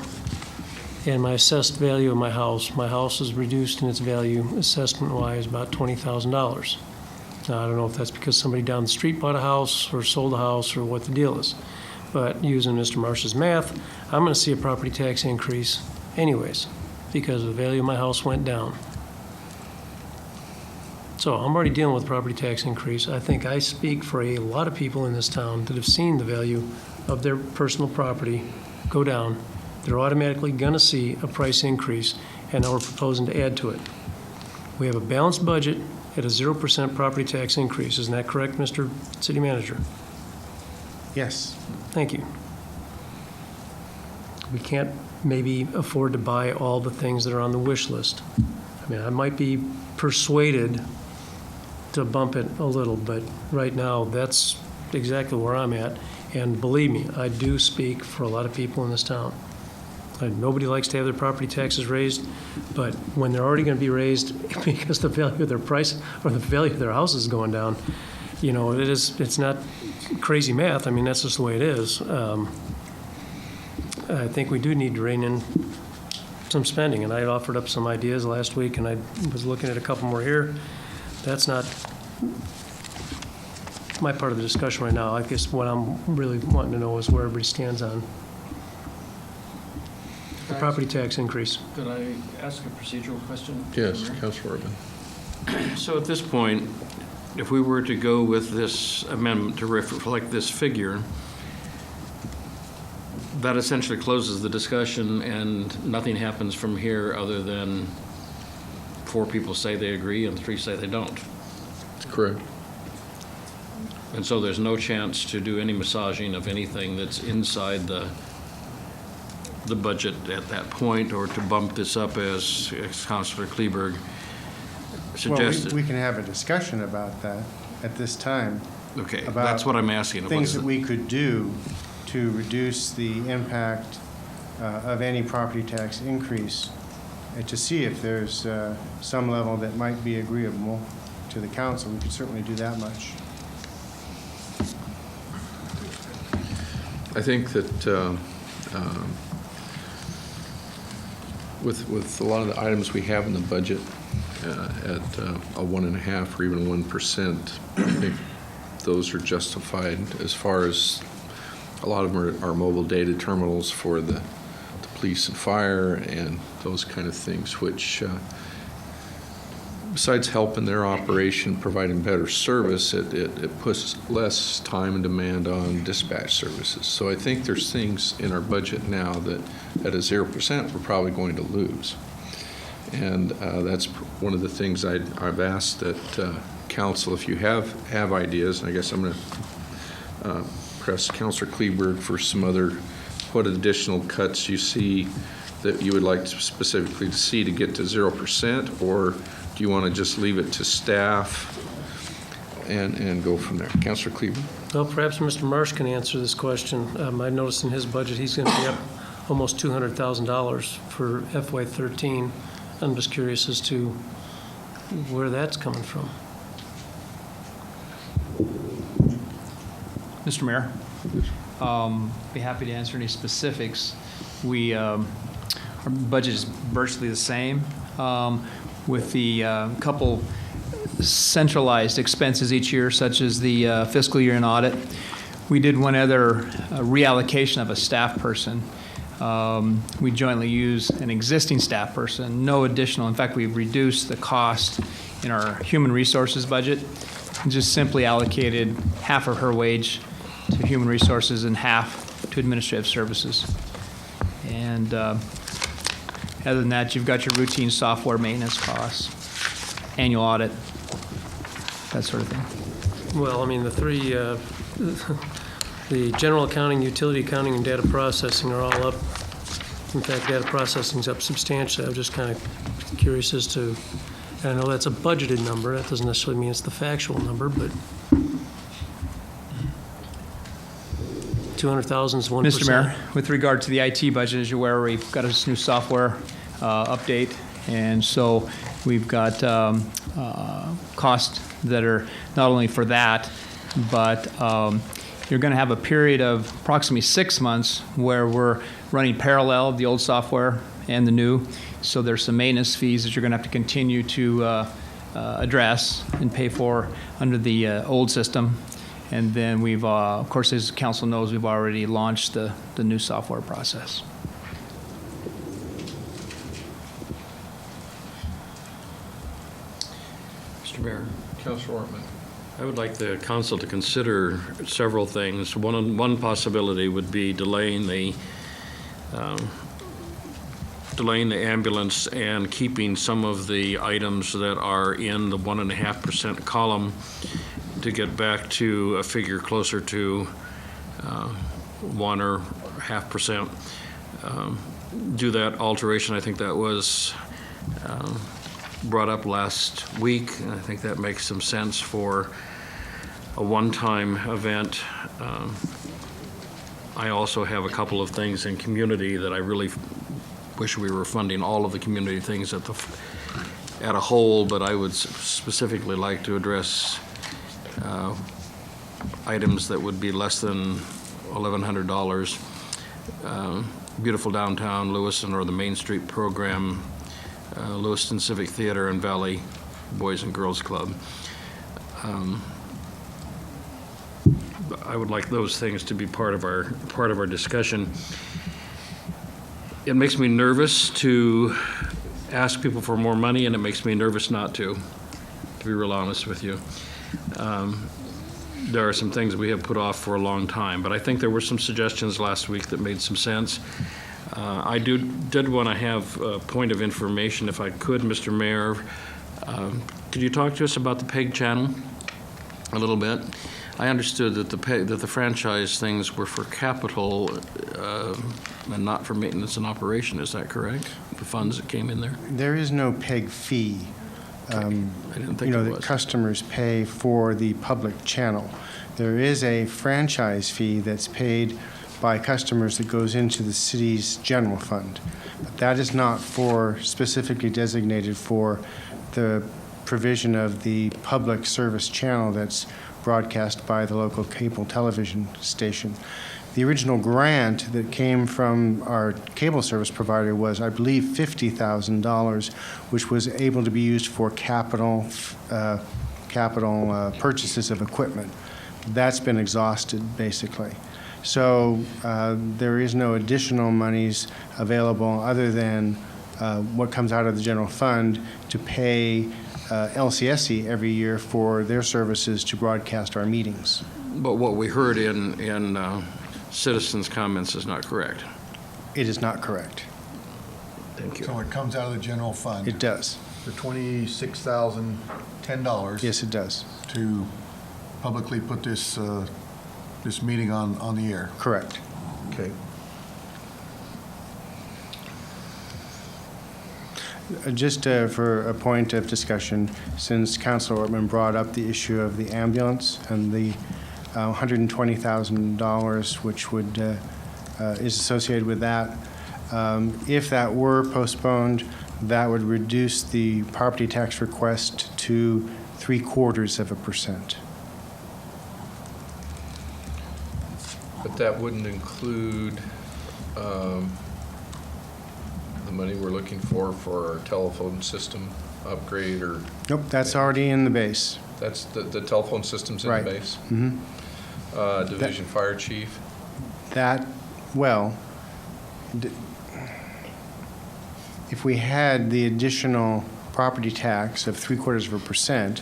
and my assessed value of my house is reduced in its value assessment-wise about $20,000. Now, I don't know if that's because somebody down the street bought a house or sold a house or what the deal is, but using Mr. Marsh's math, I'm going to see a property tax increase anyways because the value of my house went down. So I'm already dealing with property tax increase. I think I speak for a lot of people in this town that have seen the value of their personal property go down. They're automatically going to see a price increase, and now we're proposing to add to it. We have a balanced budget at a 0% property tax increase. Isn't that correct, Mr. City Manager? Yes. Thank you. We can't maybe afford to buy all the things that are on the wish list. I mean, I might be persuaded to bump it a little, but right now, that's exactly where I'm at. And believe me, I do speak for a lot of people in this town. Nobody likes to have their property taxes raised, but when they're already going to be raised because the value of their price or the value of their house is going down, you know, it's not crazy math. I mean, that's just the way it is. I think we do need to rein in some spending, and I offered up some ideas last week, and I was looking at a couple more here. That's not my part of the discussion right now. I guess what I'm really wanting to know is where everybody stands on the property tax increase. Could I ask a procedural question? Yes, Councilor Urban. So at this point, if we were to go with this amendment to reflect this figure, that essentially closes the discussion and nothing happens from here other than 4 people say they agree and 3 say they don't. That's correct. And so there's no chance to do any massaging of anything that's inside the budget at that point, or to bump this up as Councilor Kleberg suggested. Well, we can have a discussion about that at this time. Okay, about that's what I'm asking. Things that we could do to reduce the impact of any property tax increase, and to see if there's some level that might be agreeable to the council. We could certainly do that much. I think that with a lot of the items we have in the budget at a 1.5% or even 1%, I think those are justified. As far as a lot of them are mobile data terminals for the police and fire and those kind of things, which besides helping their operation, providing better service, it puts less time and demand on dispatch services. So I think there's things in our budget now that at a 0% we're probably going to lose. And that's one of the things I've asked that council, if you have ideas, and I guess I'm going to press Councilor Kleberg for some other, what additional cuts you see that you would like specifically to see to get to 0%, or do you want to just leave it to staff and go from there? Councilor Kleberg. Well, perhaps Mr. Marsh can answer this question. I noticed in his budget, he's going to be up almost $200,000 for FY13. I'm just curious as to where that's coming from. Mr. Mayor, be happy to answer any specifics. Our budget is virtually the same, with the couple centralized expenses each year, such as the fiscal year and audit. We did one other reallocation of a staff person. We jointly use an existing staff person, no additional. In fact, we've reduced the cost in our human resources budget and just simply allocated half of her wage to human resources and half to administrative services. And other than that, you've got your routine software maintenance costs, annual audit, that sort of thing. Well, I mean, the three, the general accounting, utility accounting, and data processing are all up. In fact, data processing's up substantially. I'm just kind of curious as to, and I know that's a budgeted number. That doesn't necessarily mean it's the factual number, but 200,000 is 1%. Mr. Mayor, with regard to the IT budget, as you're aware, we've got this new software update, and so we've got costs that are not only for that, but you're going to have a period of approximately 6 months where we're running parallel, the old software and the new. So there's some maintenance fees that you're going to have to continue to address and pay for under the old system. And then we've, of course, as council knows, we've already launched the new software process. Mr. Mayor. Councilor Ortman. I would like the council to consider several things. One possibility would be delaying the ambulance and keeping some of the items that are in the 1.5% column to get back to a figure closer to 1 or 0.5%. Do that alteration. I think that was brought up last week. I think that makes some sense for a one-time event. I also have a couple of things in community that I really wish we were funding all of the community things at a whole, but I would specifically like to address items that would be less than $1,100. beautiful downtown Lewiston or the Main Street program, Lewiston Civic Theater and Valley Boys and Girls Club. I would like those things to be part of our discussion. It makes me nervous to ask people for more money, and it makes me nervous not to be real honest with you. There are some things we have put off for a long time, but I think there were some suggestions last week that made some sense. I did want to have a point of information, if I could, Mr. Mayor. Could you talk to us about the PEG channel a little bit? I understood that the franchise things were for capital and not for maintenance and operation. Is that correct? The funds that came in there? There is no PEG fee. I didn't think that customers pay for the public channel. There is a franchise fee that's paid by customers that goes into the city's general fund. But that is not specifically designated for the provision of the public service channel that's broadcast by the local cable television station. The original grant that came from our cable service provider was, I believe, $50,000, which was able to be used for capital purchases of equipment. That's been exhausted, basically. So there is no additional monies available other than what comes out of the general fund to pay LCSC every year for their services to broadcast our meetings. But what we heard in citizens' comments is not correct. It is not correct. Thank you. So it comes out of the general fund? It does. The $26,010? Yes, it does. To publicly put this meeting on the air? Correct. Okay. Just for a point of discussion, since Councilor Ortman brought up the issue of the ambulance and the $120,000 which would is associated with that, if that were postponed, that would reduce the property tax request to 0.75%. But that wouldn't include the money we're looking for our telephone system upgrade or? Nope, that's already in the base. That's the telephone system's in Right. the base? Mm-hmm. Division Fire Chief? If we had the additional property tax of 0.75%,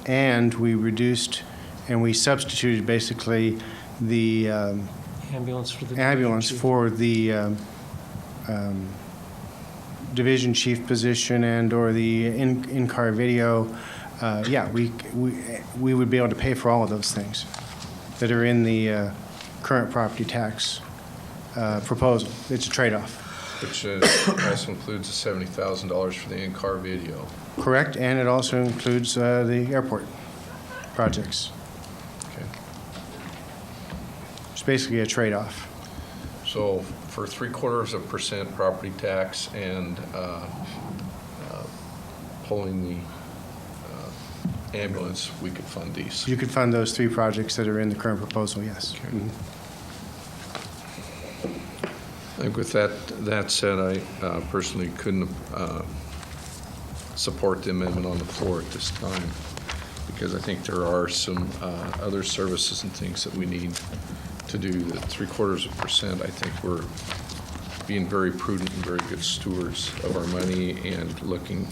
and we reduced and we substituted basically the ambulance for the division chief position and or the in-car video, we would be able to pay for all of those things that are in the current property tax proposal. It's a trade-off. Which also includes the $70,000 for the in-car video. Correct, and it also includes the airport projects. Okay. It's basically a trade-off. So for 0.75% property tax and pulling the ambulance, we could fund these. You could fund those 3 projects that are in the current proposal, yes. Okay. I think with that said, I personally couldn't support the amendment on the floor at this time because I think there are some other services and things that we need to do. That 0.75%, I think we're being very prudent and very good stewards of our money and looking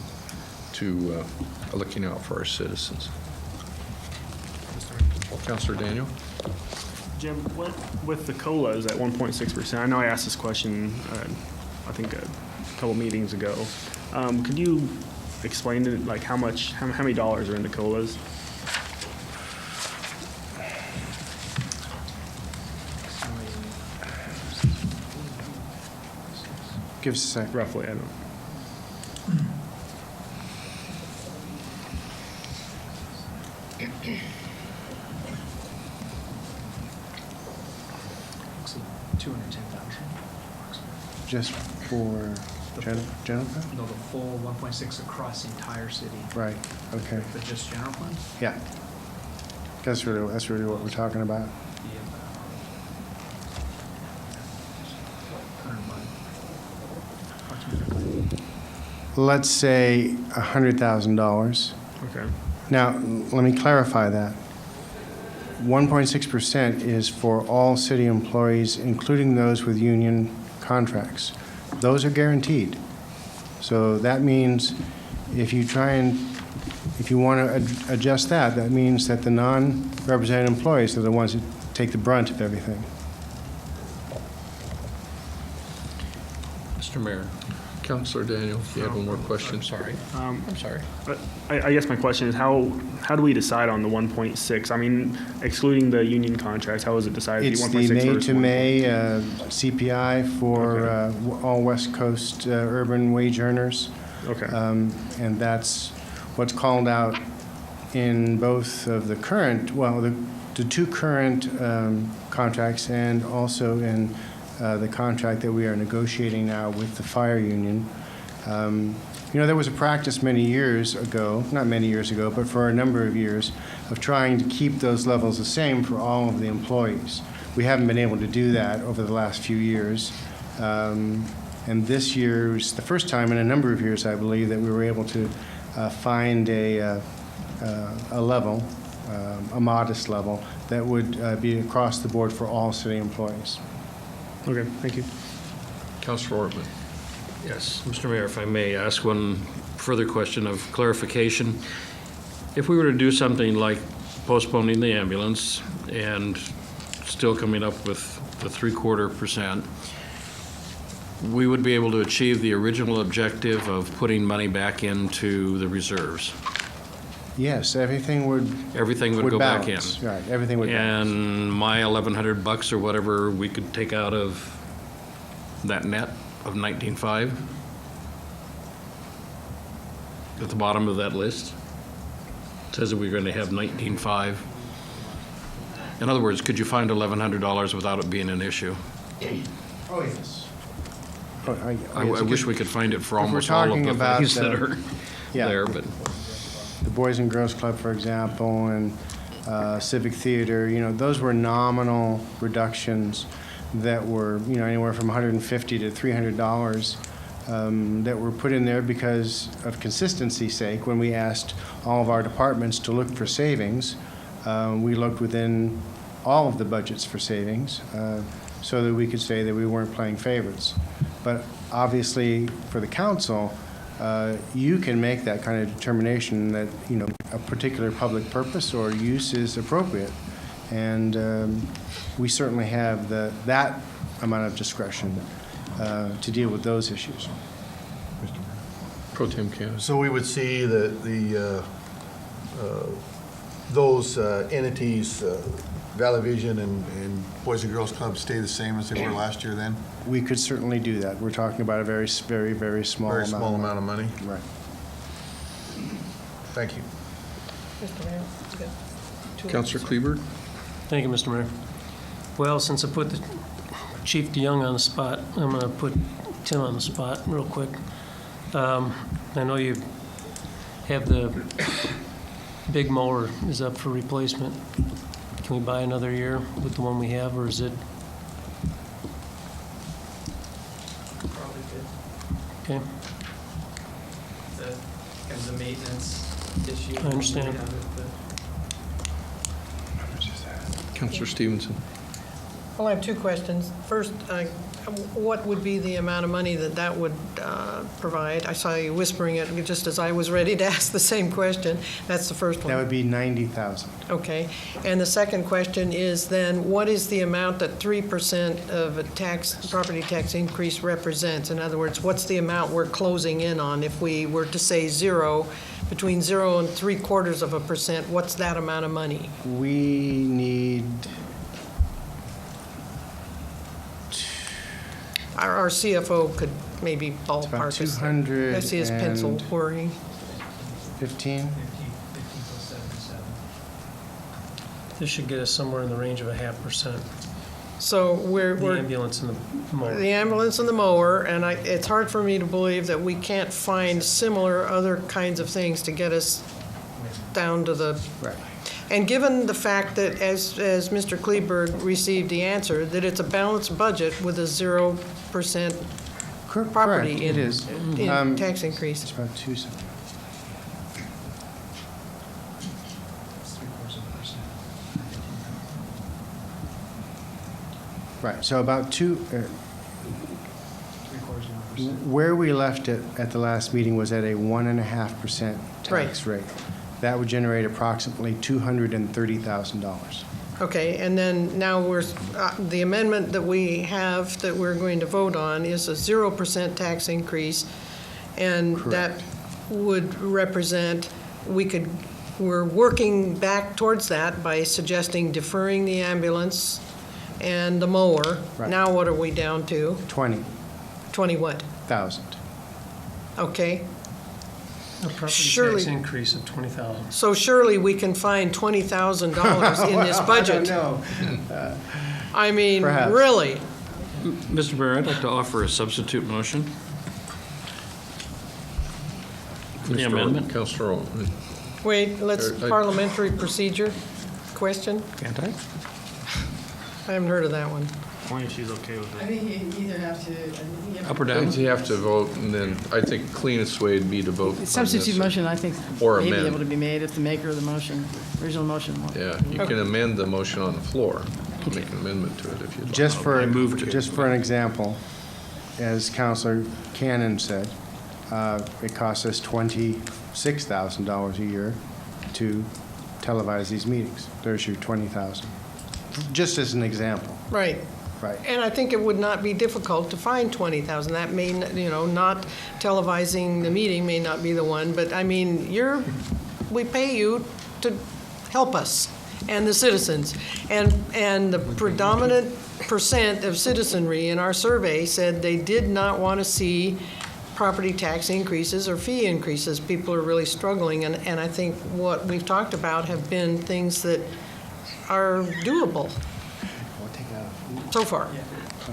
out for our citizens. Councilor Daniel? Jim, with the COLAs at 1.6%, I know I asked this question, I think a couple meetings ago. Could you explain to like how many dollars are in the COLAs? Give us a sec. Roughly, I don't know. Just for general fund? No, the full 1.6 across the entire city. Right, okay. But just general fund? Yeah. That's really what we're talking about. $100 let's say $100,000. Okay. Now, let me clarify that. 1.6% is for all city employees, including those with union contracts. Those are guaranteed. So that means if you want to adjust that, that means that the non-represented employees are the ones that take the brunt of everything. Mr. Mayor. Councilor Daniel, if you had one more question. Sorry. I'm sorry. I guess my question is how do we decide on the 1.6? I mean, excluding the union contracts, how is it decided? It's to the be 1.6 May versus to May CPI for all West Coast urban wage earners. Okay. And that's what's called out in both of the current, well, the two current contracts and also in the contract that we are negotiating now with the fire union. You know, there was a practice many years ago, not many years ago, but for a number of years, of trying to keep those levels the same for all of the employees. We haven't been able to do that over the last few years. And this year was the first time in a number of years, I believe, that we were able to find a level, a modest level, that would be across the board for all city employees. Okay, thank you. Councilor Ortman. Yes, Mr. Mayor, if I may ask one further question of clarification. If we were to do something like postponing the ambulance and still coming up with the 0.75%, we would be able to achieve the original objective of putting money back into the reserves. Yes, everything would go back in. Right, everything would balance. And my $1,100 or whatever we could take out of that net of 19.5 at the bottom of that list. It says that we're going to have 19.5. In other words, could you find $1,100 without it being an issue? Oh, yes. I wish we could find it for almost all of the things that are there, but. The Boys and Girls Club, for example, and Civic Theater, you know, those were nominal reductions that were, you know, anywhere from $150 to $300 that were put in there because of consistency's sake. When we asked all of our departments to look for savings, we looked within all of the budgets for savings so that we could say that we weren't playing favorites. But obviously, for the council, you can make that kind of determination that, you know, a particular public purpose or use is appropriate. And we certainly have that amount of discretion to deal with those issues. Pro Tem Cannon. So we would see that those entities, Valley Vision and Boys and Girls Club, stay the same as they were last year then? We could certainly do that. We're talking about a very, very, very small amount. Very small amount of money? Right. Thank you. Mr. Mayor, you got 2 Councilor minutes. Kleberg. Thank you, Mr. Mayor. Well, since I put the Chief DeYoung on the spot, I'm going to put Tim on the spot real quick. I know you have the big mower is up for replacement. Can we buy another year with the one we have, or is it? Probably good. Okay, The kind of the maintenance issue. I understand. Councilor Stevenson. Well, I have 2 questions. First, what would be the amount of money that would provide? I saw you whispering it just as I was ready to ask the same question. That's the first one. That would be $90,000. Okay. And the second question is then, what is the amount that 3% of a property tax increase represents? In other words, what's the amount we're closing in on? If we were to say 0, between 0 and 0.75%, what's that amount of money? We need Our CFO could maybe ballpark us. 200 I see his pencil whirring. 15. this should get us somewhere in the range of 0.5%. So The ambulance and the mower. The ambulance and the mower, and it's hard for me to believe that we can't find similar other kinds of things to get us down to the. Right. And given the fact that, as Mr. Kleberg received the answer, that it's a balanced budget with a 0% property Correct, in it is. in tax increase. It's about 2. Right, so about where we left it at the last meeting was at a 1.5% tax rate. That would generate approximately $230,000. Okay, and then now the amendment that we have that we're going to vote on is a 0% tax increase, and that would represent, we're working back towards that by suggesting deferring the ambulance and the mower. Right. Now what are we down to? 20,000. 20 what? Okay. A property Surely- tax increase of 20,000. So surely we can find $20,000 in this budget. I don't know. I mean, Perhaps. really? Mr. Mayor, I'd like to offer a substitute motion for the amendment. Councilor Altman. Wait, let's, parliamentary procedure question? Can't I? I haven't heard of that one. Only if she's okay with I it. think you either have to. Up or down? You have to vote, and then I think cleanest way would be to vote on this. Substitute motion, I think, Or may be amend. able to be made if the maker of the motion, original motion won't. Yeah, you can amend the motion on the floor, make an amendment to it if you'd like. Just for an example, as Councilor Cannon said, it costs us $26,000 a year to televise these meetings. There's your 20,000. Just as an example. Right. Right. And I think it would not be difficult to find 20,000. That may, not televising the meeting may not be the one, but I mean, we pay you to help us and the citizens. And the predominant percent of citizenry in our survey said they did not want to see property tax increases or fee increases. People are really struggling, and I think what we've talked about have been things that are doable. So far,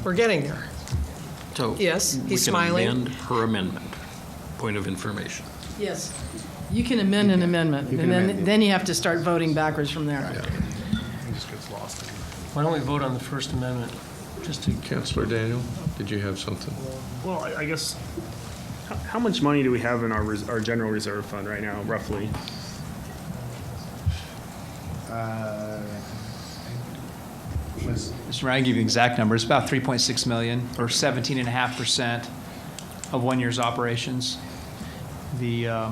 we're getting there. So Yes, we he's can smiling. amend her amendment. Point of information. Yes. You can amend an amendment, You and can amend it. then you have to start voting backwards from there. It just gets lost. Why don't we vote on the First Amendment, just to Councilor Daniel, did you have something? Well, I guess, how much money do we have in our general reserve fund right now, roughly? Mr. Mayor, I can give you the exact number. It's about 3.6 million, or 17.5% of 1 year's operations. The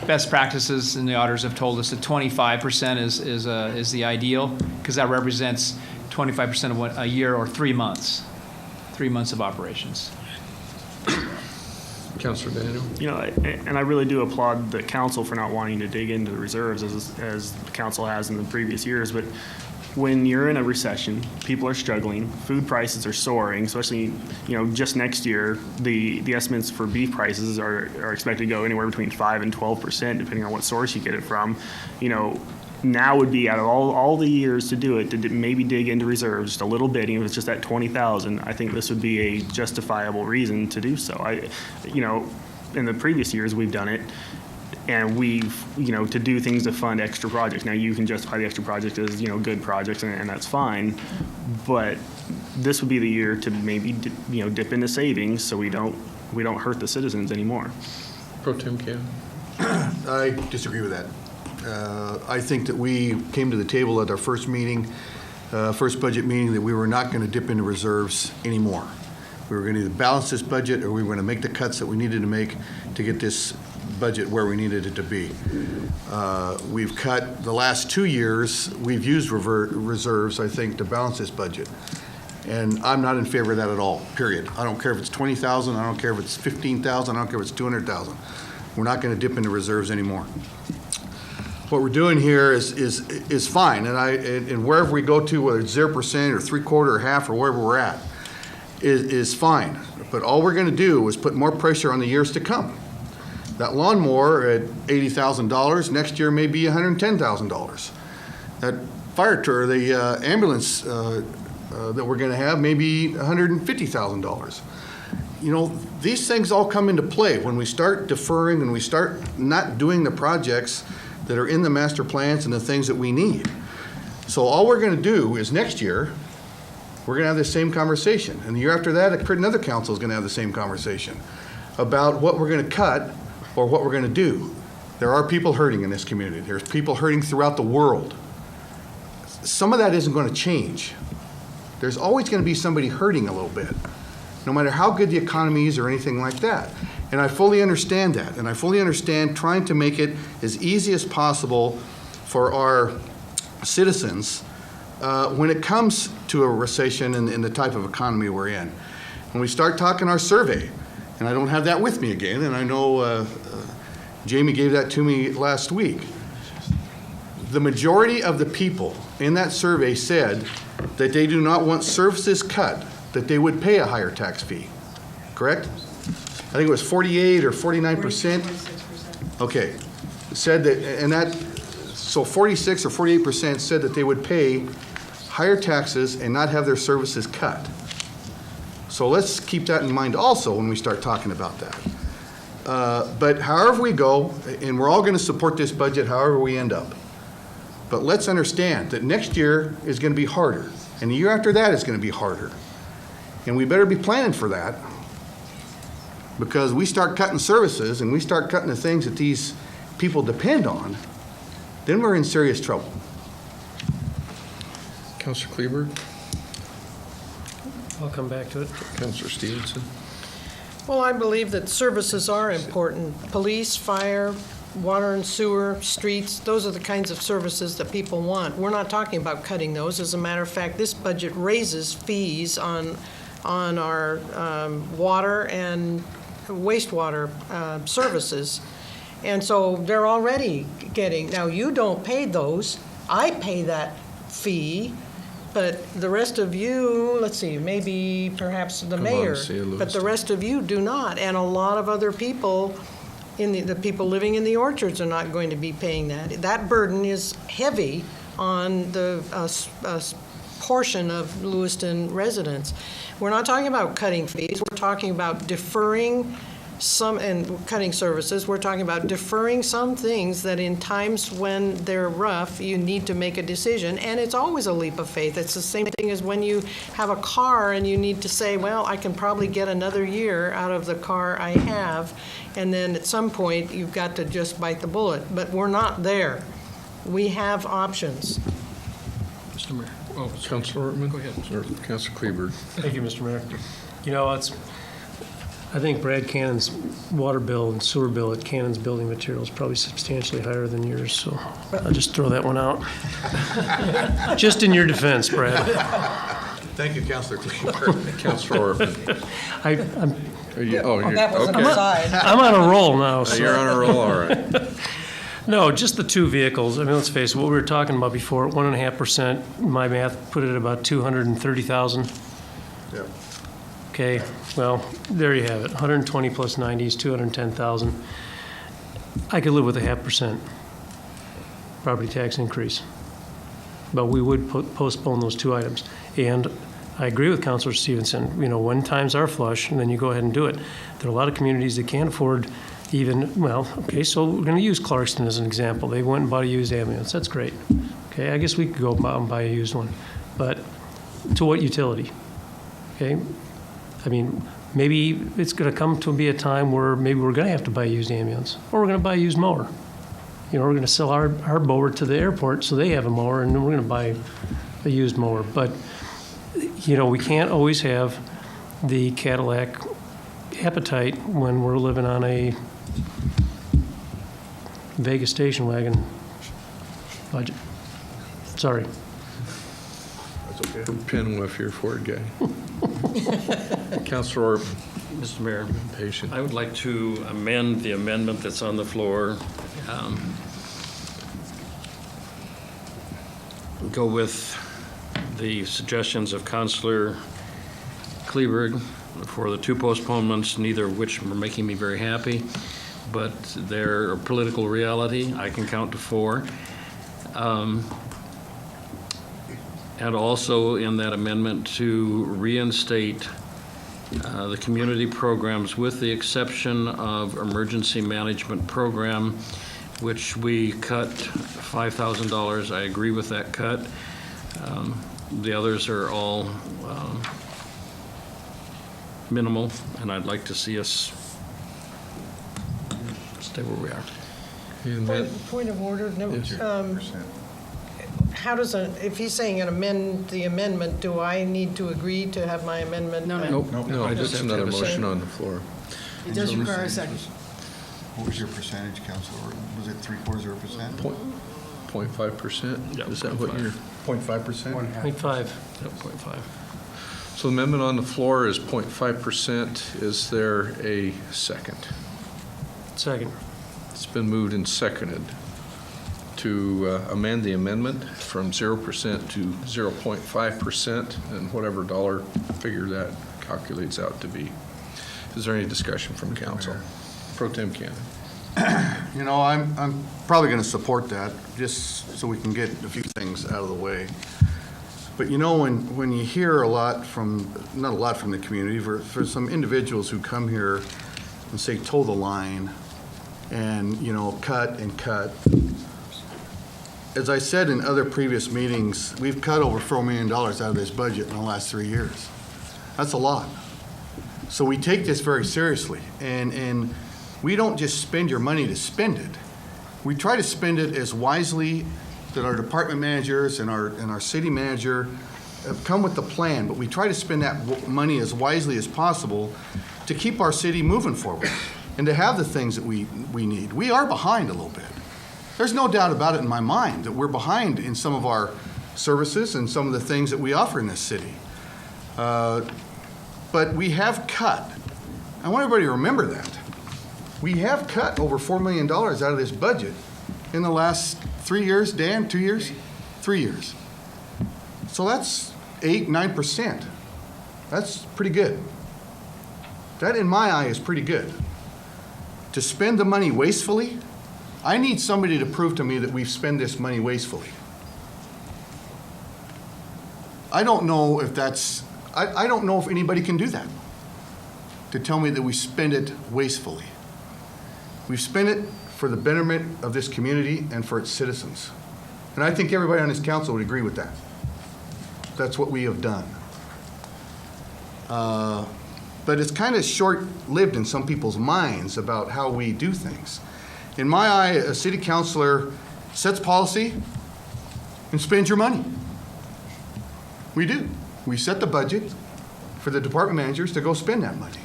best practices and the auditors have told us that 25% is the ideal, because that represents 25% of a year, or 3 months. 3 months of operations. Councilor Daniel? And I really do applaud the council for not wanting to dig into the reserves as the council has in the previous years, but when you're in a recession, people are struggling, food prices are soaring, especially, just next year, the estimates for beef prices are expected to go anywhere between 5 and 12%, depending on what source you get it from. Now would be, out of all the years to do it, to maybe dig into reserves just a little bit, even if it's just at 20,000, I think this would be a justifiable reason to do so. In the previous years, we've done it, and we've, to do things to fund extra projects. Now, you can justify the extra project as, good projects, and that's fine, but this would be the year to maybe, dip into savings so we don't hurt the citizens anymore. Pro Tem Cam? I disagree with that. I think that we came to the table at our first meeting, first budget meeting, that we were not going to dip into reserves anymore. We were going to either balance this budget, or we were going to make the cuts that we needed to make to get this budget where we needed it to be. We've cut, the last 2 years, we've used reserves, I think, to balance this budget. And I'm not in favor of that at all, period. I don't care if it's 20,000, I don't care if it's 15,000, I don't care if it's 200,000. We're not going to dip into reserves anymore. What we're doing here is fine, and wherever we go to, whether it's 0% or 3/4 or half or wherever we're at, is fine. But all we're going to do is put more pressure on the years to come. That lawnmower at $80,000 next year may be $110,000. That fire tour, the ambulance that we're going to have, may be $150,000. These things all come into play when we start deferring and we start not doing the projects that are in the master plans and the things that we need. So all we're going to do is next year, we're gonna have this same conversation. And the year after that, another council is gonna have the same conversation about what we're gonna cut or what we're gonna do. There are people hurting in this community. There's people hurting throughout the world. Some of that isn't gonna change. There's always gonna be somebody hurting a little bit, no matter how good the economy is or anything like that. And I fully understand that, and I fully understand trying to make it as easy as possible for our citizens when it comes to a recession and the type of economy we're in. When we start talking our survey, and I don't have that with me again, and I know Jamie gave that to me last week. The majority of the people in that survey said that they do not want services cut, that they would pay a higher tax fee, correct? I think it was 48 or 49%. 46%. Okay, said that, and that, so 46 or 48% said that they would pay higher taxes and not have their services cut. So let's keep that in mind also when we start talking about that. But however we go, and we're all going to support this budget however we end up, but let's understand that next year is going to be harder, and the year after that is going to be harder. And we better be planning for that, because we start cutting services and we start cutting the things that these people depend on, then we're in serious trouble. Councilor Kleberg? I'll come back to it. Councilor Stevenson? Well, I believe that services are important. Police, fire, water and sewer, streets, those are the kinds of services that people want. We're not talking about cutting those. As a matter of fact, this budget raises fees on our water and wastewater services. And so they're already getting, now you don't pay those, I pay that fee, but the rest of you, let's see, maybe perhaps the mayor, but the rest of you do not. And a lot of other people, the people living in the orchards are not going to be paying that. That burden is heavy on the portion of Lewiston residents. We're not talking about cutting fees, we're talking about deferring some, and cutting services, we're talking about deferring some things that in times when they're rough, you need to make a decision, and it's always a leap of faith. It's the same thing as when you have a car and you need to say, well, I can probably get another year out of the car I have, and then at some point, you've got to just bite the bullet. But we're not there. We have options. Mr. Mayor. Oh, Councilor Ortman? Go ahead. Or Councilor Kleberg. Thank you, Mr. Mayor. You know, I think Brad Cannon's water bill and sewer bill at Cannon's Building Materials is probably substantially higher than yours, so I'll just throw that one out. Just in your defense, Brad. Thank you, Councilor Kleberg. Councilor Ortman. That was an aside. I'm on a roll now. So. You're on a roll, all right. No, just the two vehicles. I mean, let's face it, what we were talking about before, 1.5%, my math put it at about 230,000. Yep. Okay, well, there you have it. 120 plus 90 is 210,000. I could live with a 0.5% property tax increase. But we would postpone those two items. And I agree with Councilor Stevenson. You know, when times are flush, and then you go ahead and do it. There are a lot of communities that can't afford even, well, okay, so we're going to use Clarkston as an example. They went and bought a used ambulance. That's great. Okay, I guess we could go out and buy a used one. But to what utility? Okay? I mean, maybe it's going to come to be a time where maybe we're going to have to buy a used ambulance, or we're going to buy a used mower. You know, we're going to sell our mower to the airport so they have a mower, and then we're going to buy a used mower. But, you know, we can't always have the Cadillac appetite when we're living on a Vegas station wagon budget. Sorry. That's okay. Pinwheel, your Ford guy. Councilor Ortman. Mr. Mayor, Patient. I would like to amend the amendment that's on the floor. Go with the suggestions of Councilor Kleberg for the two postponements, neither of which are making me very happy, but they're a political reality. I can count to 4. And also in that amendment to reinstate the community programs with the exception of emergency management program, which we cut $5,000. I agree with that cut. The others are all minimal, and I'd like to see us stay where we are. Point of order, how does if he's saying the amendment, do I need to agree to have my amendment? No, I just have another motion on the floor. It does require a second. What was your percentage, Councilor Orton? Was it 0.75%? 0.5%? Yeah, Is that what you're? 0.5%? 0.5. Yep, 0.5. So the amendment on the floor is 0.5%. Is there a second? Second. It's been moved and seconded to amend the amendment from 0% to 0.5% and whatever dollar figure that calculates out to be. Is there any discussion from council? Pro Tem Cannon. You know, I'm probably going to support that, just so we can get a few things out of the way. But you know, when you hear a lot from, not a lot from the community, for some individuals who come here and say toe the line and, you know, cut and cut. As I said in other previous meetings, we've cut over $4 million out of this budget in the last 3 years. That's a lot. So we take this very seriously, and we don't just spend your money to spend it. We try to spend it as wisely that our department managers and our city manager have come with the plan, but we try to spend that money as wisely as possible to keep our city moving forward and to have the things that we need. We are behind a little bit. There's no doubt about it in my mind that we're behind in some of our services and some of the things that we offer in this city. But we have cut. I want everybody to remember that. We have cut over $4 million out of this budget in the last 3 years. Dan, 2 years? 3 years. So that's 8-9%. That's pretty good. That, in my eye, is pretty good. To spend the money wastefully, I need somebody to prove to me that we've spent this money wastefully. I don't know if that's, I don't know if anybody can do that, to tell me that we spend it wastefully. We've spent it for the betterment of this community and for its citizens. And I think everybody on this council would agree with that. That's what we have done. But it's kind of short-lived in some people's minds about how we do things. In my eye, a city councilor sets policy and spends your money. We do. We set the budget for the department managers to go spend that money.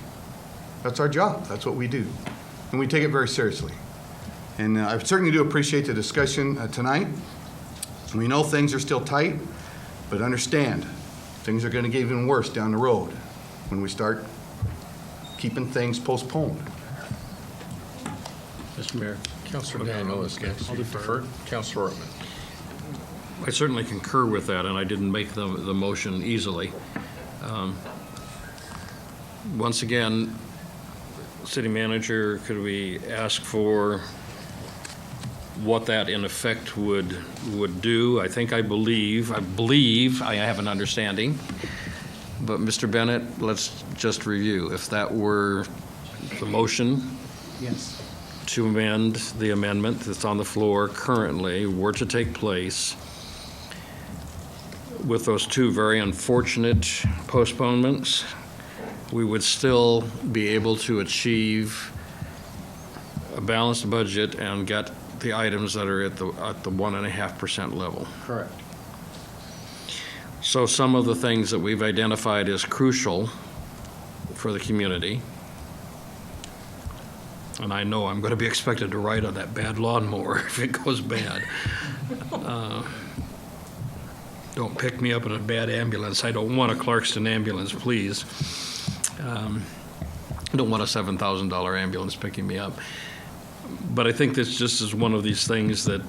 That's our job. That's what we do. And we take it very seriously. And I certainly do appreciate the discussion tonight. We know things are still tight, but understand, things are going to get even worse down the road when we start keeping things postponed. Mr. Mayor, Councilor Daniel is next. You defer. Councilor Ortman. I certainly concur with that, and I didn't make the motion easily. Once again, City Manager, could we ask for what that in effect would do? I believe I have an understanding, but Mr. Bennett, let's just review. If that were the motion. Yes. To amend the amendment that's on the floor currently were to take place with those two very unfortunate postponements, we would still be able to achieve a balanced budget and get the items that are at the 1.5% level. Correct. So some of the things that we've identified as crucial for the community, and I know I'm going to be expected to ride on that bad lawnmower if it goes bad. Don't pick me up in a bad ambulance. I don't want a Clarkston ambulance, please. I don't want a $7,000 ambulance picking me up. But I think this just is one of these things that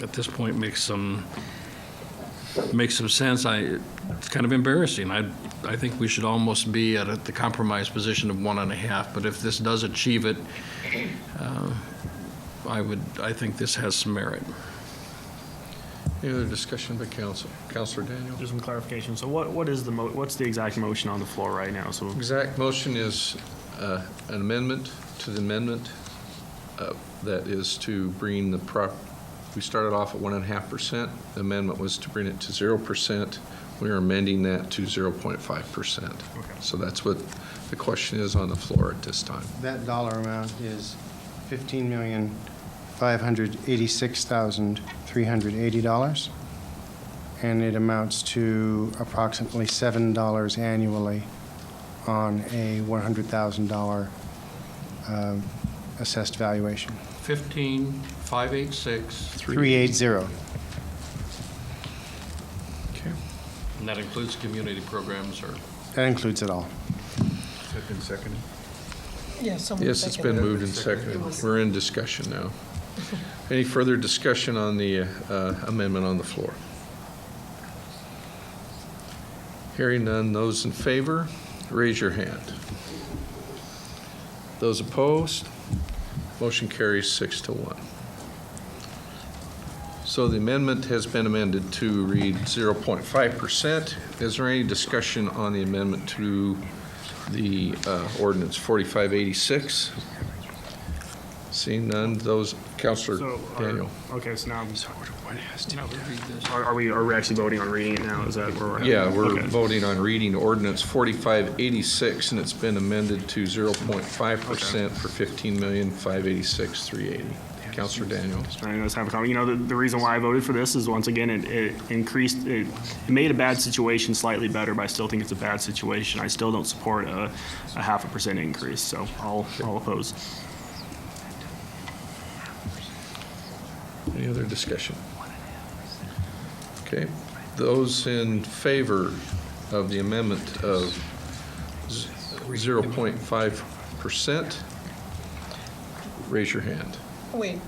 at this point makes some sense. It's kind of embarrassing. I think we should almost be at the compromise position of 1.5, but if this does achieve it, I think this has some merit. Any other discussion by council? Councilor Daniel? Just some clarification. So what's the exact motion on the floor right now? So exact motion is an amendment to the amendment that is to bring the We started off at 1.5%. The amendment was to bring it to 0%. We are amending that to 0.5%. So that's what the question is on the floor at this time. That dollar amount is $15,586,380, and it amounts to approximately $7 annually on a $100,000 assessed valuation. 15,586. 380. Okay. And that includes community programs or? That includes it all. Has that been seconded? Yes, someone Yes, it's been seconded. moved and seconded. We're in discussion now. Any further discussion on the amendment on the floor? Hearing none, those in favor, raise your hand. Those opposed, motion carries 6-1. So the amendment has been amended to read 0.5%. Is there any discussion on the amendment to the ordinance 4586? Seeing none, those, Councilor Daniel. Okay, so now are we actually voting on reading it now? Is that where we're at? Yeah, we're Okay. voting on reading ordinance 4586, and it's been amended to 0.5% for $15,586,380. Councilor Daniel. I just have a comment. You know, the reason why I voted for this is, once again, it increased, it made a bad situation slightly better, but I still think it's a bad situation. I still don't support a 0.5% increase, so I'll oppose. Any other discussion? Okay, those in favor of the amendment of 0.5%, raise your hand. Wait,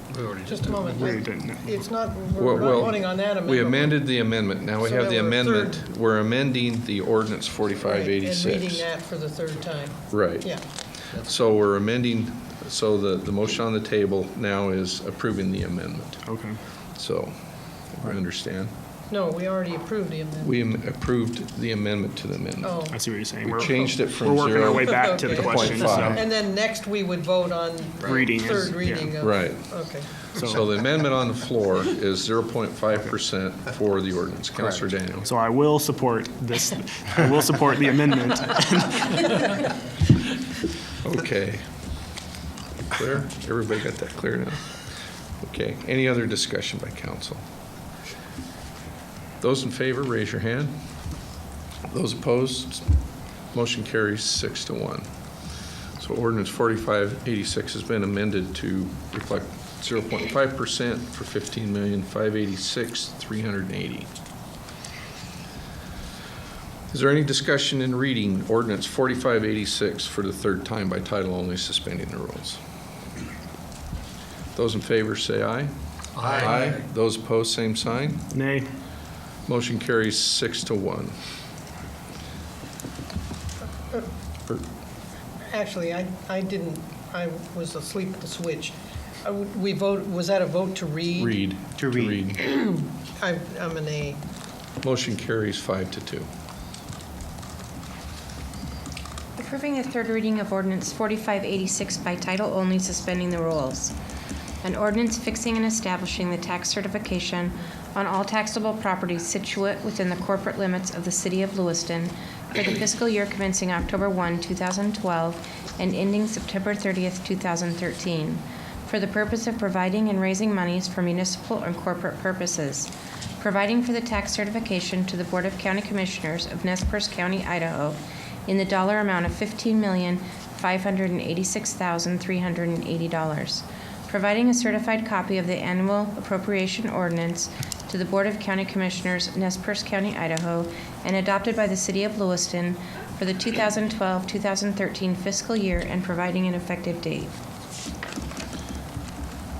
just a moment. We didn't. It's not, we're not voting on that amendment. We amended the amendment. Now we So have the there were amendment. We're amending the ordinance Right, and 4586. reading that for the third time. Right. Yeah. So we're amending, so the motion on the table now is approving the amendment. Okay. So, I understand. No, we already approved the amendment. We approved the amendment to the amendment. Oh. I see what you're saying. We changed it from We're working our way 0 back to the Okay. question. 0.5. So. And then next we would vote on Reading is- third reading of. Right. Okay. So the amendment on the floor is 0.5% for the ordinance. Councilor Daniel. So I will support this. I will support the amendment. Okay. Clear? Everybody got that clear now? Okay. Any other discussion by council? Those in favor, raise your hand. Those opposed, motion carries 6-1. So ordinance 4586 has been amended to reflect 0.5% for $15,586,380. Is there any discussion in reading ordinance 4586 for the third time by title only, suspending the rules? Those in favor say aye. Aye. Those opposed, same sign. Nay. Motion carries 6-1. Actually, I didn't, I was asleep at the switch. We vote, was that a vote to read? Read. To read. I'm an A. Motion carries 5-2. Approving the third reading of ordinance 4586 by title only, suspending the rules. An ordinance fixing and establishing the tax certification on all taxable properties situate within the corporate limits of the city of Lewiston for the fiscal year commencing October 1, 2012 and ending September 30th, 2013, for the purpose of providing and raising monies for municipal and corporate purposes, providing for the tax certification to the Board of County Commissioners of Nez Perce County, Idaho, in the dollar amount of $15,586,380, providing a certified copy of the annual appropriation ordinance to the Board of County Commissioners, Nez Perce County, Idaho, and adopted by the City of Lewiston for the 2012-2013 fiscal year and providing an effective date.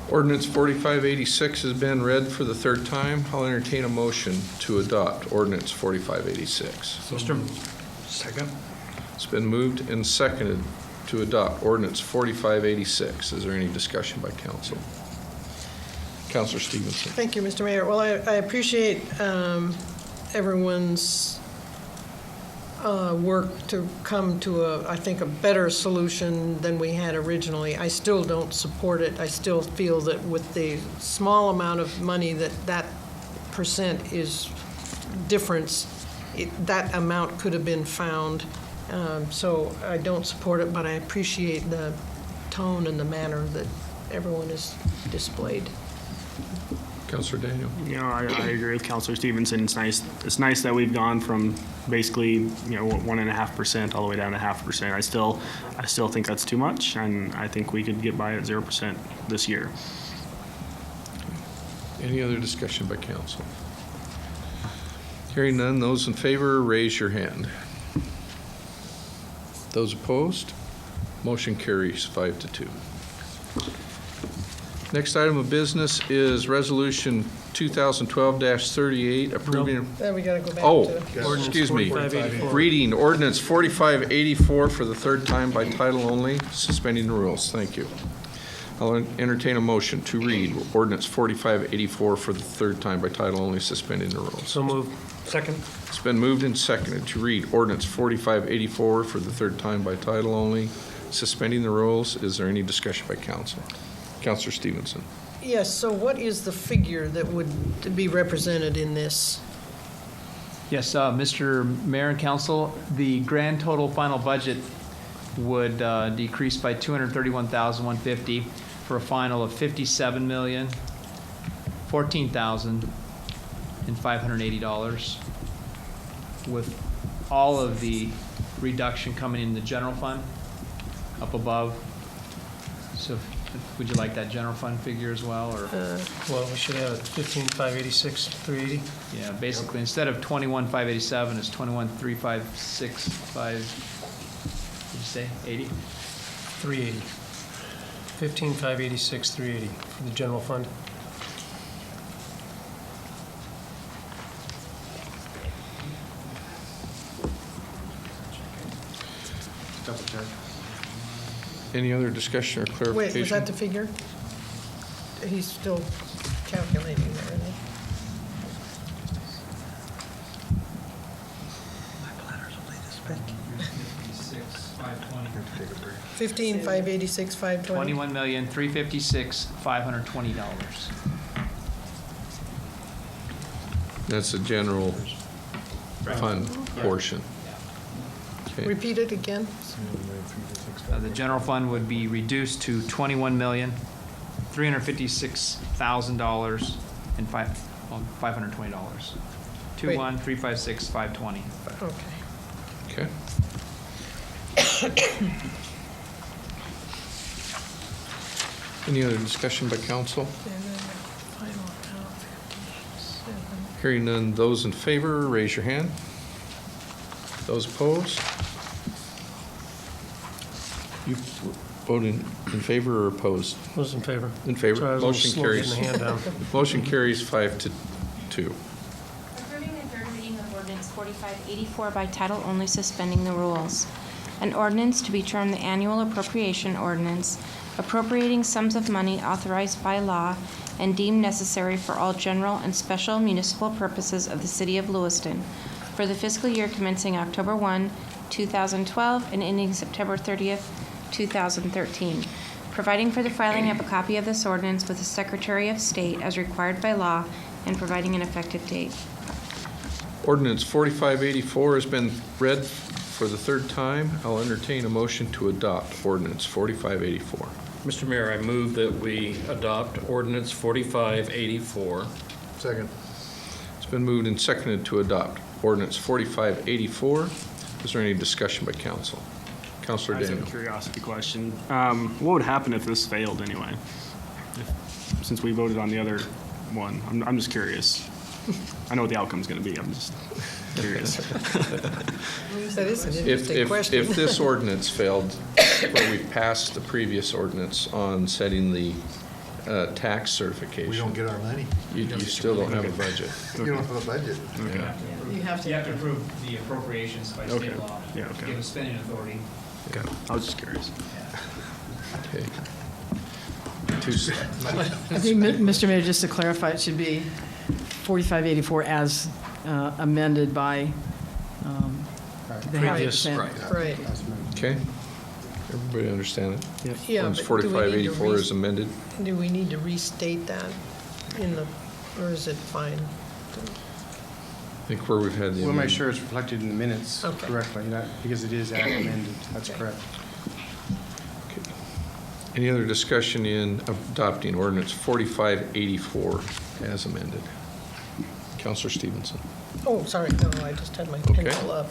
Ordinance 4586 has been read for the third time. I'll entertain a motion to adopt ordinance 4586. Second. It's been moved and seconded to adopt ordinance 4586. Is there any discussion by council? Councilor Stevenson. Thank you, Mr. Mayor. Well, I appreciate everyone's work to come to I think, a better solution than we had originally. I still don't support it. I still feel that with the small amount of money that percent is difference, that amount could have been found. So I don't support it, but I appreciate the tone and the manner that everyone has displayed. Councilor Daniel. You know, I agree with Councilor Stevenson. It's nice that we've gone from basically, 1.5% all the way down to 0.5%. I still think that's too much, and I think we could get by at 0% this year. Any other discussion by council? Hearing none, those in favor, raise your hand. Those opposed, motion carries 5-2. Next item of business is Resolution 2012-38, approving. Then we got to go back Oh, to. excuse me. 4584. Reading ordinance 4584 for the third time by title only, suspending the rules. Thank you. I'll entertain a motion to read ordinance 4584 for the third time by title only, suspending the rules. So moved. Second. It's been moved and seconded to read ordinance 4584 for the third time by title only, suspending the rules. Is there any discussion by council? Councilor Stevenson. Yes, so what is the figure that would be represented in this? Yes, Mr. Mayor and Council, the grand total final budget would decrease by $231,150 for a final of $57,014,580, with all of the reduction coming in the general fund up above. So would you like that general fund figure as well, or? Well, we should have it 15,586,380. Yeah, basically, instead of 21,587, it's 21,356,5, did you say, 80? 380. 15,586,380 for the general fund. Double check. Any other discussion or clarification? Wait, was that the figure? He's still calculating there, isn't he? My bladder's only this big. 15,586,520. $21,356,520. That's the general fund portion. Okay. Repeat it again. The general fund would be reduced to $21,356,000 and $520. 21,356,520. Okay. Okay. Any other discussion by council? And then the final count, 57. Hearing none, those in favor, raise your hand. Those opposed? You voting in favor or opposed? Those in favor. In favor. Sorry, I was a little Motion slow carries. getting the hand down. Motion carries 5-2. Approving the third reading of ordinance 4584 by title only, suspending the rules. An ordinance to be termed the annual appropriation ordinance, appropriating sums of money authorized by law and deemed necessary for all general and special municipal purposes of the city of Lewiston for the fiscal year commencing October 1, 2012 and ending September 30th, 2013, providing for the filing of a copy of this ordinance with the Secretary of State as required by law and providing an effective date. Ordinance 4584 has been read for the third time. I'll entertain a motion to adopt ordinance 4584. Mr. Mayor, I move that we adopt ordinance 4584. Second. It's been moved and seconded to adopt ordinance 4584. Is there any discussion by council? Councilor I just Daniel. have a curiosity question. What would happen if this failed anyway? Since we voted on the other one, I'm just curious. I know what the outcome's going to be. I'm just curious. That is an interesting question. If this ordinance failed, where we passed the previous ordinance on setting the tax certification. We don't get our money. You still don't have a budget. You don't have a budget. Yeah. You have to approve the appropriations by Okay. state law. Yeah, okay. Give a spending authority. Okay. I was just curious. Okay. I think, Mr. Mayor, just to clarify, it should be 4584 as amended by The half Previous, percent. Right. Okay? Everybody understand it? Yeah, Ordinance but do we need to 4584 is amended. Do we need to restate that in the, or is it fine? I think where we've had the We'll make amendment. sure it's reflected in the minutes Okay. correctly, because it is as amended. That's correct. Any other discussion in adopting ordinance 4584 as amended? Counselor Stevenson. Oh, sorry, no, I just had my Okay. pencil up.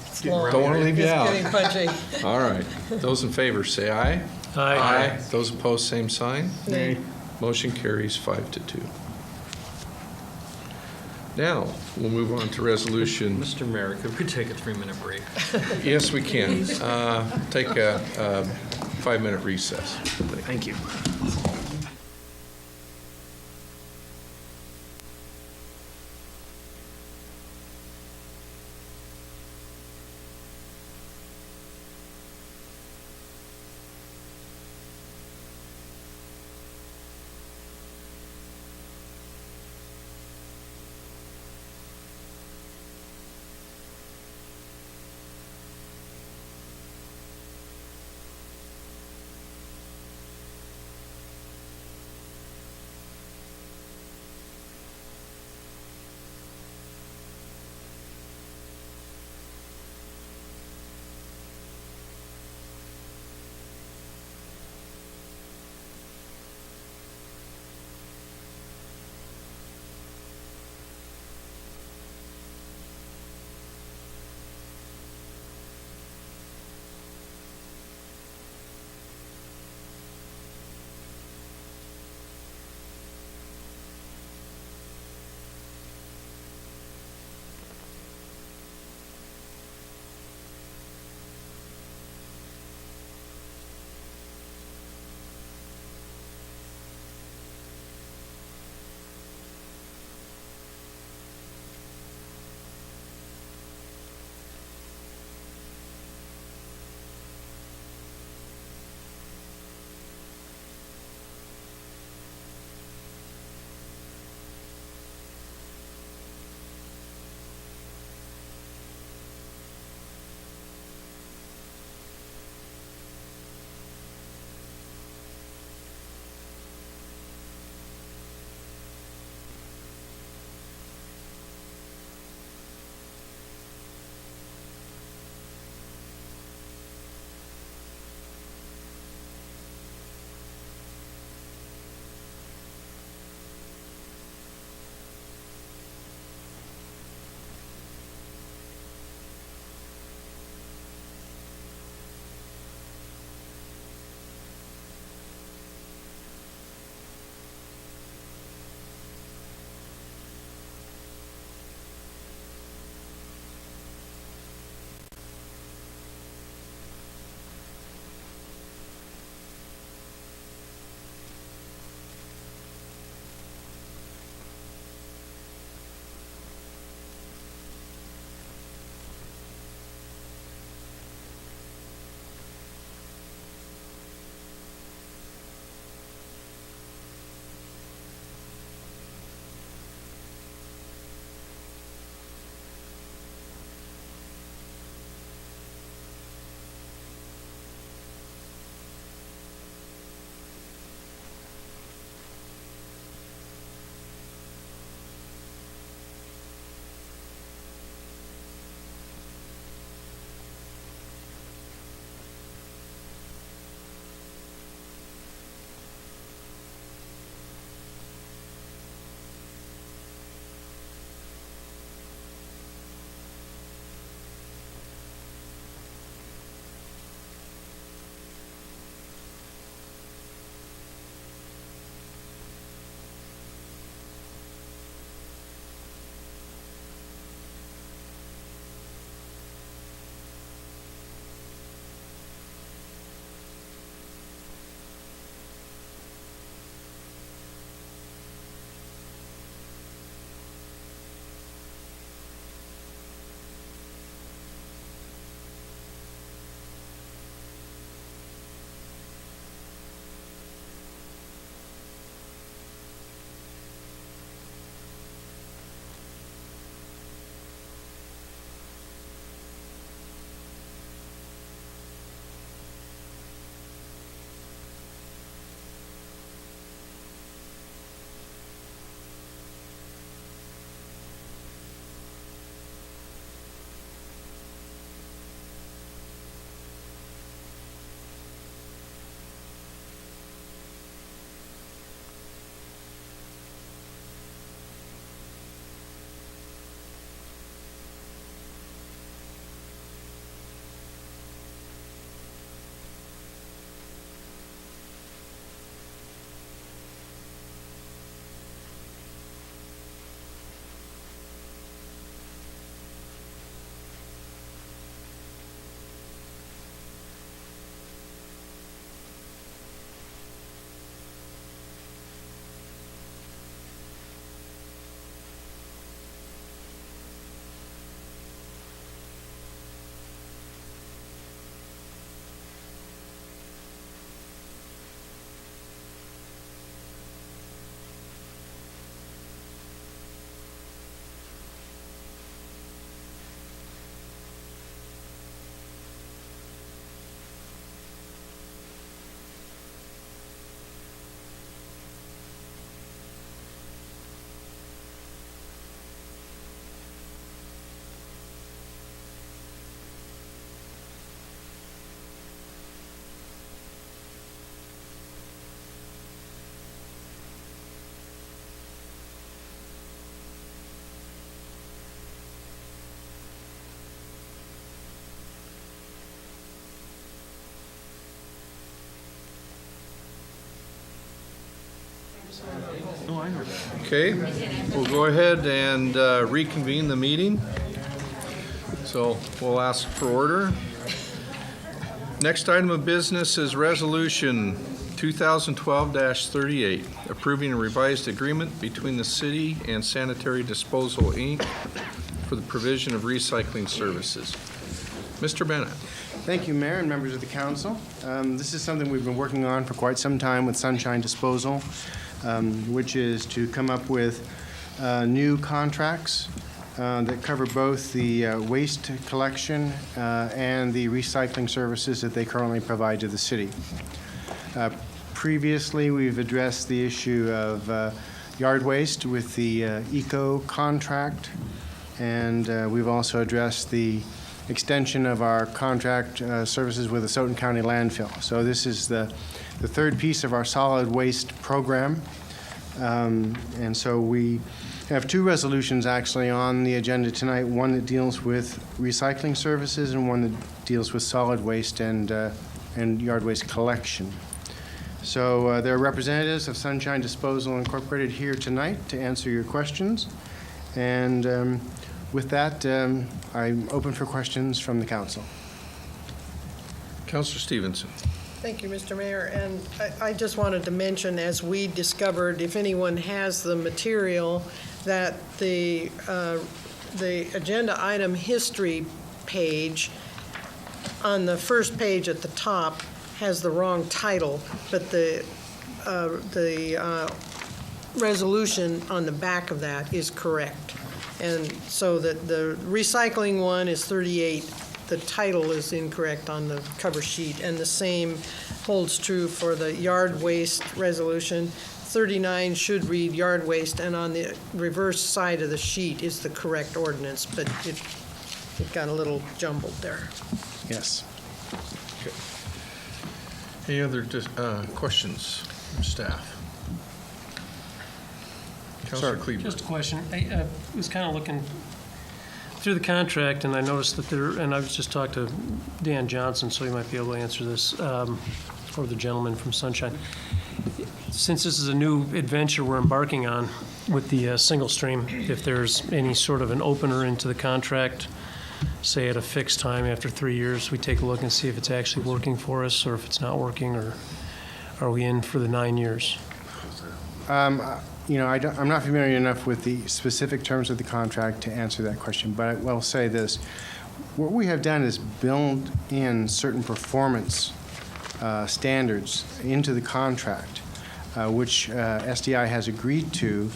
It's long. Don't want to leave you It's out. getting punchy. All right. Those in favor, say aye. Aye. Those opposed, same sign. Nay. Motion carries 5-2. Now, we'll move on to resolution. Mr. Mayor, could we take a 3-minute break? Yes, we can. Take a 5-minute recess. Thank you. Okay, we'll go ahead and reconvene the meeting. So we'll ask for order. Next item of business is Resolution 2012-38, approving a revised agreement between the city and Sanitary Disposal, Inc. for the provision of recycling services. Mr. Bennett. Thank you, Mayor and members of the council. This is something we've been working on for quite some time with Sunshine Disposal, which is to come up with new contracts that cover both the waste collection and the recycling services that they currently provide to the city. Previously, we've addressed the issue of yard waste with the eco contract, and we've also addressed the extension of our contract services with the Stoughton County landfill. So this is the third piece of our solid waste program. And so we have two resolutions actually on the agenda tonight, one that deals with recycling services and one that deals with solid waste and yard waste collection. So there are representatives of Sunshine Disposal Incorporated here tonight to answer your questions. And with that, I'm open for questions from the council. Councilor Stevenson. Thank you, Mr. Mayor. And I just wanted to mention, as we discovered, if anyone has the material, that the agenda item history page on the first page at the top has the wrong title, but the resolution on the back of that is correct. And so that the recycling one is 38, the title is incorrect on the cover sheet, and the same holds true for the yard waste resolution. 39 should read yard waste, and on the reverse side of the sheet is the correct ordinance, but it got a little jumbled there. Yes. Okay. Any other questions from staff? Councilor Kleber. Just a question. I was kind of looking through the contract, and I noticed that and I've just talked to Dan Johnson, so he might be able to answer this, or the gentleman from Sunshine. Since this is a new adventure we're embarking on with the single stream, if there's any sort of an opener into the contract, say at a fixed time after 3 years, we take a look and see if it's actually working for us, or if it's not working, or are we in for the 9 years? You know, I'm not familiar enough with the specific terms of the contract to answer that question, but I will say this. What we have done is build in certain performance standards into the contract, which SDI has agreed to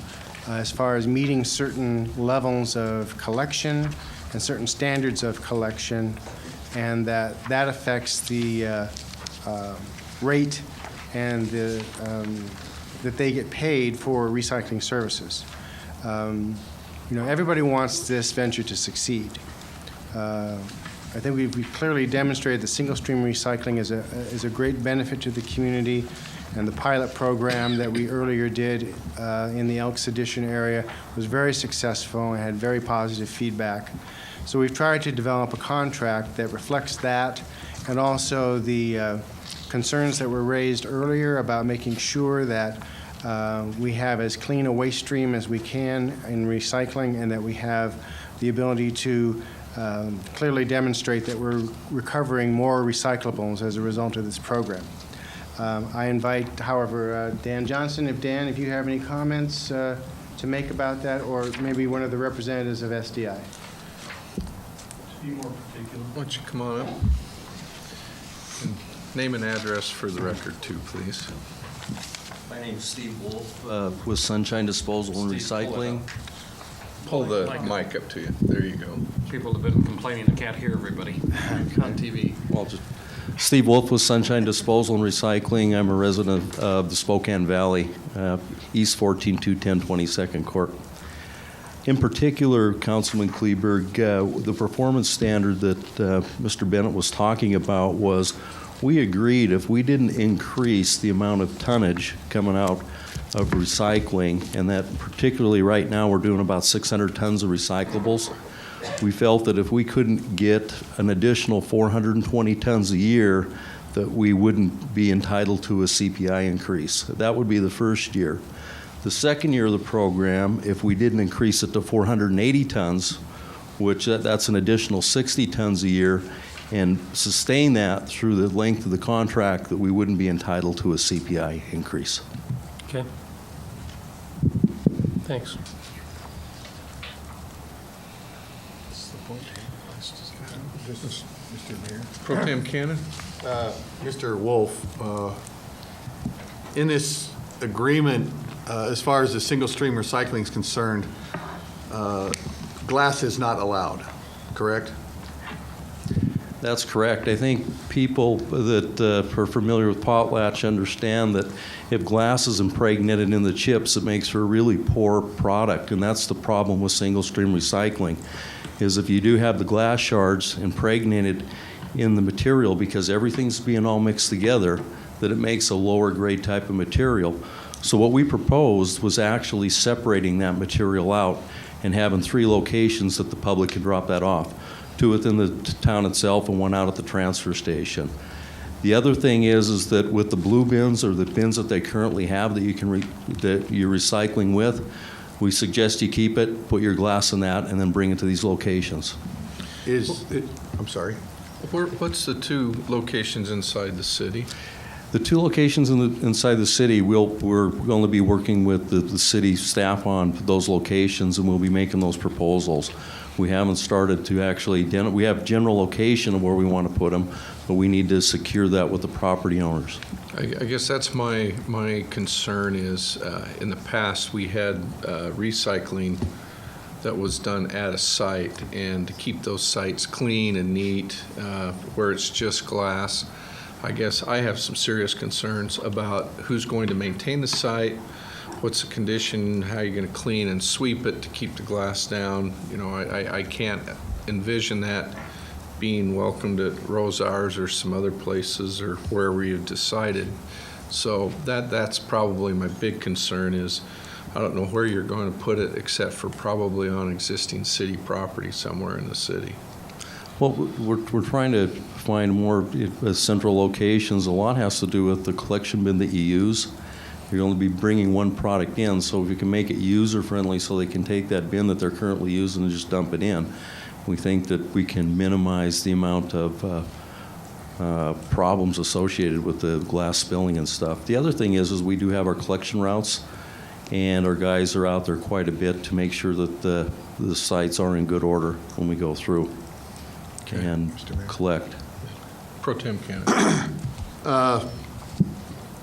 as far as meeting certain levels of collection and certain standards of collection, and that affects the rate and the that they get paid for recycling services. You know, everybody wants this venture to succeed. I think we've clearly demonstrated that single stream recycling is a great benefit to the community, and the pilot program that we earlier did in the Elks Edition area was very successful and had very positive feedback. So we've tried to develop a contract that reflects that, and also the concerns that were raised earlier about making sure that we have as clean a waste stream as we can in recycling, and that we have the ability to clearly demonstrate that we're recovering more recyclables as a result of this program. I invite, however, Dan Johnson, if you have any comments to make about that, or maybe one of the representatives of SDI. Be more particular. Why don't you come on up? And name and address for the record, too, please. My name is Steve Wolf with Sunshine Disposal and Recycling. Pull the mic up to you. There you go. People have been complaining they can't hear everybody on TV. Well, just Steve Wolf with Sunshine Disposal and Recycling. I'm a resident of the Spokane Valley, East 14210 22nd Court. In particular, Councilman Kleberg, the performance standard that Mr. Bennett was talking about was, we agreed if we didn't increase the amount of tonnage coming out of recycling, and that particularly right now we're doing about 600 tons of recyclables, we felt that if we couldn't get an additional 420 tons a year, that we wouldn't be entitled to a CPI increase. That would be the first year. The second year of the program, if we didn't increase it to 480 tons, which that's an additional 60 tons a year, and sustain that through the length of the contract, that we wouldn't be entitled to a CPI increase. Okay. Thanks. This is Mr. Mayor. Pro Tem Cannon? Mr. Wolf, in this agreement, as far as the single-stream recycling is concerned, glass is not allowed, correct? That's correct. I think people that are familiar with potlatch understand that if glass is impregnated in the chips, it makes for a really poor product, and that's the problem with single-stream recycling, is if you do have the glass shards impregnated in the material, because everything's being all mixed together, that it makes a lower grade type of material. So what we proposed was actually separating that material out and having 3 locations that the public could drop that off. 2 within the town itself and 1 out at the transfer station. The other thing is that with the blue bins or the bins that they currently have that you can that you're recycling with, we suggest you keep it, put your glass in that, and then bring it to these locations. I'm sorry. What's the 2 locations inside the city? The 2 locations inside the city, we're going to be working with the city staff on those locations, and we'll be making those proposals. We haven't started to actually, we have general location of where we want to put them, but we need to secure that with the property owners. I guess that's my concern is, in the past, we had recycling that was done at a site, and to keep those sites clean and neat, where it's just glass, I guess I have some serious concerns about who's going to maintain the site, what's the condition, how you're going to clean and sweep it to keep the glass down. You know, I can't envision that being welcomed at Rosars or some other places or wherever you've decided. So that's probably my big concern is I don't know where you're going to put it except for probably on existing city property somewhere in the city. Well, we're trying to find more central locations. A lot has to do with the collection bin that you use. You're going to be bringing one product in, so if you can make it user-friendly so they can take that bin that they're currently using and just dump it in, we think that we can minimize the amount of problems associated with the glass spilling and stuff. The other thing is we do have our collection routes, and our guys are out there quite a bit to make sure that the sites are in good order when we go through and collect. Pro Tem Cannon.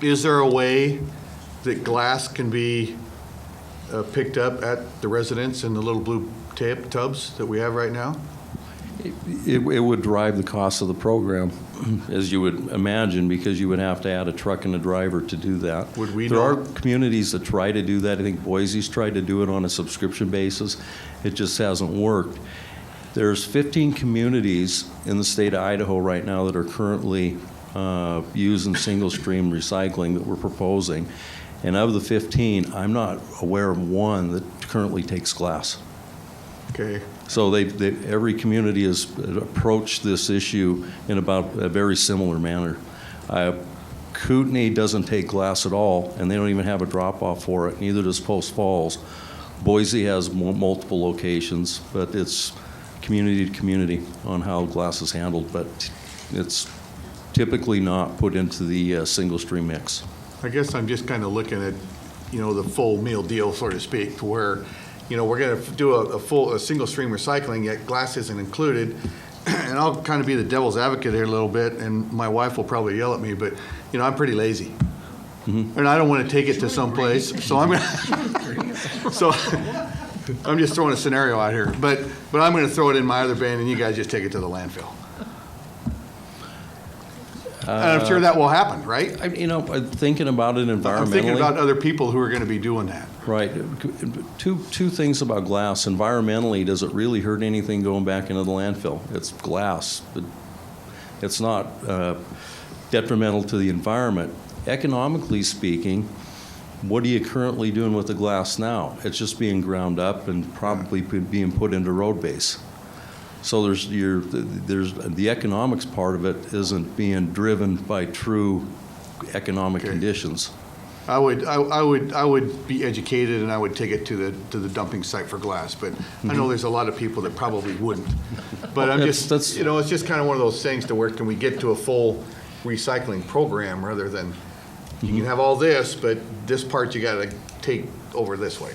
Is there a way that glass can be picked up at the residence in the little blue tubs that we have right now? It would drive the cost of the program, as you would imagine, because you would have to add a truck and a driver to do that. Would we There know? are communities that try to do that. I think Boise's tried to do it on a subscription basis. It just hasn't worked. There's 15 communities in the state of Idaho right now that are currently using single-stream recycling that we're proposing. And of the 15, I'm not aware of one that currently takes glass. Okay. So every community has approached this issue in about a very similar manner. Kootenai doesn't take glass at all, and they don't even have a drop-off for it. Neither does Post Falls. Boise has multiple locations, but it's community to community on how glass is handled, but it's typically not put into the single-stream mix. I guess I'm just kind of looking at, the full meal deal, so to speak, to where, we're going to do a single stream recycling, yet glass isn't included. And I'll kind of be the devil's advocate here a little bit, and my wife will probably yell at me, but, I'm pretty lazy. Mm-hmm. And I don't want to take it to some place, so I'm I'm just throwing a scenario out here, but I'm going to throw it in my other bin, and you guys just take it to the landfill. And I'm sure that will happen, right? Thinking about it environmentally. I'm thinking about other people who are going to be doing that. Right. Two things about glass. Environmentally, does it really hurt anything going back into the landfill? It's glass. It's not detrimental to the environment. Economically speaking, what are you currently doing with the glass now? It's just being ground up and probably being put into road base. So there's the economics part of it isn't being driven by true economic conditions. I would be educated and I would take it to the dumping site for glass, but I know there's a lot of people that probably wouldn't. But I'm just, it's just kind of one of those things to where can we get to a full recycling program rather than, you can have all this, but this part you gotta take over this way,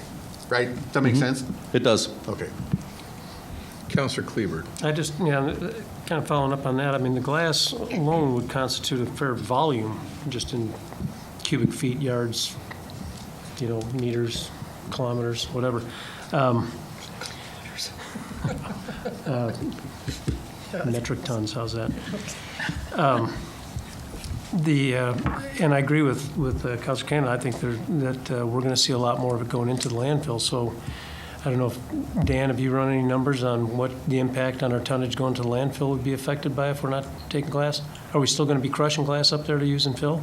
right? Does that make sense? It does. Okay. Counselor Kleber. I just, kind of following up on that, I mean, the glass alone would constitute a fair volume, just in cubic feet, yards, meters, kilometers, whatever. Metric tons, how's that? And I agree with Councilor Cannon. I think that we're going to see a lot more of it going into the landfill. So I don't know if, Dan, have you run any numbers on what the impact on our tonnage going to the landfill would be affected by if we're not taking glass? Are we still going to be crushing glass up there to use and fill?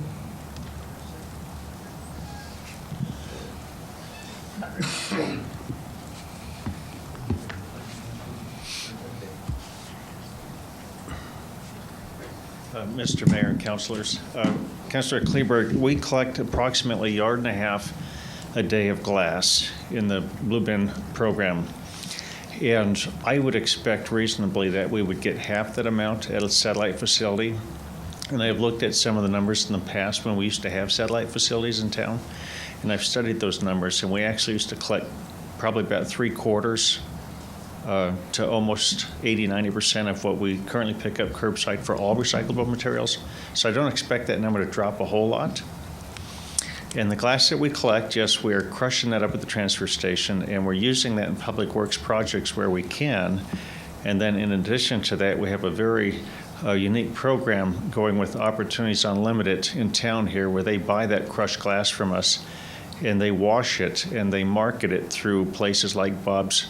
Mr. Mayor and councilors. Councilor Kleberg, we collect approximately 1.5 yards a day of glass in the Blue Bin program. And I would expect reasonably that we would get half that amount at a satellite facility. And I've looked at some of the numbers in the past when we used to have satellite facilities in town. And I've studied those numbers, and we actually used to collect probably about 3/4 to almost 80–90% of what we currently pick up curbside for all recyclable materials. So I don't expect that number to drop a whole lot. And the glass that we collect, yes, we are crushing that up at the transfer station, and we're using that in public works projects where we can. And then in addition to that, we have a very unique program going with Opportunities Unlimited in town here, where they buy that crushed glass from us and they wash it and they market it through places like Bob's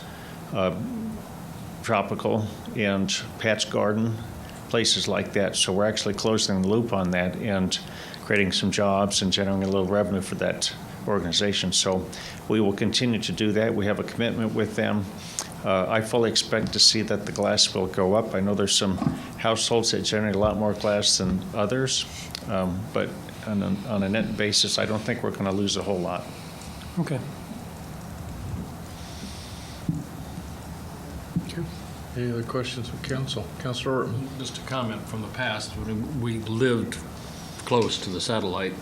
Tropical and Pat's Garden, places like that. So we're actually closing the loop on that and creating some jobs and generating a little revenue for that organization. So we will continue to do that. We have a commitment with them. I fully expect to see that the glass will go up. I know there's some households that generate a lot more glass than others, but on a net basis, I don't think we're going to lose a whole lot. Okay. Any other questions from council? Councilor Orton. Just a comment from the past, when we lived close to the satellite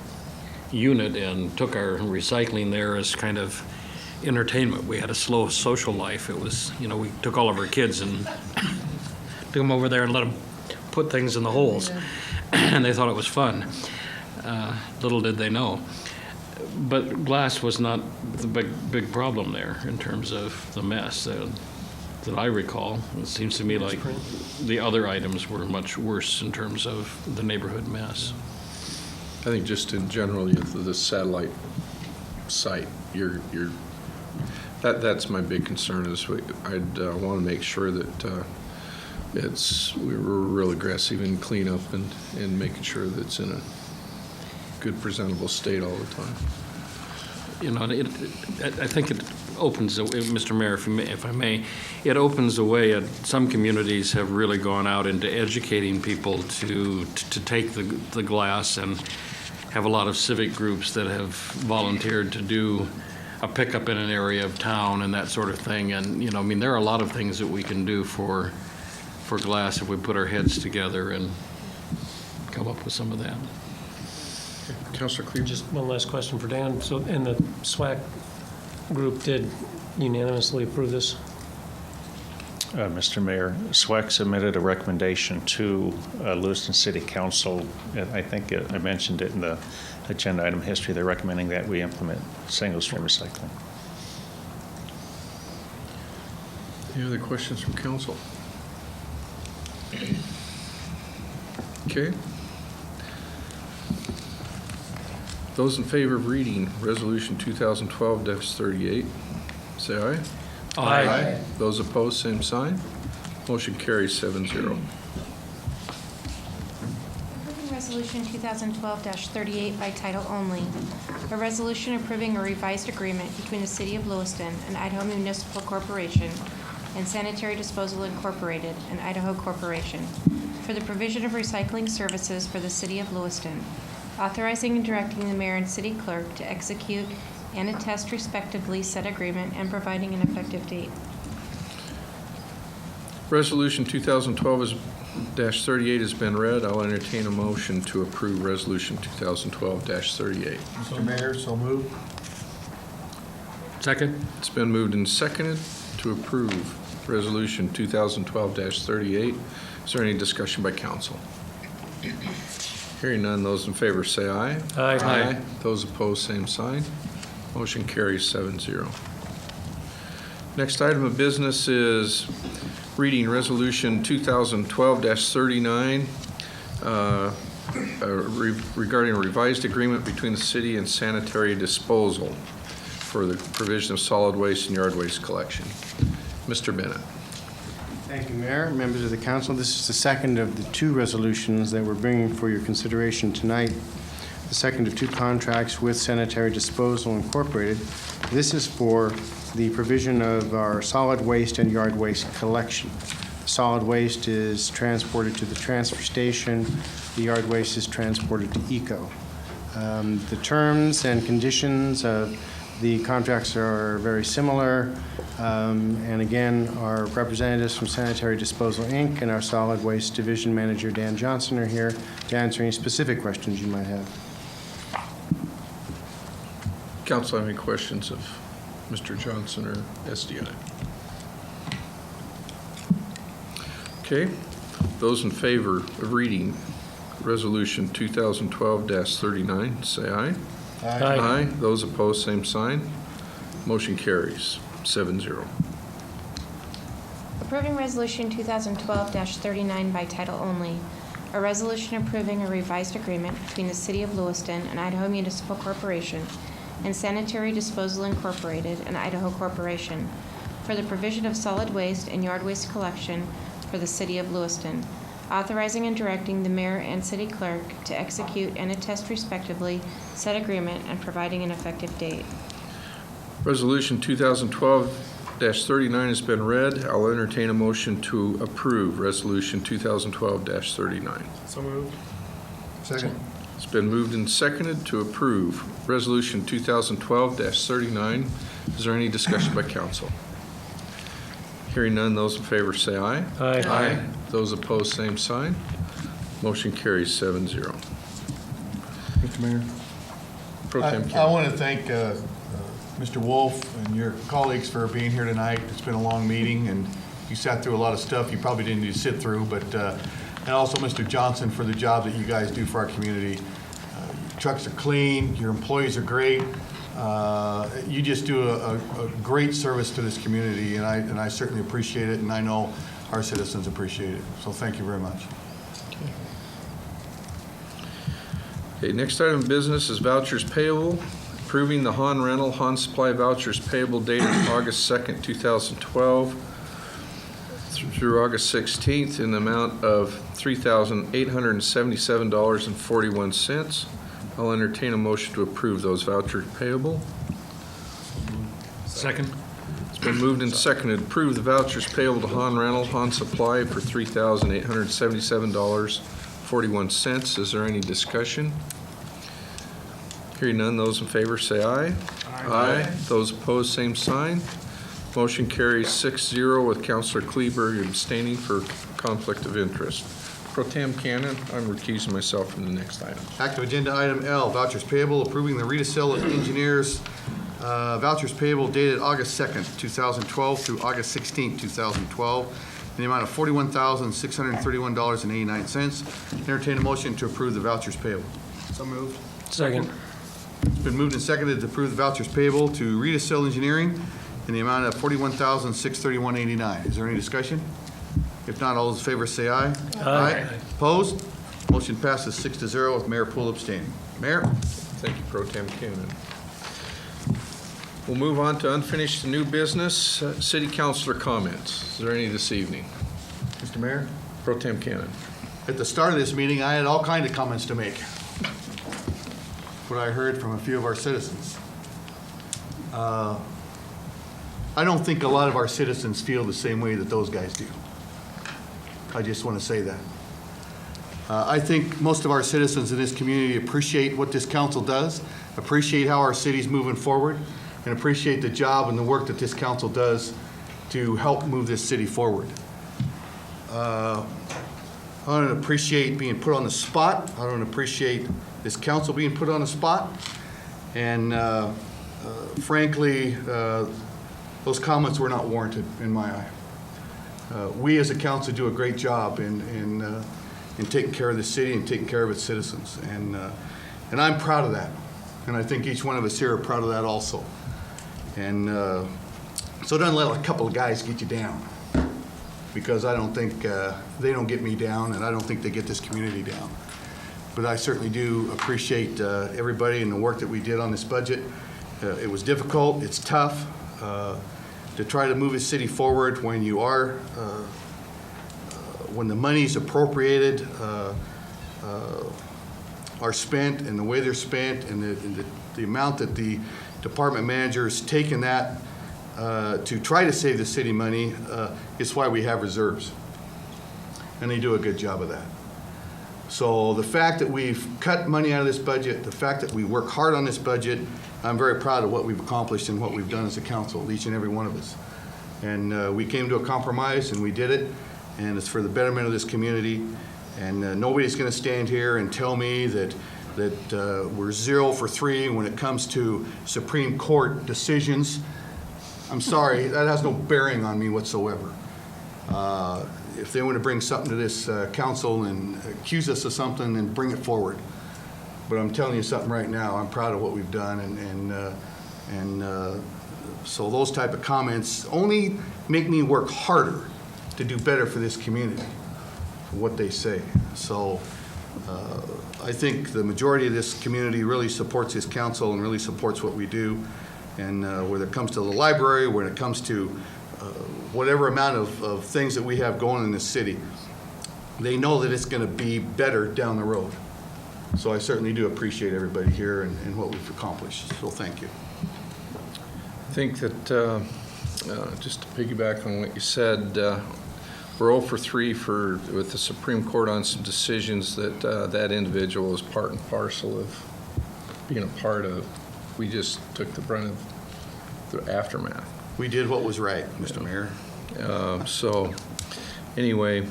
unit and took our recycling there as kind of entertainment. We had a slow social life. It was, we took all of our kids and took them over there and let them put things in the holes. And they thought it was fun. Little did they know. But glass was not the big problem there in terms of the mess that I recall. It seems to me like the other items were much worse in terms of the neighborhood mess. I think just in general, the satellite site, that's my big concern is I'd want to make sure that we're real aggressive in cleanup and making sure that it's in a good presentable state all the time. I think it opens, Mr. Mayor, if I may, it opens a way. Some communities have really gone out into educating people to take the glass, and have a lot of civic groups that have volunteered to do a pickup in an area of town and that sort of thing. And, there are a lot of things that we can do for glass if we put our heads together and come up with some of that. Councilor Cleveland. Just one last question for Dan. So, and the SWAC group did unanimously approve this? Mr. Mayor, SWAC submitted a recommendation to Lewiston City Council. I think I mentioned it in the agenda item history. They're recommending that we implement single-stream recycling. Any other questions from council? Okay. Those in favor of reading Resolution 2012-38, say aye. Aye. Those opposed, same sign. Motion carries 7-0. Approving Resolution 2012-38 by title only. A resolution approving a revised agreement between the City of Lewiston and Idaho Municipal Corporation and Sanitary Disposal Incorporated, an Idaho corporation, for the provision of recycling services for the City of Lewiston, authorizing and directing the mayor and city clerk to execute and attest respectively said agreement and providing an effective date. Resolution 2012-38 has been read. I'll entertain a motion to approve Resolution 2012-38. Mr. Mayor, so moved. Second? It's been moved and seconded to approve Resolution 2012-38. Is there any discussion by council? Hearing none, those in favor say aye. Aye. Those opposed, same sign. Motion carries 7-0. Next item of business is reading Resolution 2012-39 regarding a revised agreement between the city and sanitary disposal for the provision of solid waste and yard waste collection. Mr. Bennett. Thank you, Mayor, members of the council. This is the second of the two resolutions that we're bringing for your consideration tonight. The second of two contracts with Sanitary Disposal Incorporated. This is for the provision of our solid waste and yard waste collection. Solid waste is transported to the transfer station. The yard waste is transported to ECO. The terms and conditions of the contracts are very similar. And again, our representatives from Sanitary Disposal, Inc. and our Solid Waste Division Manager, Dan Johnson, are here to answer any specific questions you might have. Council, have any questions of Mr. Johnson or SDI? Okay. Those in favor of reading Resolution 2012-39, say aye. Aye. Those opposed, same sign. Motion carries 7-0. Approving Resolution 2012-39 by title only. A resolution approving a revised agreement between the City of Lewiston and Idaho Municipal Corporation and Sanitary Disposal Incorporated and Idaho Corporation for the provision of solid waste and yard waste collection for the City of Lewiston, authorizing and directing the mayor and city clerk to execute and attest respectively said agreement and providing an effective date. Resolution 2012-39 has been read. I'll entertain a motion to approve Resolution 2012-39. So moved. Second. It's been moved and seconded to approve Resolution 2012-39. Is there any discussion by council? Hearing none, those in favor say aye. Aye. Those opposed, same sign. Motion carries 7-0. Mr. Mayor. Pro Tem I Kent. want to thank Mr. Wolf and your colleagues for being here tonight. It's been a long meeting, and you sat through a lot of stuff you probably didn't need to sit through, but and also Mr. Johnson for the job that you guys do for our community. Your trucks are clean, your employees are great. You just do a great service to this community, and I certainly appreciate it, and I know our citizens appreciate it. So thank you very much. Okay, next item of business is vouchers payable. Approving the Han Rental, Han Supply vouchers payable dated August 2nd, 2012 through August 16th in the amount of $3,877.41. I'll entertain a motion to approve those vouchers payable. Second? It's been moved and seconded to approve the vouchers payable to Han Rental, Han Supply for $3,877.41. Is there any discussion? Hearing none, those in favor say aye. Aye. Those opposed, same sign. Motion carries 6-0 with Councilor Kleberg abstaining for conflict of interest. Pro Tem Cannon, I'm recusing myself from the next item. Active agenda item L, vouchers payable, approving the Rita Sella Engineers vouchers payable dated August 2nd, 2012 through August 16th, 2012, in the amount of $41,631.89. Entertain a motion to approve the vouchers payable. So moved. Second. It's been moved and seconded to approve the vouchers payable to Rita Sella Engineering in the amount of $41,631.89. Is there any discussion? If not, all those in favor say aye. Aye. Opposed? Motion passes 6-0 with Mayor Poole abstaining. Mayor? Thank you, Pro Tem Cannon. We'll move on to unfinished new business. City Councilor comments. Is there any this evening? Mr. Mayor? Pro Tem Cannon. At the start of this meeting, I had all kinds of comments to make. What I heard from a few of our citizens. I don't think a lot of our citizens feel the same way that those guys do. I just want to say that. I think most of our citizens in this community appreciate what this council does, appreciate how our city's moving forward, and appreciate the job and the work that this council does to help move this city forward. I don't appreciate being put on the spot. I don't appreciate this council being put on the spot. And frankly, those comments were not warranted in my eye. We as a council do a great job in taking care of the city and taking care of its citizens. And I'm proud of that. And I think each one of us here are proud of that also. And so don't let a couple of guys get you down, because I don't think they don't get me down, and I don't think they get this community down. But I certainly do appreciate everybody and the work that we did on this budget. It was difficult, it's tough to try to move the city forward when you are, when the money's appropriated, are spent, and the way they're spent, and the amount that the department manager's taken that to try to save the city money is why we have reserves. And they do a good job of that. So the fact that we've cut money out of this budget, the fact that we work hard on this budget, I'm very proud of what we've accomplished and what we've done as a council, each and every one of us. And we came to a compromise, and we did it, and it's for the betterment of this community. And nobody's going to stand here and tell me that we're 0 for 3 when it comes to Supreme Court decisions. I'm sorry, that has no bearing on me whatsoever. If they want to bring something to this council and accuse us of something, then bring it forward. But I'm telling you something right now, I'm proud of what we've done, and so those type of comments only make me work harder to do better for this community, for what they say. So I think the majority of this community really supports this council and really supports what we do. And whether it comes to the library, when it comes to whatever amount of things that we have going in this city, they know that it's going to be better down the road. So I certainly do appreciate everybody here and what we've accomplished. So thank you. I think that, just to piggyback on what you said, we're 0 for 3 with the Supreme Court on some decisions that that individual is part and parcel of being a part of. We just took the brunt of the aftermath. We did what was right, Mr. Mayor. So anyway,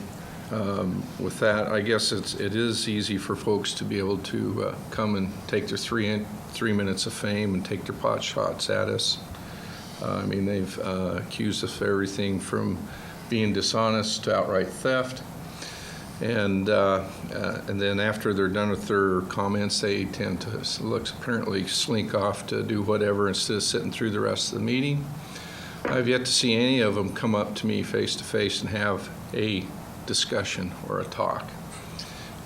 with that, I guess it is easy for folks to be able to come and take their 3 minutes of fame and take their pot shots at us. I mean, they've accused us of everything from being dishonest to outright theft. And then after they're done with their comments, they tend to apparently slink off to do whatever instead of sitting through the rest of the meeting. I've yet to see any of them come up to me face to face and have a discussion or a talk.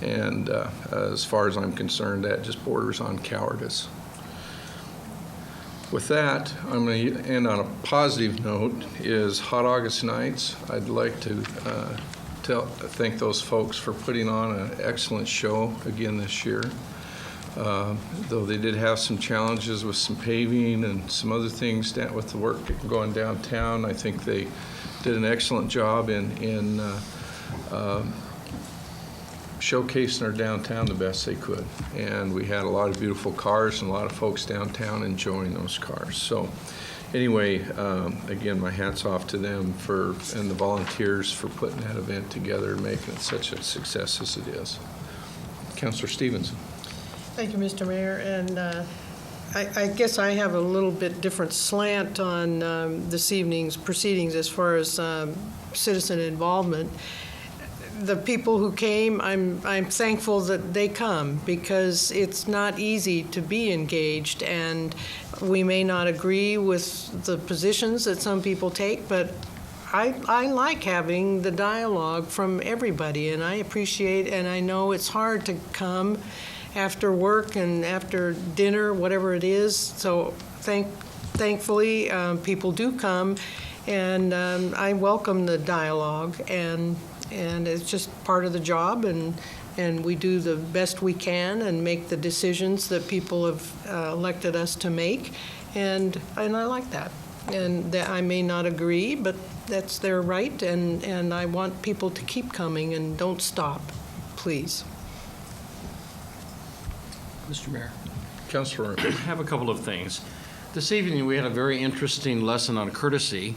And as far as I'm concerned, that just borders on cowardice. With that, I'm going to end on a positive note, is Hot August Nights. I'd like to thank those folks for putting on an excellent show again this year. Though they did have some challenges with some paving and some other things with the work going downtown, I think they did an excellent job in showcasing our downtown the best they could. And we had a lot of beautiful cars and a lot of folks downtown enjoying those cars. So anyway, again, my hat's off to them and the volunteers for putting that event together and making it such a success as it is. Councilor Stevenson. Thank you, Mr. Mayor. And I guess I have a little bit different slant on this evening's proceedings as far as citizen involvement. The people who came, I'm thankful that they come, because it's not easy to be engaged, and we may not agree with the positions that some people take, but I like having the dialogue from everybody, and I appreciate, and I know it's hard to come after work and after dinner, whatever it is. So thankfully, people do come, and I welcome the dialogue, and it's just part of the job, and we do the best we can and make the decisions that people have elected us to make, and I like that. And that I may not agree, but that's their right, and I want people to keep coming and don't stop, please. Mr. Mayor. Councilor I have a couple of things. This evening, we had a very interesting lesson on courtesy,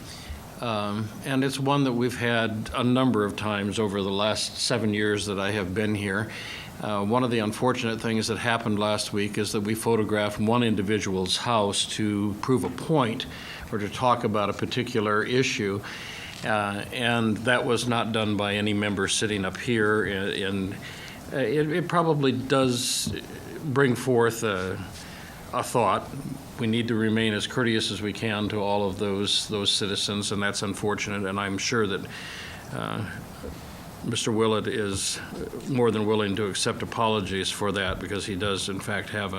and it's one that we've had a number of times over the last 7 years that I have been here. One of the unfortunate things that happened last week is that we photographed one individual's house to prove a point or to talk about a particular issue, and that was not done by any member sitting up here. It probably does bring forth a thought. We need to remain as courteous as we can to all of those citizens, and that's unfortunate, and I'm sure that Mr. Willett is more than willing to accept apologies for that, because he does in fact have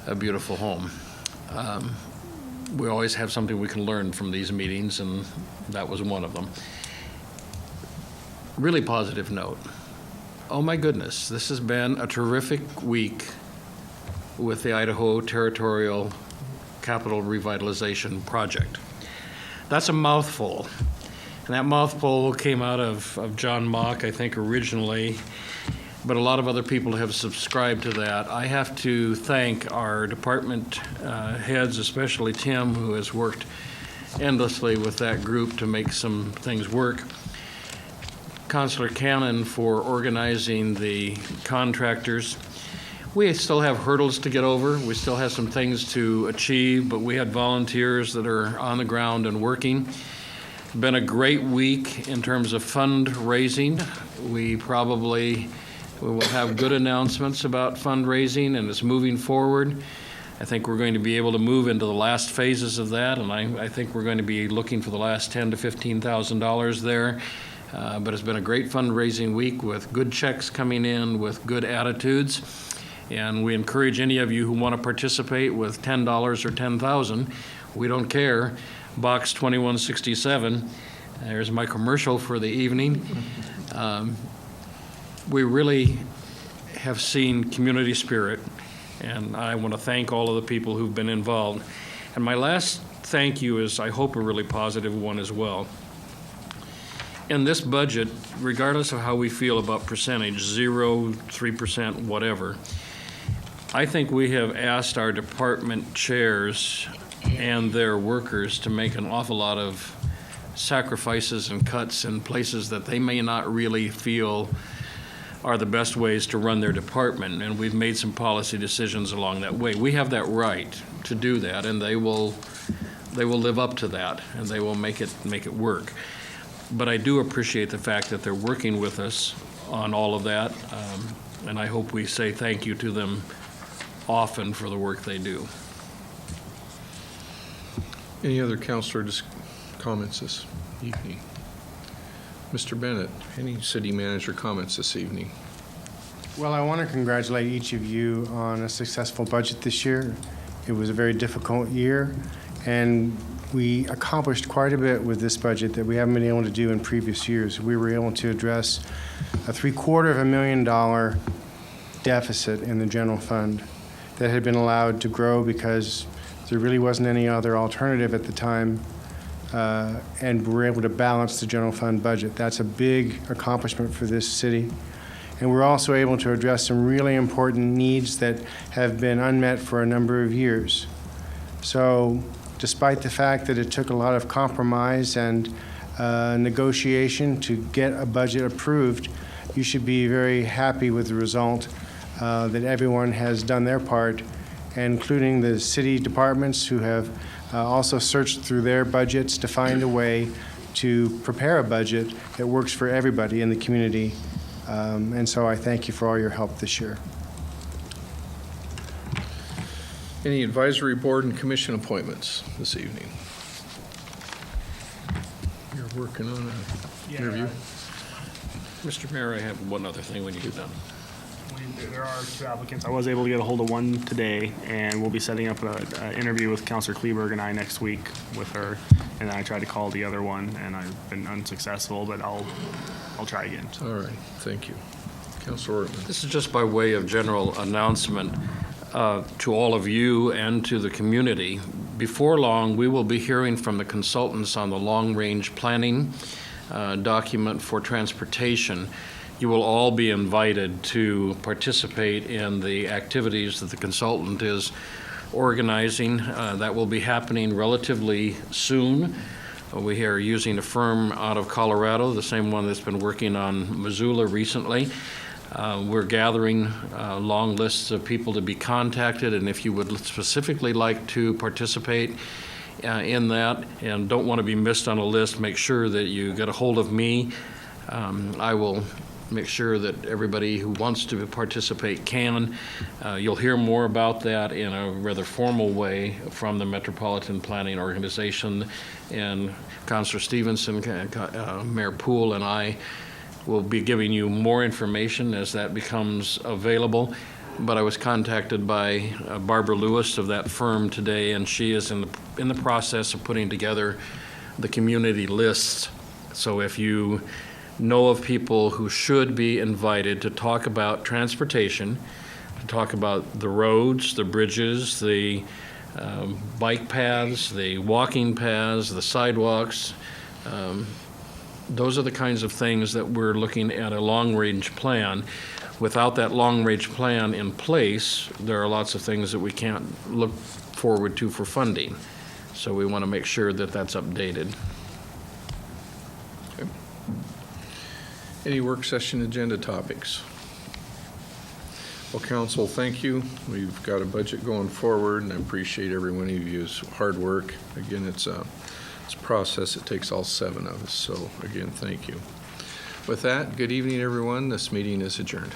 a beautiful home. We always have something we can learn from these meetings, and that was one of them. Really positive note. Oh my goodness, this has been a terrific week with the Idaho Territorial Capital Revitalization Project. That's a mouthful. And that mouthful came out of John Mock, I think, originally, but a lot of other people have subscribed to that. I have to thank our department heads, especially Tim, who has worked endlessly with that group to make some things work. Councilor Cannon for organizing the contractors. We still have hurdles to get over. We still have some things to achieve, but we had volunteers that are on the ground and working. Been a great week in terms of fundraising. We will have good announcements about fundraising, and it's moving forward. I think we're going to be able to move into the last phases of that, and I think we're going to be looking for the last $10,000 to $15,000 there. But it's been a great fundraising week with good checks coming in, with good attitudes. And we encourage any of you who want to participate with $10 or $10,000. We don't care. Box 2167. There's my commercial for the evening. We really have seen community spirit, and I want to thank all of the people who've been involved. And my last thank you is, I hope, a really positive one as well. In this budget, regardless of how we feel about percentage, 0, 3%, whatever, I think we have asked our department chairs and their workers to make an awful lot of sacrifices and cuts in places that they may not really feel are the best ways to run their department, and we've made some policy decisions along that way. We have that right to do that, and they will live up to that, and they will make it work. But I do appreciate the fact that they're working with us on all of that, and I hope we say thank you to them often for the work they do. Any other councilor comments this evening? Mr. Bennett, any city manager comments this evening? Well, I want to congratulate each of you on a successful budget this year. It was a very difficult year, and we accomplished quite a bit with this budget that we haven't been able to do in previous years. We were able to address a $750,000 deficit in the general fund that had been allowed to grow because there really wasn't any other alternative at the time, and we were able to balance the general fund budget. That's a big accomplishment for this city. And we're also able to address some really important needs that have been unmet for a number of years. So despite the fact that it took a lot of compromise and negotiation to get a budget approved, you should be very happy with the result, that everyone has done their part, including the city departments who have also searched through their budgets to find a way to prepare a budget that works for everybody in the community. And so I thank you for all your help this year. Any advisory board and commission appointments this evening? You're working on an interview? Mr. Mayor, I have one other thing when you get done. There are 2 applicants. I was able to get a hold of one today, and we'll be setting up an interview with Councilor Kleberg and I next week with her. And I tried to call the other one, and I've been unsuccessful, but I'll try again. So. All right, thank you. Councilor Ortman. This is just by way of general announcement to all of you and to the community. Before long, we will be hearing from the consultants on the long-range planning document for transportation. you will all be invited to participate in the activities that the consultant is organizing. That will be happening relatively soon. We are using a firm out of Colorado, the same one that's been working on Missoula recently. We're gathering long lists of people to be contacted, and if you would specifically like to participate in that and don't want to be missed on a list, make sure that you get a hold of me. I will make sure that everybody who wants to participate can. You'll hear more about that in a rather formal way from the Metropolitan Planning Organization, and Councilor Stevenson, Mayor Poole, and I will be giving you more information as that becomes available. But I was contacted by Barbara Lewis of that firm today, and she is in the process of putting together the community lists. So if you know of people who should be invited to talk about transportation, to talk about the roads, the bridges, the bike paths, the walking paths, the sidewalks, those are the kinds of things that we're looking at a long-range plan. Without that long-range plan in place, there are lots of things that we can't look forward to for funding. So we want to make sure that that's updated. Okay. Any work session agenda topics? Well, council, thank you. We've got a budget going forward, and I appreciate every one of you's hard work. Again, it's a process. It takes all 7 of us. So again, thank you. With that, good evening, everyone. This meeting is adjourned.